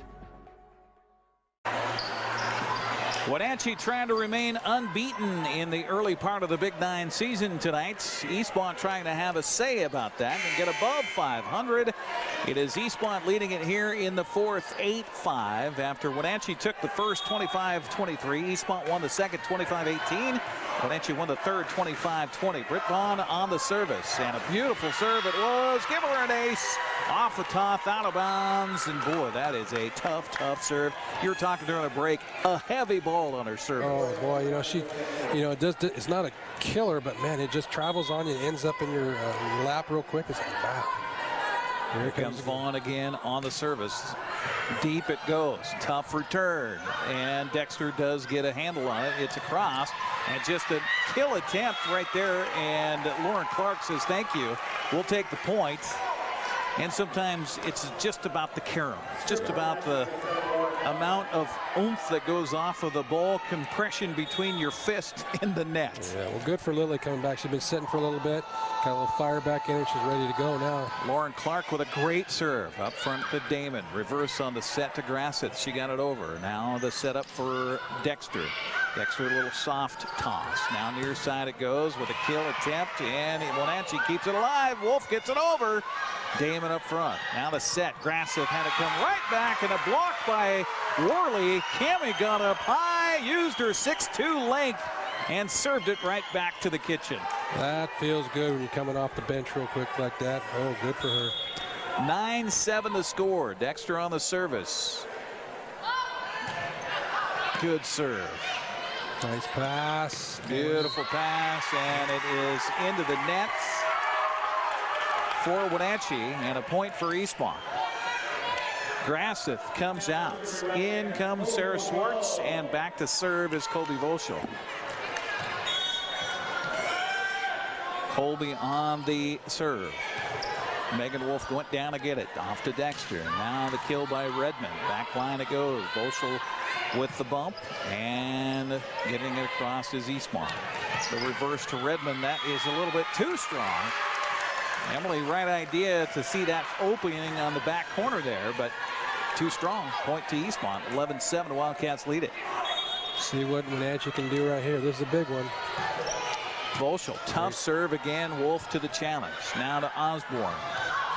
Wenatchee trying to remain unbeaten in the early part of the Big Nine season tonight. Eastmont trying to have a say about that and get above 500. It is Eastmont leading it here in the fourth, 8-5. After Wenatchee took the first 25-23, Eastmont won the second 25-18. Wenatchee won the third 25-20. Britt Vaughn on the service, and a beautiful serve it was. Give her an ace off the top, out of bounds, and boy, that is a tough, tough serve. You were talking during the break, a heavy ball on her service. Oh boy, it's not a killer, but man, it just travels on you, it ends up in your lap real quick. It's like, wow. Here comes Vaughn again on the service. Deep it goes. Tough return. And Dexter does get a handle on it. It's across. And just a kill attempt right there. And Lauren Clark says, thank you. We'll take the point. And sometimes it's just about the carom. It's just about the amount of oomph that goes off of the ball, compression between your fist and the net. Yeah, well, good for Lily coming back. She's been sitting for a little bit. Got a little fire back in her. She's ready to go now. Lauren Clark with a great serve up front to Damon. Reverse on the set to Grassett. She got it over. Now the setup for Dexter. Dexter, a little soft toss. Now near side it goes with a kill attempt, and Wenatchee keeps it alive. Wolf gets it over. Damon up front. Now the set. Grassett had to come right back, and a block by Worley. Cammie got up high, used her 6'2" length, and served it right back to the kitchen. That feels good when you're coming off the bench real quick like that. Oh, good for her. 9-7 the score. Dexter on the service. Good serve. Nice pass. Beautiful pass, and it is into the net for Wenatchee, and a point for Eastmont. Grasseth comes out. In comes Sarah Schwartz, and back to serve is Colby Volschel. Colby on the serve. Megan Wolf went down to get it. Off to Dexter. Now the kill by Redmond. Back line it goes. Volschel with the bump, and getting it across is Eastmont. The reverse to Redmond. That is a little bit too strong. Emily, right idea to see that opening on the back corner there, but too strong. Point to Eastmont. 11-7, Wildcats lead it. See what Wenatchee can do right here. This is a big one. Volschel, tough serve again. Wolf to the challenge. Now to Osborne.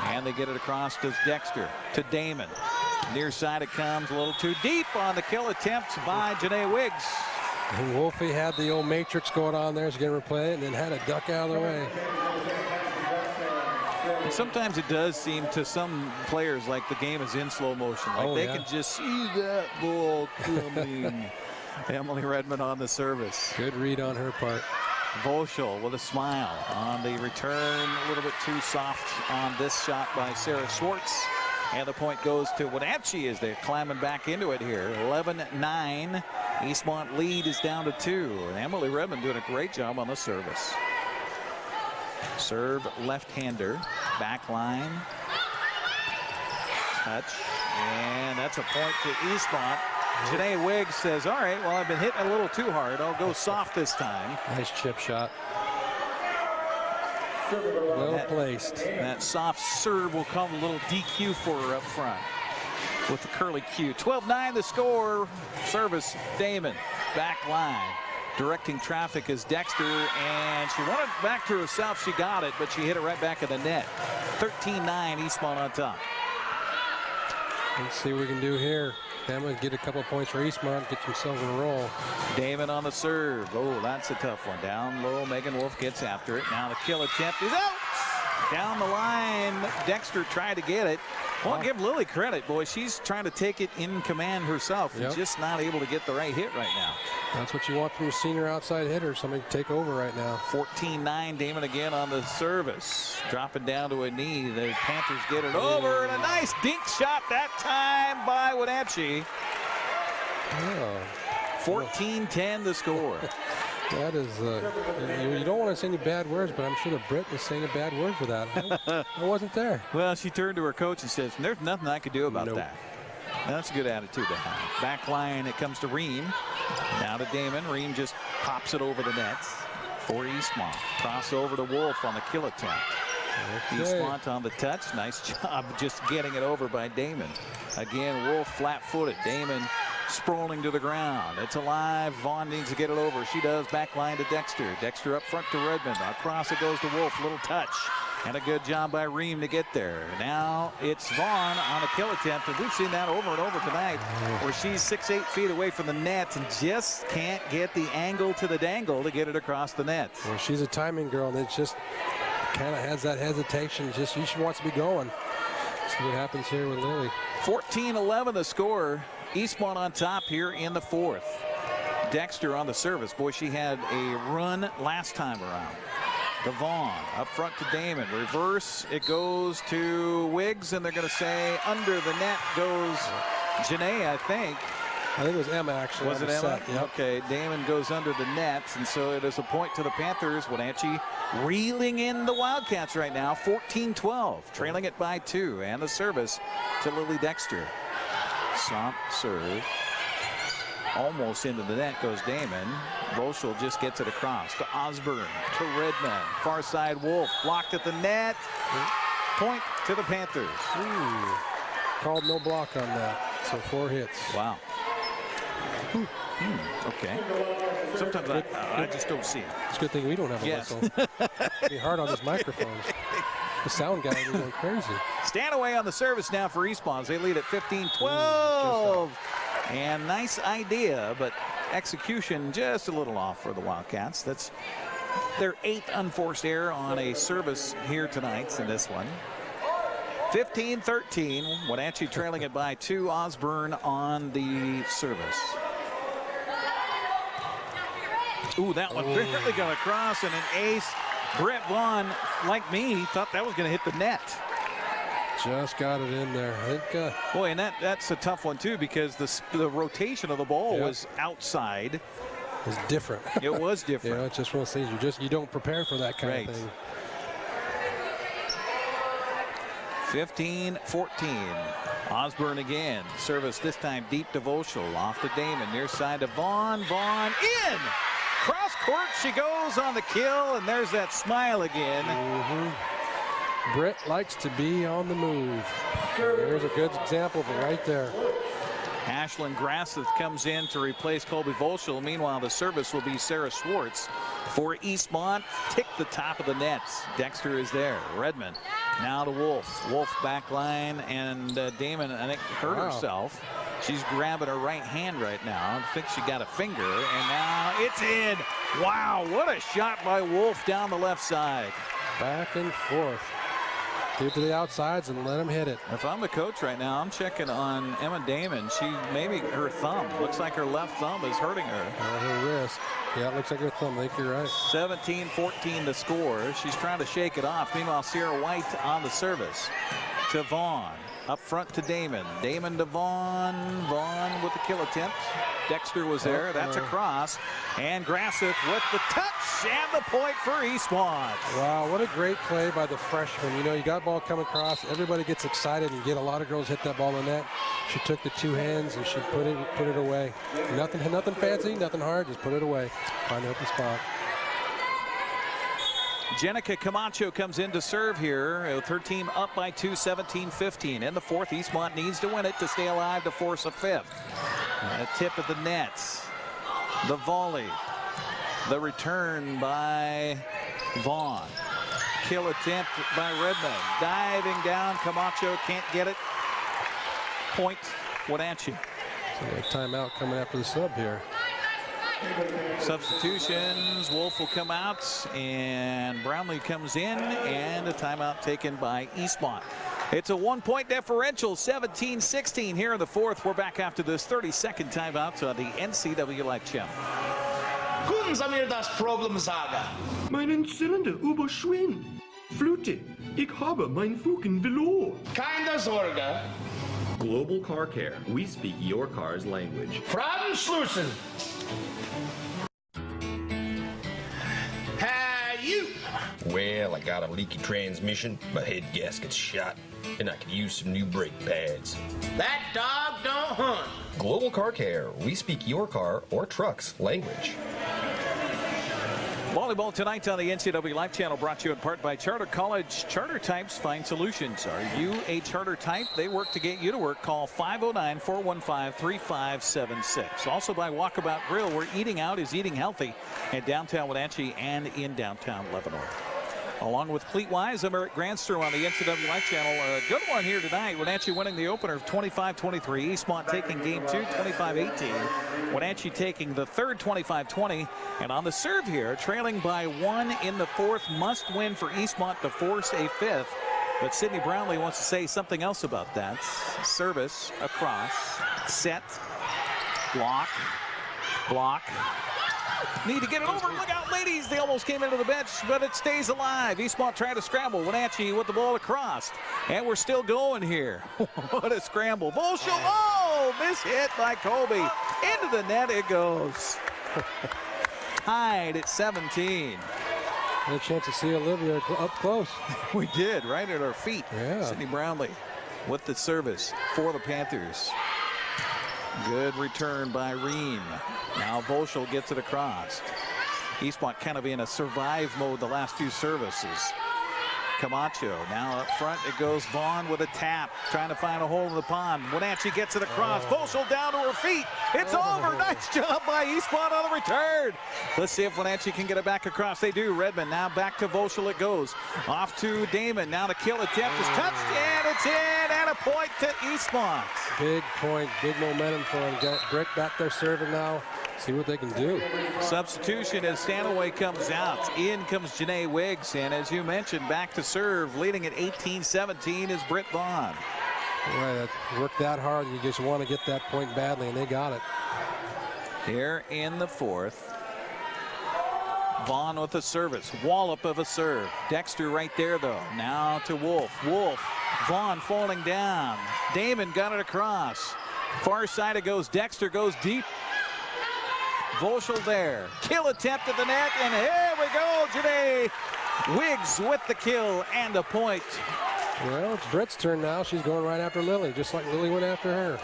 And they get it across to Dexter, to Damon. Near side it comes, a little too deep on the kill attempt by Janae Wiggs. And Wolfie had the old matrix going on there. He's going to replay it and then had a duck out of the way. And sometimes it does seem to some players like the game is in slow motion. Like they can just see that ball coming. Emily Redmond on the service. Good read on her part. Volschel with a smile on the return. A little bit too soft on this shot by Sarah Schwartz. And the point goes to Wenatchee as they're climbing back into it here. 11-9. Eastmont lead is down to 2. And Emily Redmond doing a great job on the service. Serve left-hander. Back line. Touch. And that's a point to Eastmont. Janae Wiggs says, all right, well, I've been hitting a little too hard. I'll go soft this time. Nice chip shot. Well placed. That soft serve will come a little DQ for her up front with the curly Q. 12-9 the score. Service Damon. Back line. Directing traffic is Dexter, and she wanted it back to herself. She got it, but she hit it right back in the net. 13-9 Eastmont on top. Let's see what we can do here. Damon get a couple of points for Eastmont, get themselves in a roll. Damon on the serve. Oh, that's a tough one. Down low, Megan Wolf gets after it. Now the kill attempt is out. Down the line, Dexter tried to get it. Well, give Lily credit, boy. She's trying to take it in command herself and just not able to get the right hit right now. That's what you want from your senior outside hitter, somebody to take over right now. 14-9, Damon again on the service. Dropping down to a knee. The Panthers get it over, and a nice dink shot that time by Wenatchee. 14-10 the score. That is, you don't want to say any bad words, but I'm sure the Brit was saying a bad word for that. I wasn't there. Well, she turned to her coach and says, there's nothing I could do about that. That's a good attitude to have. Back line, it comes to Ream. Now to Damon. Ream just pops it over the nets for Eastmont. Cross over to Wolf on the kill attempt. Okay. Eastmont on the touch. Nice job just getting it over by Damon. Again, Wolf flat-footed. Damon sprawling to the ground. It's alive. Vaughn needs to get it over. She does. Back line to Dexter. Dexter up front to Redmond. Across it goes to Wolf. Little touch. And a good job by Ream to get there. Now it's Vaughn on a kill attempt. And we've seen that over and over tonight where she's 6-8 feet away from the net and just can't get the angle to the dangle to get it across the net. Well, she's a timing girl, and it just kind of has that hesitation. Just she wants to be going. See what happens here with Lily. 14-11 the score. Eastmont on top here in the fourth. Dexter on the service. Boy, she had a run last time around. Devon up front to Damon. Reverse. It goes to Wiggs, and they're going to say under the net goes Janae, I think. I think it was Emma, actually. Was it Emma? Yep. Okay, Damon goes under the net, and so it is a point to the Panthers. Wenatchee reeling in the Wildcats right now, 14-12, trailing it by 2, and the service to Lily Dexter. Slump serve. Almost into the net goes Damon. Volschel just gets it across to Osborne, to Redmond. Far side Wolf, blocked at the net. Point to the Panthers. Ooh. Called no block on that, so 4 hits. Wow. Okay. Sometimes I just don't see it. It's a good thing we don't have a whistle. It'd be hard on these microphones. The sound guy is going crazy. Stanaway on the service now for Eastmont. They lead at 15-12. And nice idea, but execution just a little off for the Wildcats. That's their 8th unforced error on a service here tonight in this one. 15-13. Wenatchee trailing it by 2. Osborne on the service. Ooh, that one barely got across, and an ace. Brett Vaughn, like me, thought that was going to hit the net. Just got it in there. I think, boy, and that's a tough one, too, because the rotation of the ball was outside. It was different. It was different. It's just one of those things you don't prepare for that kind of thing. 15-14. Osborne again. Service this time deep to Volschel. Off to Damon. Near side to Vaughn. Vaughn in! Cross court she goes on the kill, and there's that smile again. Britt likes to be on the move. There's a good example of it right there. Ashlyn Grasseth comes in to replace Colby Volschel. Meanwhile, the service will be Sarah Schwartz for Eastmont. Tick the top of the nets. Dexter is there. Redmond now to Wolf. Wolf back line, and Damon, I think, hurt herself. She's grabbing her right hand right now. I think she got a finger, and now it's in. Wow, what a shot by Wolf down the left side. Back and forth. Give it to the outsides and let them hit it. If I'm the coach right now, I'm checking on Emma Damon. She maybe her thumb. Looks like her left thumb is hurting her. Her wrist. Yeah, it looks like her thumb. I think you're right. 17-14 the score. She's trying to shake it off. Meanwhile, Sierra White on the service to Vaughn. Up front to Damon. Damon to Vaughn. Vaughn with the kill attempt. Dexter was there. That's a cross. And Grasseth with the touch and the point for Eastmont. Wow, what a great play by the freshman. You know, you got ball coming across. Everybody gets excited and get a lot of girls hit that ball in net. She took the two hands and she put it away. Nothing fancy, nothing hard. Just put it away. Find an open spot. Jenica Camacho comes in to serve here with her team up by 2, 17-15. In the fourth, Eastmont needs to win it to stay alive to force a fifth. A tip at the nets. The volley. The return by Vaughn. Kill attempt by Redmond. Diving down. Camacho can't get it. Point Wenatchee. So a timeout coming after the sub here. Substitutions. Wolf will come out, and Brownlee comes in, and a timeout taken by Eastmont. It's a 1-point differential, 17-16 here in the fourth. We're back after this 30-second timeout on the NCWLIFE channel. Guten Samir das Problem sagen. Meinen Zylinder überschwingen. Flute, ich habe mein Fugen verloren. Keine Sorge. Global Car Care. We speak your car's language. Fragen schließen. Well, I got a leaky transmission, my head gasket's shot, and I could use some new brake pads. That dog don't hunt. Global Car Care. We speak your car or truck's language. Volleyball tonight on the NCWLIFE channel, brought to you in part by Charter College. Charter Types find solutions. Are you a charter type? They work to get you to work. Call 509-415-3576. Also by Walkabout Grill, where eating out is eating healthy in downtown Wenatchee and in downtown Leavenworth. Along with Cleat Wise, I'm Eric Granstrom on the NCWLIFE channel. A good one here tonight. Wenatchee winning the opener of 25-23. Eastmont taking game 2, 25-18. Wenatchee taking the third, 25-20. And on the serve here, trailing by 1 in the fourth. Must win for Eastmont to force a fifth. But Sydney Brownlee wants to say something else about that. Service across, set, block. Need to get it over. Look out, ladies. They almost came into the bench, but it stays alive. Eastmont trying to scramble. Wenatchee with the ball across. And we're still going here. What a scramble. Volschel. Oh, miss hit by Colby. Into the net it goes. Hyde at 17. Had a chance to see Olivia up close. We did, right at our feet. Yeah. Sydney Brownlee with the service for the Panthers. Good return by Ream. Now Volschel gets it across. Eastmont kind of in a survive mode the last few services. Camacho now up front. It goes Vaughn with a tap, trying to find a hole in the pond. Wenatchee gets it across. Volschel down to her feet. It's over. Nice job by Eastmont on the return. Let's see if Wenatchee can get it back across. They do. Redmond now back to Volschel it goes. Off to Damon. Now the kill attempt is touched, and it's in, and a point to Eastmont. Big point, big momentum for them. Got Brick back there serving now. See what they can do. Substitution as Stanaway comes out. In comes Janae Wiggs, and as you mentioned, back to serve, leading at 18-17 is Britt Vaughn. Right, work that hard, you just want to get that point badly, and they got it. Here in the fourth, Vaughn with a service, wallop of a serve. Dexter right there though. Now to Wolf. Vaughn falling down. Damon got it across. Far side it goes. Dexter goes deep. Volschel there. Kill attempt at the net, and here we go. Janae Wiggs with the kill and a point. Well, it's Britt's turn now. She's going right after Lily, just like Lily went after her.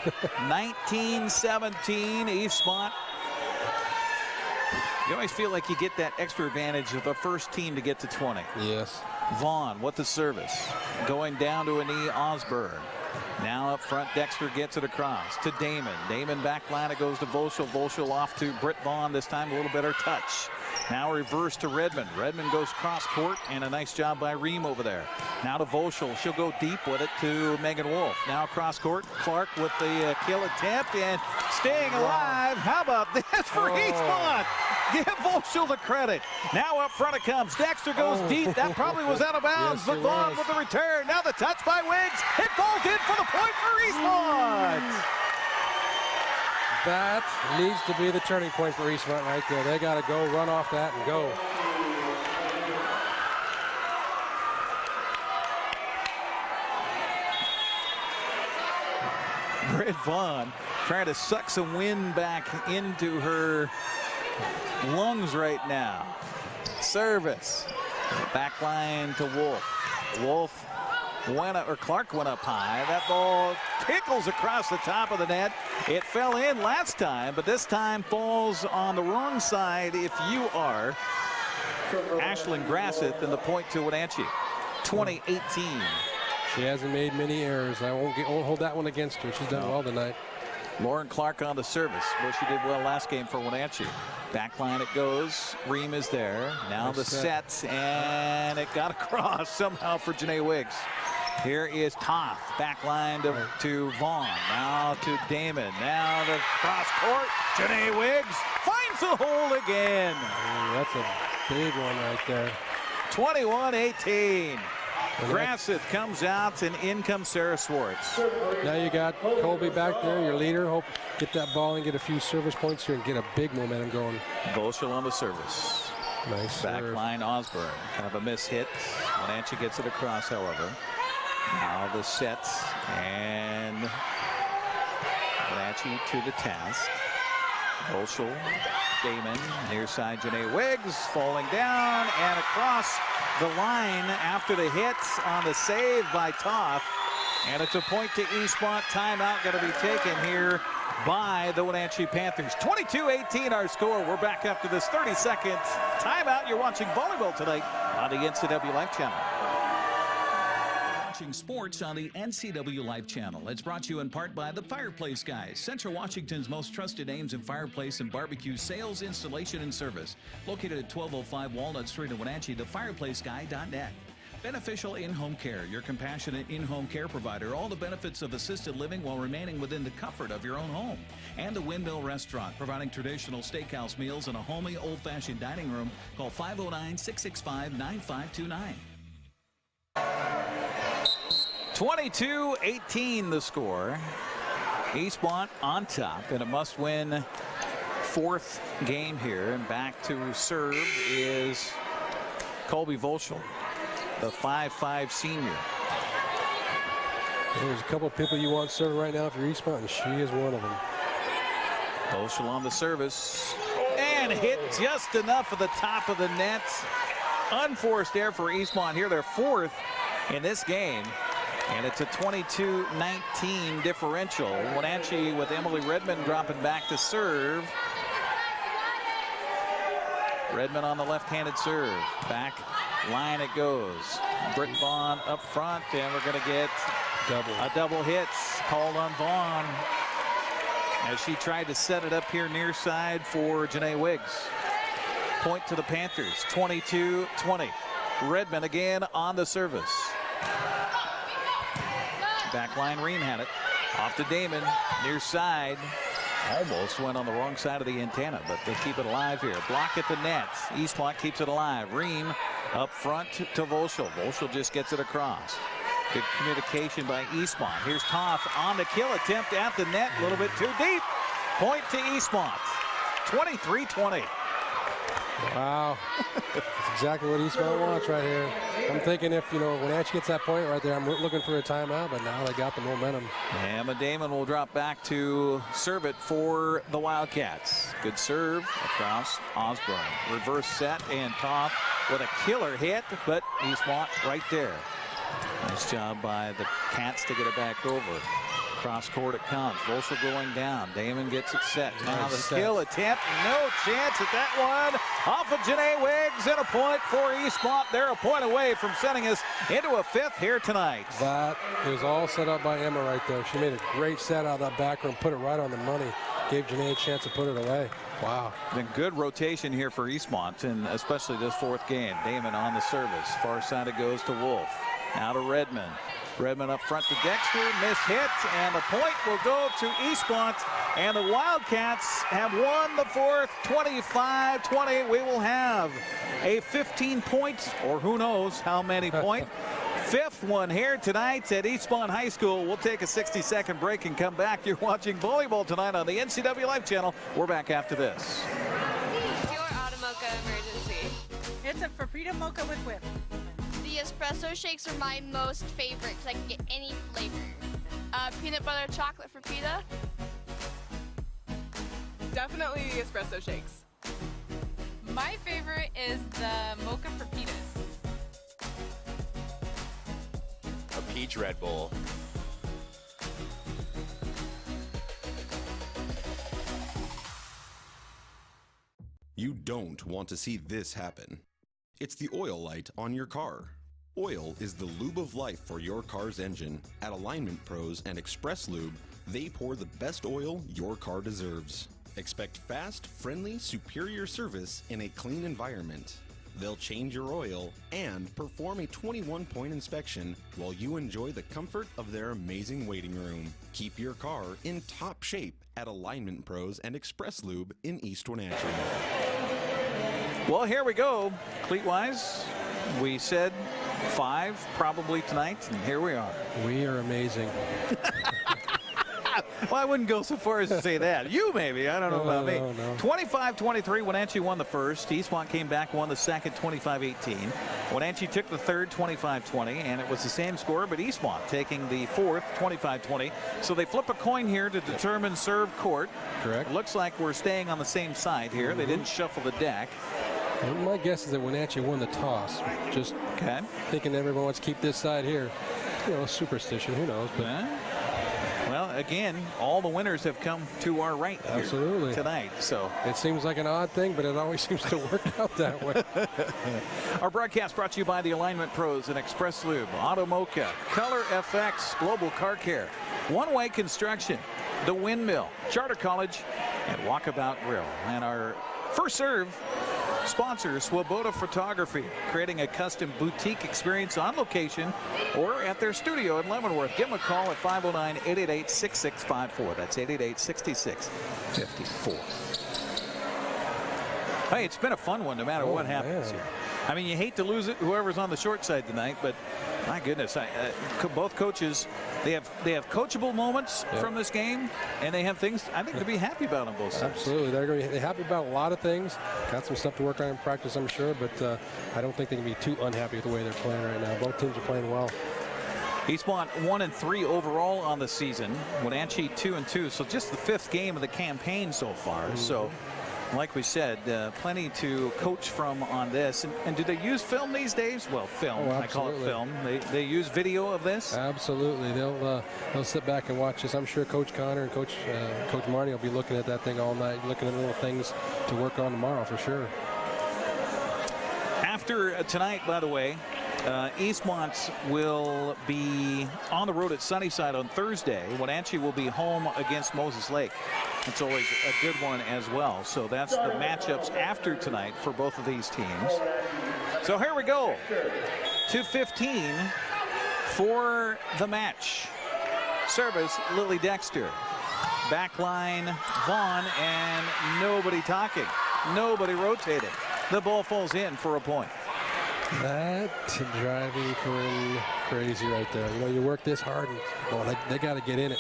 19-17, Eastmont. You always feel like you get that extra advantage of the first team to get to 20. Yes. Vaughn with the service. Going down to a knee, Osborne. Now up front, Dexter gets it across to Damon. Damon back line, it goes to Volschel. Volschel off to Britt Vaughn, this time a little better touch. Now reverse to Redmond. Redmond goes cross court, and a nice job by Ream over there. Now to Volschel. She'll go deep with it to Megan Wolf. Now cross court. Clark with the kill attempt and staying alive. How about this for Eastmont? Give Volschel the credit. Now up front it comes. Dexter goes deep. That probably was out of bounds, but Vaughn with the return. Now the touch by Wiggs. It falls in for the point for Eastmont. That needs to be the turning point for Eastmont right there. They got to go run off that and go. Britt Vaughn trying to suck some wind back into her lungs right now. Service. Back line to Wolf. Wolf went up, or Clark went up high. That ball tickles across the top of the net. It fell in last time, but this time falls on the wrong side if you are Ashlyn Grassett, and the point to Wenatchee. 20-18. She hasn't made many errors. I won't hold that one against her. She's done well tonight. Lauren Clark on the service. Well, she did well last game for Wenatchee. Back line it goes. Ream is there. Now the set, and it got across somehow for Janae Wiggs. Here is Toth. Back line to Vaughn. Now to Damon. Now the cross court. Janae Wiggs finds the hole again. That's a big one right there. 21-18. Grassett comes out, and in comes Sarah Swartz. Now you got Colby back there, your leader. Hope get that ball and get a few service points here and get a big momentum going. Volschel on the service. Nice back serve. line Osborne. Kind of a miss hit. Wenatchee gets it across, however. Now the sets, and Wenatchee to the task. Volschel, Damon, near side Janae Wiggs falling down and across the line after the hits on the save by Toth. And it's a point to Eastmont. Timeout going to be taken here by the Wenatchee Panthers. 22-18 our score. We're back after this 30-second timeout. You're watching volleyball tonight on the NCWLIFE channel. Watching sports on the NCWLIFE channel. It's brought to you in part by the Fireplace Guys, Central Washington's most trusted names in fireplace and barbecue sales, installation, and service. Located at 1205 Walnut Street in Wenatchee, thefireplaceguy.net. Beneficial in-home care, your compassionate in-home care provider. All the benefits of assisted living while remaining within the comfort of your own home. And the Windmill Restaurant, providing traditional steakhouse meals and a homey, old-fashioned dining room. Call 509-665-9529. 22-18 the score. Eastmont on top in a must-win fourth game here. And back to serve is Colby Volschel, the 5'5" senior. There's a couple of people you want serving right now if you're Eastmont, and she is one of them. Volschel on the service. And hit just enough of the top of the net. Unforced error for Eastmont here. They're fourth in this game. And it's a 22-19 differential. Wenatchee with Emily Redmond dropping back to serve. Redmond on the left-handed serve. Back line it goes. Britt Vaughn up front, and we're going to get a double hit called on Vaughn as she tried to set it up here near side for Janae Wiggs. Point to the Panthers, 22-20. Redmond again on the service. Back line, Ream had it. Off to Damon, near side. Almost went on the wrong side of the antenna, but they keep it alive here. Block at the net. Eastmont keeps it alive. Ream up front to Volschel. Volschel just gets it across. Good communication by Eastmont. Here's Toth on the kill attempt at the net. A little bit too deep. Point to Eastmont. 23-20. Wow. That's exactly what Eastmont wants right here. I'm thinking if, Wenatchee gets that point right there, I'm looking for a timeout, but now they got the momentum. Emma Damon will drop back to serve it for the Wildcats. Good serve across Osborne. Reverse set, and Toth with a killer hit, but Eastmont right there. Nice job by the Cats to get it back over. Cross court it comes. Volsel going down. Damon gets it set. Now the Nice skill attempt. No chance at that one. Off of Janae Wiggs, and a point for Eastmont. They're a point away from sending us into a fifth here tonight. That was all set up by Emma right there. She made a great set out of that back room, put it right on the money. Gave Janae a chance to put it away. Wow. Been good rotation here for Eastmont, and especially this fourth game. Damon on the service. Far side it goes to Wolf. Now to Redmond. Redmond up front to Dexter, miss hit, and the point will go to Eastmont, and the Wildcats have won the fourth, 25-20. We will have a 15-point, or who knows how many point, fifth one here tonight at Eastmont High School. We'll take a 60-second break and come back. You're watching volleyball tonight on the NCWLIFE channel. We're back after this. It's your auto mocha emergency. It's a Freedom Mocha with whip. The espresso shakes are my most favorite because I can get any flavor. Peanut butter chocolate for pita. Definitely the espresso shakes. My favorite is the mocha for pitas. A peach Red Bull. You don't want to see this happen. It's the oil light on your car. Oil is the lube of life for your car's engine. At Alignment Pros and Express Lube, they pour the best oil your car deserves. Expect fast, friendly, superior service in a clean environment. They'll change your oil and perform a 21-point inspection while you enjoy the comfort of their amazing waiting room. Keep your car in top shape at Alignment Pros and Express Lube in East Wenatchee. Well, here we go. Cleat-wise, we said 5 probably tonight, and here we are. We are amazing. Well, I wouldn't go so far as to say that. You maybe. I don't know about me. No. 25-23. Wenatchee won the first. Eastmont came back, won the second, 25-18. Wenatchee took the third, 25-20, and it was the same score, but Eastmont taking the fourth, 25-20. So they flip a coin here to determine serve court. Correct. Looks like we're staying on the same side here. They didn't shuffle the deck. And my guess is that Wenatchee won the toss. Just thinking everyone wants to keep this side here. You know, superstition. Who knows? But well, again, all the winners have come to our right absolutely tonight. So it seems like an odd thing, but it always seems to work out that way. Our broadcast brought to you by the Alignment Pros and Express Lube, Auto Mocha, Color FX, Global Car Care, One Way Construction, The Windmill, Charter College, and Walkabout Grill. And our first serve sponsor, Swoboda Photography, creating a custom boutique experience on location or at their studio in Leavenworth. Give them a call at 509-888-6654. That's 888-6654. Hey, it's been a fun one no matter what happens here. I mean, you hate to lose it, whoever's on the short side tonight, but my goodness, both coaches, they have coachable moments from this game, and they have things, I think, to be happy about on both sides. Absolutely. They're going to be happy about a lot of things. Got some stuff to work on in practice, I'm sure, but I don't think they can be too unhappy with the way they're playing right now. Both teams are playing well. Eastmont 1-3 overall on the season. Wenatchee 2-2, so just the 5th game of the campaign so far. So, like we said, plenty to coach from on this. And do they use film these days? Well, film. I call it film. They use video of this? Absolutely. They'll sit back and watch this. I'm sure Coach Connor and Coach Marnie will be looking at that thing all night, looking at little things to work on tomorrow for sure. After tonight, by the way, Eastmont will be on the road at Sunnyside on Thursday. Wenatchee will be home against Moses Lake. It's always a good one as well. So that's the matchups after tonight for both of these teams. So here we go. 2:15 for the match. Service, Lily Dexter. Backline, Vaughn, and nobody talking. Nobody rotating. The ball falls in for a point. That's driving Corinne crazy right there. You know, you work this hard, and they got to get in it.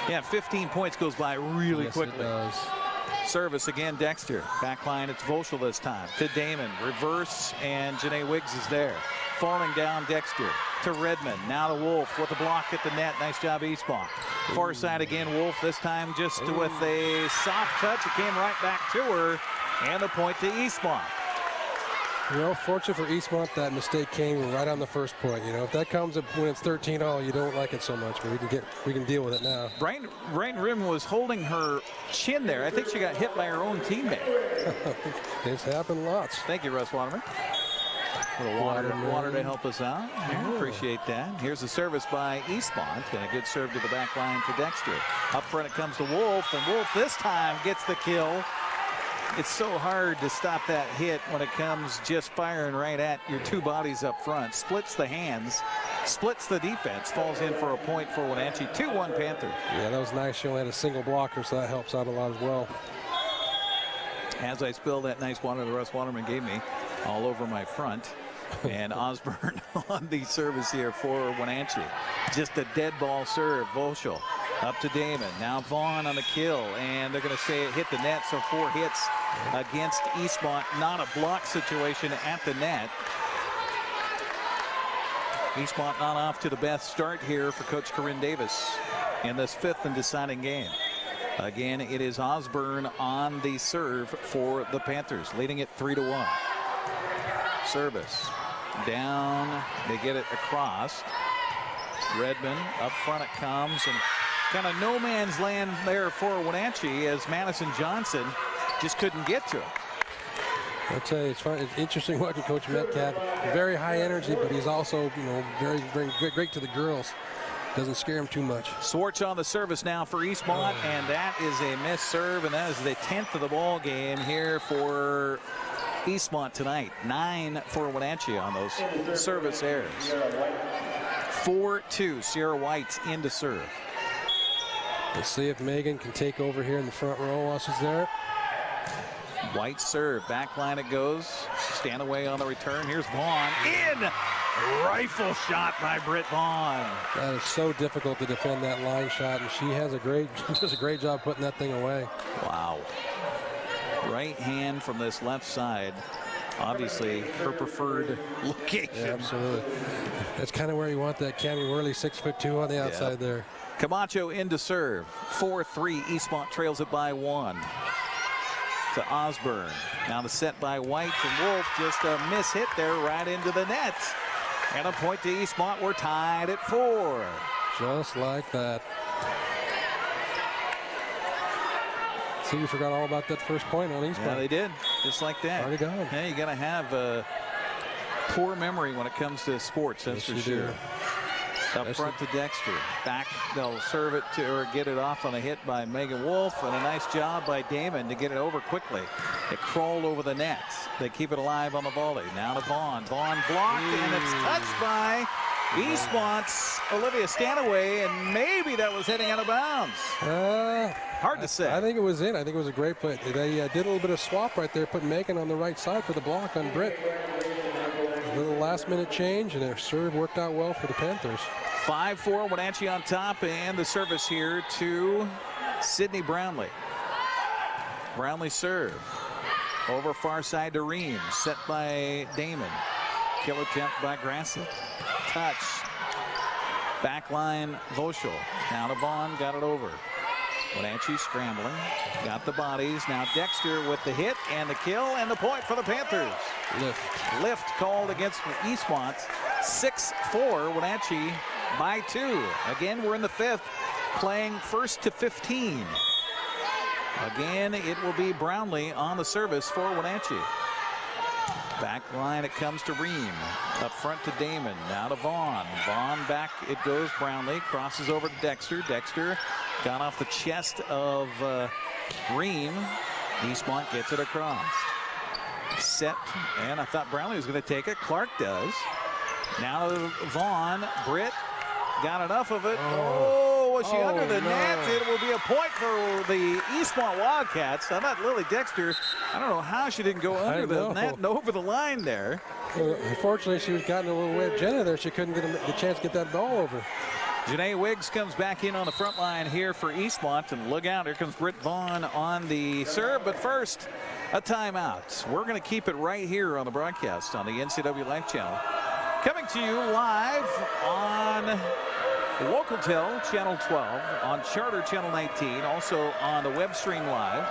Yeah, 15 points goes by really quickly. It does. Service again, Dexter. Backline, it's Voschel this time. To Damon. Reverse, and Janae Wiggs is there. Falling down, Dexter. To Redmond. Now to Wolf with a block at the net. Nice job, Eastmont. Far side again, Wolf. This time just with a soft touch. It came right back to her. And the point to Eastmont. Fortunate for Eastmont, that mistake came right on the first point. If that comes when it's 13-all, you don't like it so much, but we can deal with it now. Brian Rim was holding her chin there. I think she got hit by her own teammate. It's happened lots. Thank you, Russ Waterman. A little water to help us out. Appreciate that. Here's the service by Eastmont, and a good serve to the back line to Dexter. Up front it comes to Wolf, and Wolf this time gets the kill. It's so hard to stop that hit when it comes just firing right at your two bodies up front. Splits the hands, splits the defense, falls in for a point for Wenatchee. 2-1 Panthers. Yeah, that was nice. She only had a single blocker, so that helps out a lot as well. As I spill that nice water the Russ Waterman gave me all over my front. And Osborne on the service here for Wenatchee. Just a dead ball serve. Voschel up to Damon. Now Vaughn on the kill, and they're going to say it hit the net, so 4 hits against Eastmont. Not a block situation at the net. Eastmont not off to the best start here for Coach Corinne Davis in this 5th and deciding game. Again, it is Osborne on the serve for the Panthers, leading it 3-1. Service down, they get it across. Redmond up front it comes, and kind of no man's land there for Wenatchee as Madison Johnson just couldn't get to it. I'll tell you, it's fun. It's interesting watching Coach Metcalf. Very high energy, but he's also, very, very great to the girls. Doesn't scare him too much. Swartz on the service now for Eastmont, and that is a missed serve, and that is the 10th of the ball game here for Eastmont tonight. 9 for Wenatchee on those service errors. 4-2. Sierra White's in to serve. Let's see if Megan can take over here in the front row while she's there. White serve, back line it goes. Stand away on the return. Here's Vaughn in. Rifle shot by Britt Vaughn. That is so difficult to defend that line shot, and she does a great job putting that thing away. Wow. Right hand from this left side. Obviously her preferred location. Yeah, absolutely. That's kind of where you want that Cammie Worley, 6'2" on the outside there. Camacho in to serve. 4-3. Eastmont trails it by 1. To Osborne. Now the set by White, and Wolf just a miss hit there right into the net. And a point to Eastmont. We're tied at 4. Just like that. See, you forgot all about that first point on Eastmont. Yeah, they did. Just like that. Already gone. Yeah, you got to have a poor memory when it comes to sports, that's for sure. Up front to Dexter. Back, they'll serve it to, or get it off on a hit by Megan Wolf, and a nice job by Damon to get it over quickly. It crawled over the net. They keep it alive on the volley. Now to Vaughn. Vaughn blocked, and it's touched by Eastmont's Olivia Stanaway, and maybe that was heading out of bounds. Hard to say. I think it was in. I think it was a great play. They did a little bit of swap right there, put Megan on the right side for the block on Britt. A little last-minute change, and their serve worked out well for the Panthers. 5-4, Wenatchee on top, and the service here to Sydney Brownlee. Brownlee serve. Over far side to Ream, set by Damon. Kill attempt by Grassett. Touch. Backline Voschel. Now to Vaughn, got it over. Wenatchee scrambling. Got the bodies. Now Dexter with the hit and the kill and the point for the Panthers. Lift called against Eastmont. 6-4, Wenatchee by 2. Again, we're in the 5th, playing 1st to 15. Again, it will be Brownlee on the service for Wenatchee. Back line, it comes to Ream. Up front to Damon. Now to Vaughn. Vaughn back, it goes Brownlee. Crosses over to Dexter. Dexter got off the chest of Ream. Eastmont gets it across. Set, and I thought Brownlee was going to take it. Clark does. Now to Vaughn. Britt got enough of it. Oh, was she under the net? It will be a point for the Eastmont Wildcats. I thought Lily Dexter, I don't know how she didn't go under the net and over the line there. Unfortunately, she was gotten a little way of Jenna there. She couldn't get the chance to get that ball over. Janae Wiggs comes back in on the front line here for Eastmont, and look out, here comes Britt Vaughn on the serve, but first, a timeout. We're going to keep it right here on the broadcast on the NCWLIFE channel. Coming to you live on Local-Tel Channel 12, on Charter Channel 19, also on the web stream live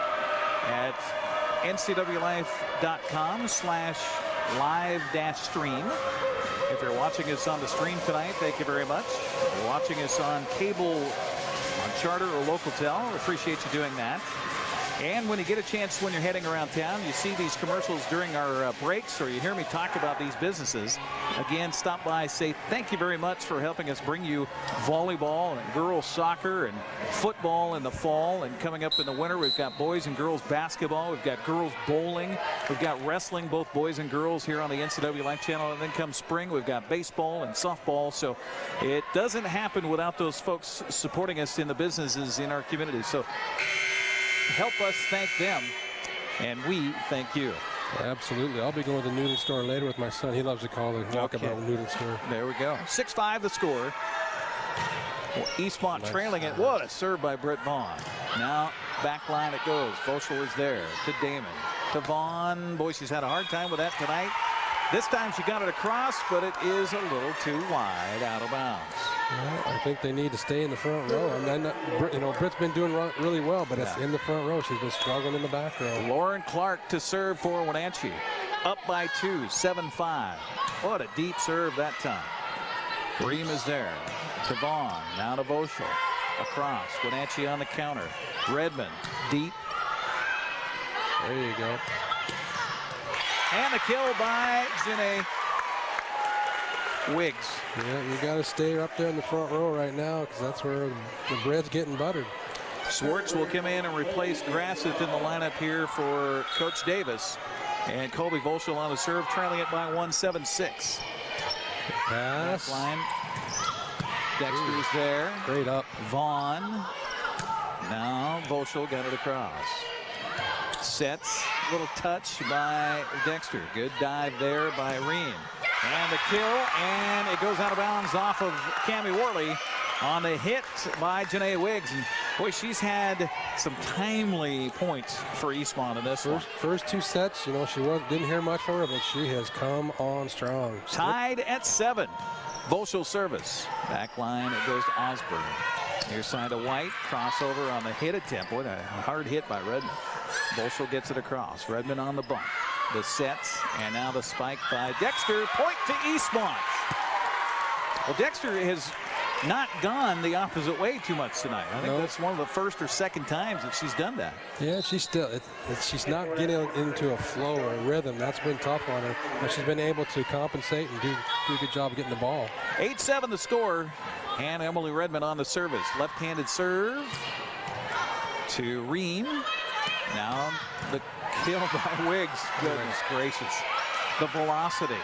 at ncwlife.com/ live-stream. If you're watching us on the stream tonight, thank you very much. If you're watching us on cable, on Charter or Localtel, appreciate you doing that. And when you get a chance when you're heading around town, you see these commercials during our breaks, or you hear me talk about these businesses. Again, stop by, say thank you very much for helping us bring you volleyball and girls soccer and football in the fall. And coming up in the winter, we've got boys and girls basketball. We've got girls bowling. We've got wrestling, both boys and girls, here on the NCWLIFE channel. And then come spring, we've got baseball and softball. So it doesn't happen without those folks supporting us in the businesses in our community. So help us thank them, and we thank you. Absolutely. I'll be going to the noodle store later with my son. He loves to call the walkabout noodle store. There we go. 6-5 the score. Well, Eastmont trailing it. What a serve by Britt Vaughn. Now back line it goes. Voschel is there to Damon. To Vaughn. Boy, she's had a hard time with that tonight. This time she got it across, but it is a little too wide, out of bounds. Well, I think they need to stay in the front row. I mean, Britt's been doing really well, but it's in the front row. She's been struggling in the back row. Lauren Clark to serve for Wenatchee. Up by 2, 7-5. What a deep serve that time. Ream is there. To Vaughn. Now to Voschel. Across. Wenatchee on the counter. Redmond. Deep. There you go. And a kill by Janae Wiggs. Yeah, you got to stay up there in the front row right now, because that's where the bread's getting buttered. Swartz will come in and replace Grasseth in the lineup here for Coach Davis. And Colby Voschel on the serve, trailing it by 1-7-6. Pass. Line. Dexter's there. Great up. Vaughn. Now Voschel got it across. Sets. Little touch by Dexter. Good dive there by Ream. And the kill, and it goes out of bounds off of Cammie Worley on the hit by Janae Wiggs. And boy, she's had some timely points for Eastmont in this one. First 2 sets, you know, didn't hear much from her, but she has come on strong. Tied at 7. Voschel service. Back line, it goes to Osborne. Near side of White, crossover on the hit attempt. What a hard hit by Redmond. Voschel gets it across. Redmond on the bump. The sets, and now the spike by Dexter. Point to Eastmont. Well, Dexter has not gone the opposite way too much tonight. I think that's one of the first or second times that she's done that. Yeah, she's still, she's not getting into a flow or a rhythm. That's been tough on her. But she's been able to compensate and do a good job of getting the ball. 8-7 the score. And Emily Redmond on the service. Left-handed serve to Ream. Now the kill by Wiggs. Goodness gracious. The velocity.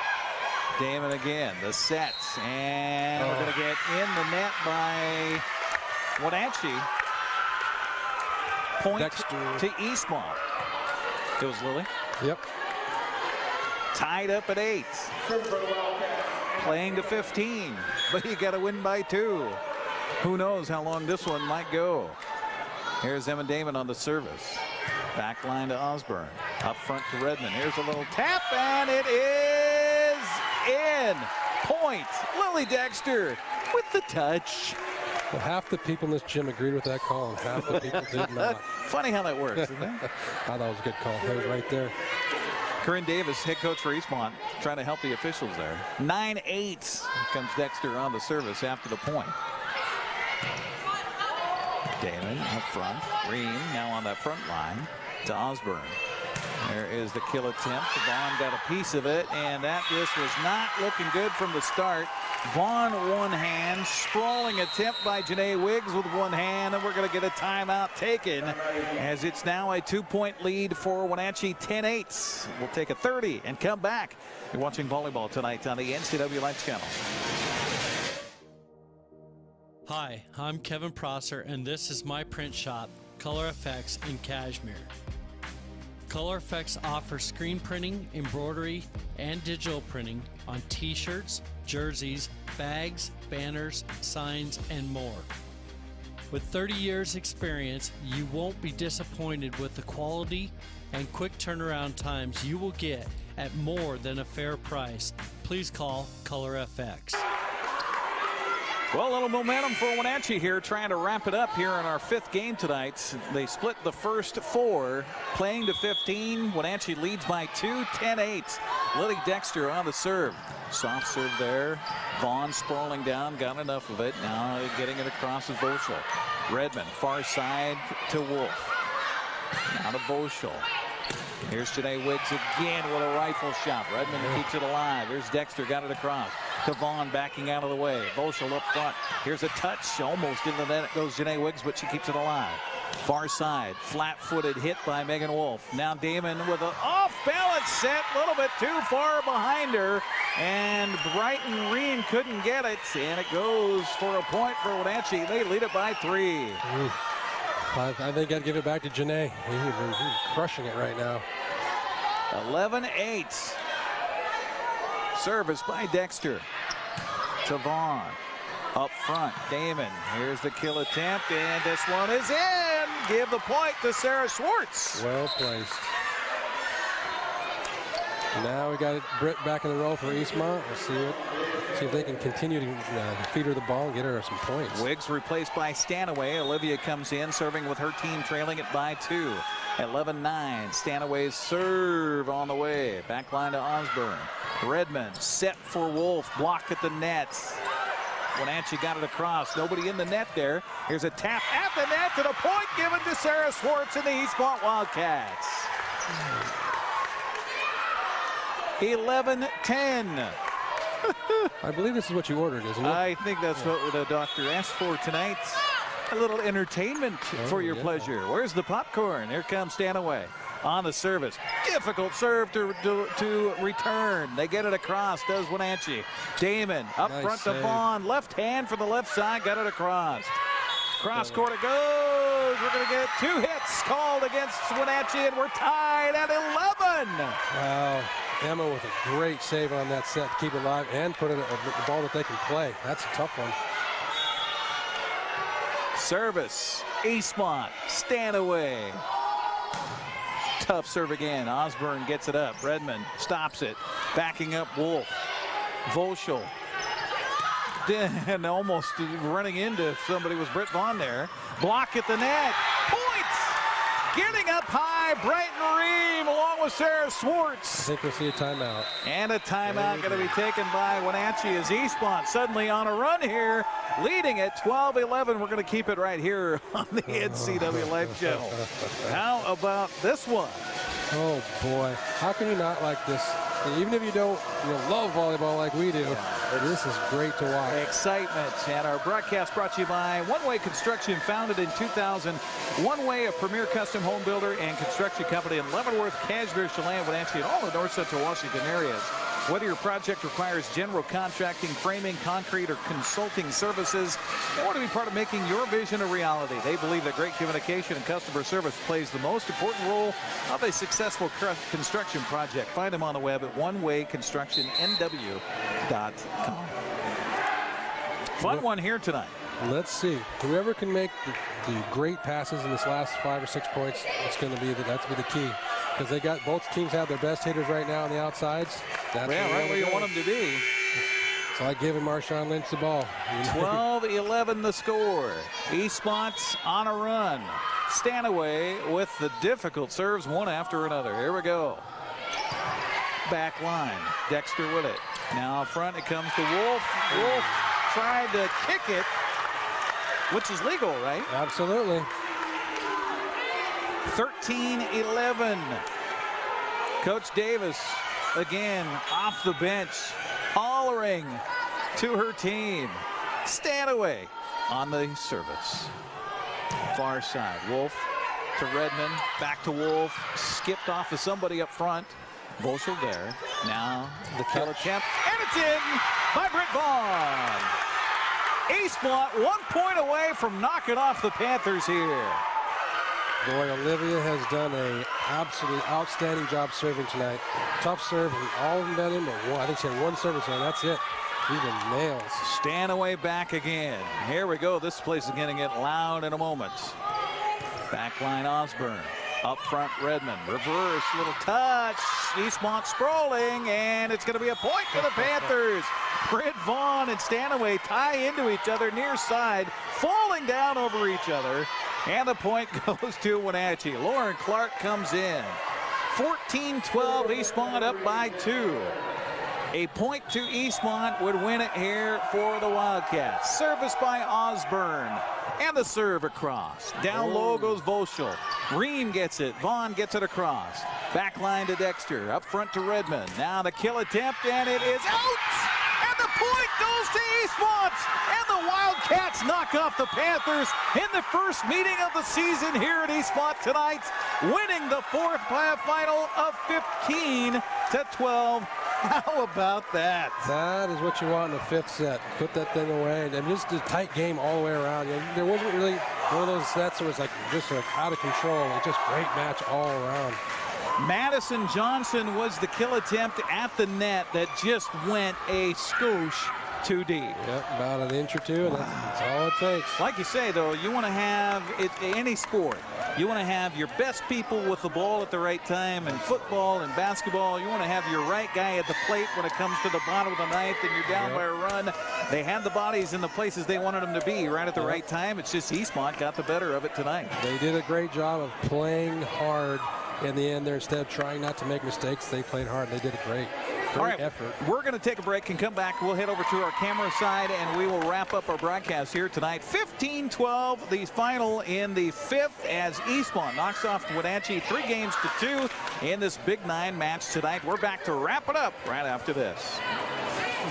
Damon again. The sets. And we're going to get in the net by Wenatchee. Point Dexter. to Eastmont. It was Lily. Yep. Tied up at 8. Playing to 15. But you got to win by 2. Who knows how long this one might go. Here's Emma Damon on the service. Back line to Osborne. Up front to Redmond. Here's a little tap, and it is in. Point. Lily Dexter with the touch. Well, half the people in this gym agreed with that call, and half the people did not. Funny how that works, isn't it? I thought that was a good call. It was right there. Corinne Davis, head coach for Eastmont, trying to help the officials there. 9-8 comes Dexter on the service after the point. Damon up front. Ream now on that front line to Osborne. There is the kill attempt. Vaughn got a piece of it, and that just was not looking good from the start. Vaughn one hand, sprawling attempt by Janae Wiggs with one hand, and we're going to get a timeout taken as it's now a 2-point lead for Wenatchee, 10-8. We'll take a 30 and come back. You're watching volleyball tonight on the NCWLIFE channel. Hi, I'm Kevin Prosser, and this is my print shop, Color Effects in Cashmere. Color Effects offers screen printing, embroidery, and digital printing on t-shirts, jerseys, bags, banners, signs, and more. With 30 years experience, you won't be disappointed with the quality and quick turnaround times you will get at more than a fair price. Please call Color FX. Well, a little momentum for Wenatchee here, trying to wrap it up here in our 5th game tonight. They split the first 4, playing to 15. Wenatchee leads by 2, 10-8. Lily Dexter on the serve. Soft serve there. Vaughn sprawling down, got enough of it. Now getting it across is Voschel. Redmond, far side to Wolf. Now to Voschel. Here's Janae Wiggs again with a rifle shot. Redmond keeps it alive. Here's Dexter, got it across. To Vaughn, backing out of the way. Voschel up front. Here's a touch, almost into the net. It goes Janae Wiggs, but she keeps it alive. Far side, flat-footed hit by Megan Wolf. Now Damon with an off-balance set, a little bit too far behind her. And Brighton Reen couldn't get it, and it goes for a point for Wenatchee. They lead it by 3. I think I'd give it back to Janae. He's crushing it right now. 11-8. Service by Dexter. To Vaughn. Up front, Damon. Here's the kill attempt, and this one is in. Give the point to Sarah Schwartz. Well placed. Now we got Britt back in the row for Eastmont. We'll see if they can continue to feed her the ball and get her some points. Wiggs replaced by Stanaway. Olivia comes in, serving with her team trailing it by 2. 11-9. Stanaway's serve on the way. Back line to Osborne. Redmond set for Wolf. Blocked at the net. Wenatchee got it across. Nobody in the net there. Here's a tap at the net to the point given to Sarah Schwartz and the Eastmont Wildcats. 11-10. I believe this is what you ordered, isn't it? I think that's what the doctor asked for tonight. A little entertainment for your pleasure. Where's the popcorn? Here comes Stanaway on the service. Difficult serve to return. They get it across, does Wenatchee. Damon up front to Vaughn. Left hand for the left side, got it across. Cross court it goes. We're going to get 2 hits called against Wenatchee, and we're tied at 11. Wow. Emma with a great save on that set to keep it alive and put it a ball that they can play. That's a tough one. Service, Eastmont, Stanaway. Tough serve again. Osborne gets it up. Redmond stops it. Backing up Wolf. Voschel. And almost running into somebody was Britt Vaughn there. Block at the net. Points! Getting up high, Brighton Ream along with Sarah Schwartz. I think we'll see a timeout. And a timeout going to be taken by Wenatchee as Eastmont suddenly on a run here, leading at 12-11. We're going to keep it right here on the NCWLIFE channel. How about this one? Oh boy, how can you not like this? Even if you don't love volleyball like we do, this is great to watch. Excitement. And our broadcast brought to you by One Way Construction, founded in 2000. One Way, a premier custom home builder and construction company in Leavenworth, Cashmere, Chelan, Wenatchee, and all the North Central Washington areas. Whether your project requires general contracting, framing, concrete, or consulting services, they want to be part of making your vision a reality. They believe that great communication and customer service plays the most important role of a successful construction project. Find them on the web at onewayconstructionnw.com. Fun one here tonight. Let's see. Whoever can make the great passes in this last 5 or 6 points, that's going to be the key. Because they got both teams have their best hitters right now on the outsides. That's right where you want them to be. So I gave Marshawn Lynch the ball. 12-11 the score. Eastmont's on a run. Stanaway with the difficult serves one after another. Here we go. Back line. Dexter with it. Now up front it comes to Wolf. Wolf tried to kick it, which is legal, right? Absolutely. 13-11. Coach Davis again off the bench, hollering to her team. Stanaway on the service. Far side. Wolf to Redmond. Back to Wolf. Skipped off to somebody up front. Voschel there. Now the kill attempt. And it's in by Britt Vaughn. Eastmont 1 point away from knocking off the Panthers here. Boy, Olivia has done an absolutely outstanding job serving tonight. Tough serve, and all of them been in, but I think she had 1 service, and that's it. These are nails. Stanaway back again. Here we go. This place is going to get loud in a moment. Backline Osborne. Up front, Redmond. Reverse, little touch. Eastmont sprawling, and it's going to be a point for the Panthers. Britt Vaughn and Stanaway tie into each other near side, falling down over each other. And the point goes to Wenatchee. Lauren Clark comes in. 14-12, Eastmont up by 2. A point to Eastmont would win it here for the Wildcats. Service by Osborne. And the serve across. Down low goes Voschel. Ream gets it. Vaughn gets it across. Back line to Dexter. Up front to Redmond. Now the kill attempt, and it is out! And the point goes to Eastmont! And the Wildcats knock off the Panthers in the first meeting of the season here at Eastmont tonight, winning the fourth final of 15-12. How about that? That is what you want in the fifth set. Put that thing away. And just a tight game all the way around. There wasn't really one of those sets that was like just out of control. It's just great match all around. Madison Johnson was the kill attempt at the net that just went a scoosh too deep. Yep, about an inch or two, and that's all it takes. Like you say, though, you want to have it, any sport. You want to have your best people with the ball at the right time. In football and basketball, you want to have your right guy at the plate when it comes to the bottom of the ninth and you're down by a run. They had the bodies in the places they wanted them to be right at the right time. It's just Eastmont got the better of it tonight. They did a great job of playing hard in the end there. Instead of trying not to make mistakes, they played hard. They did a great effort. We're going to take a break and come back. We'll head over to our camera side and we will wrap up our broadcast here tonight. 15-12, the final in the fifth as Eastmont knocks off Wenatchee 3-2 in this Big 9 match tonight. We're back to wrap it up right after this.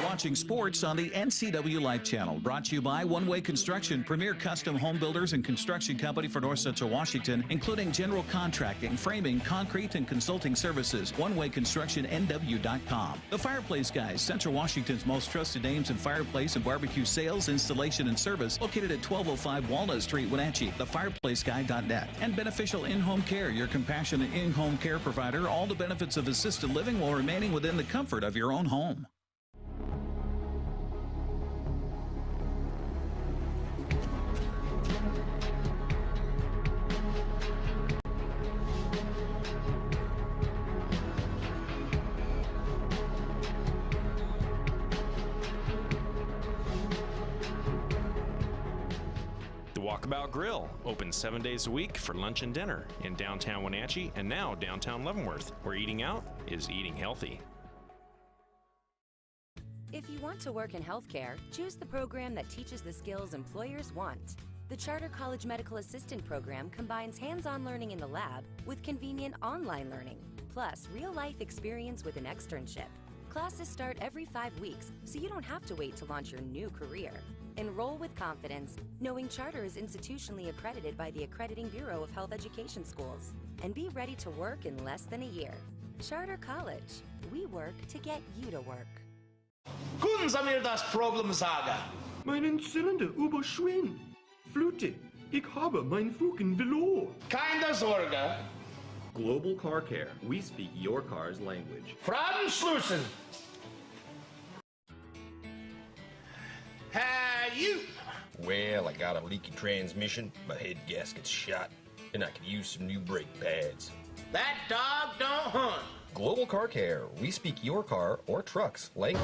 Watching sports on the NCWLIFE channel, brought to you by One Way Construction, premier custom home builders and construction company for North Central Washington, including general contracting, framing, concrete, and consulting services. OneWayConstructionNW.com. The Fireplace Guys, Central Washington's most trusted names in fireplace and barbecue sales, installation, and service, located at 1205 Walnut Street, Wenatchee. TheFireplaceGuy.net. And Beneficial In-Home Care, your compassionate in-home care provider. All the benefits of assisted living while remaining within the comfort of your own home. Walkabout Grill, open 7 days a week for lunch and dinner in downtown Wenatchee and now downtown Leavenworth, where eating out is eating healthy. If you want to work in healthcare, choose the program that teaches the skills employers want. The Charter College Medical Assistant Program combines hands-on learning in the lab with convenient online learning, plus real-life experience with an externship. Classes start every 5 weeks, so you don't have to wait to launch your new career. Enroll with confidence, knowing Charter is institutionally accredited by the Accrediting Bureau of Health Education Schools, and be ready to work in less than a year. Charter College. We work to get you to work. Können Sie mir das Problem sagen? Meinen Zylinder überschwingt. Flute, ich habe mein Fugen verloren. Keine Sorge. Global Car Care. We speak your car's language. Fragen schließen. You. Well, I got a leaky transmission, my head gasket's shot, and I could use some new brake pads. That dog don't hunt. Global Car Care. We speak your car or truck's language.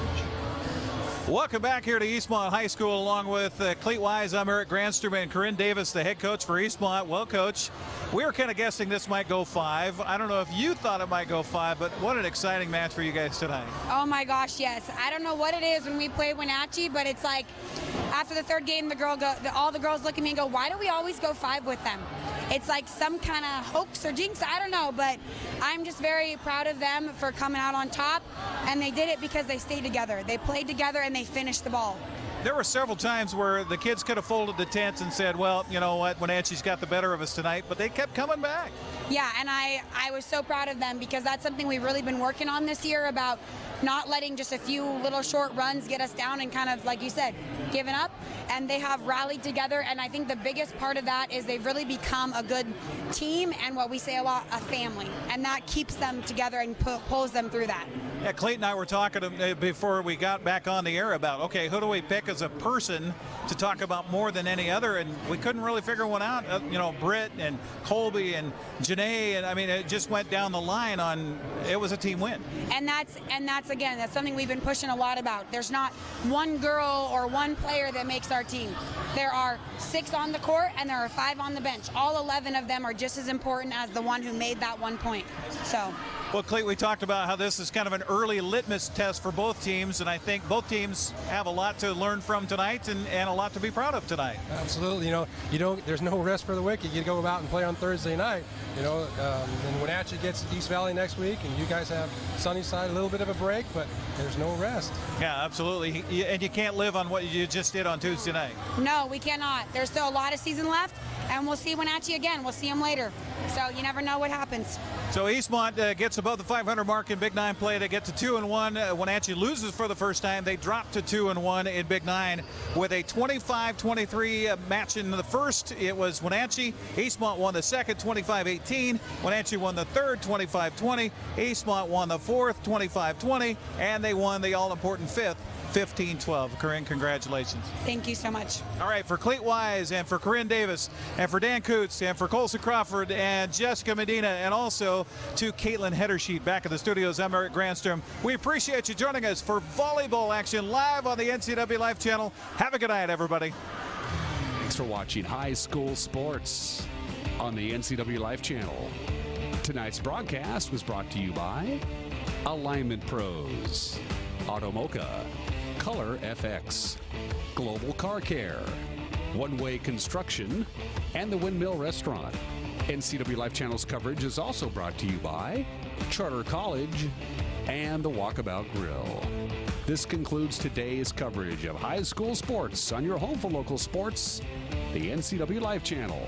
Welcome back here to Eastmont High School along with Cleet Wise. I'm Eric Granstrom and Corinne Davis, the head coach for Eastmont. Well, Coach, we were kind of guessing this might go 5. I don't know if you thought it might go 5, but what an exciting match for you guys tonight. Oh my gosh, yes. I don't know what it is when we play Wenatchee, but it's like after the third game, all the girls look at me and go, why do we always go 5 with them? It's like some kind of hoax or jinx, I don't know, but I'm just very proud of them for coming out on top, and they did it because they stayed together. They played together and they finished the ball. There were several times where the kids could have folded the tents and said, well, you know what, Wenatchee's got the better of us tonight, but they kept coming back. Yeah, and I was so proud of them because that's something we've really been working on this year, about not letting just a few little short runs get us down and kind of, like you said, given up, and they have rallied together. And I think the biggest part of that is they've really become a good team, and what we say a lot, a family, and that keeps them together and pulls them through that. Yeah, Clayton and I were talking before we got back on the air about, okay, who do we pick as a person to talk about more than any other, and we couldn't really figure one out. Britt and Colby and Janae, and I mean, it just went down the line on, it was a team win. And that's again, that's something we've been pushing a lot about. There's not one girl or one player that makes our team. There are 6 on the court and there are 5 on the bench. All 11 of them are just as important as the one who made that 1 point. So. Well, Clayton, we talked about how this is kind of an early litmus test for both teams, and I think both teams have a lot to learn from tonight and a lot to be proud of tonight. Absolutely. There's no rest for the wicked. You go out and play on Thursday night. And Wenatchee gets East Valley next week, and you guys have Sunnyside, a little bit of a break, but there's no rest. Yeah, absolutely. And you can't live on what you just did on Tuesday night. No, we cannot. There's still a lot of season left, and we'll see Wenatchee again. We'll see them later. So you never know what happens. So Eastmont gets above the 500 mark in Big 9 play. They get to 2-1. Wenatchee loses for the first time. They drop to 2-1 in Big 9 with a 25-23 match in the first. It was Wenatchee. Eastmont won the second, 25-18. Wenatchee won the third, 25-20. Eastmont won the fourth, 25-20, and they won the all-important fifth, 15-12. Corinne, congratulations. Thank you so much. All right, for Clayton Wise and for Corinne Davis and for Dan Coots and for Colson Crawford and Jessica Medina, and also to Caitlin Hedersheet back in the studios, I'm Eric Granstrom. We appreciate you joining us for volleyball action live on the NCWLIFE channel. Have a good night, everybody. Thanks for watching High School Sports on the NCWLIFE channel. Tonight's broadcast was brought to you by Alignment Pros, Automoca, Color FX, Global Car Care, One Way Construction, and the Windmill Restaurant. NCWLIFE Channel's coverage is also brought to you by Charter College and the Walkabout Grill. This concludes today's coverage of high school sports on your home for local sports, the NCWLIFE Channel.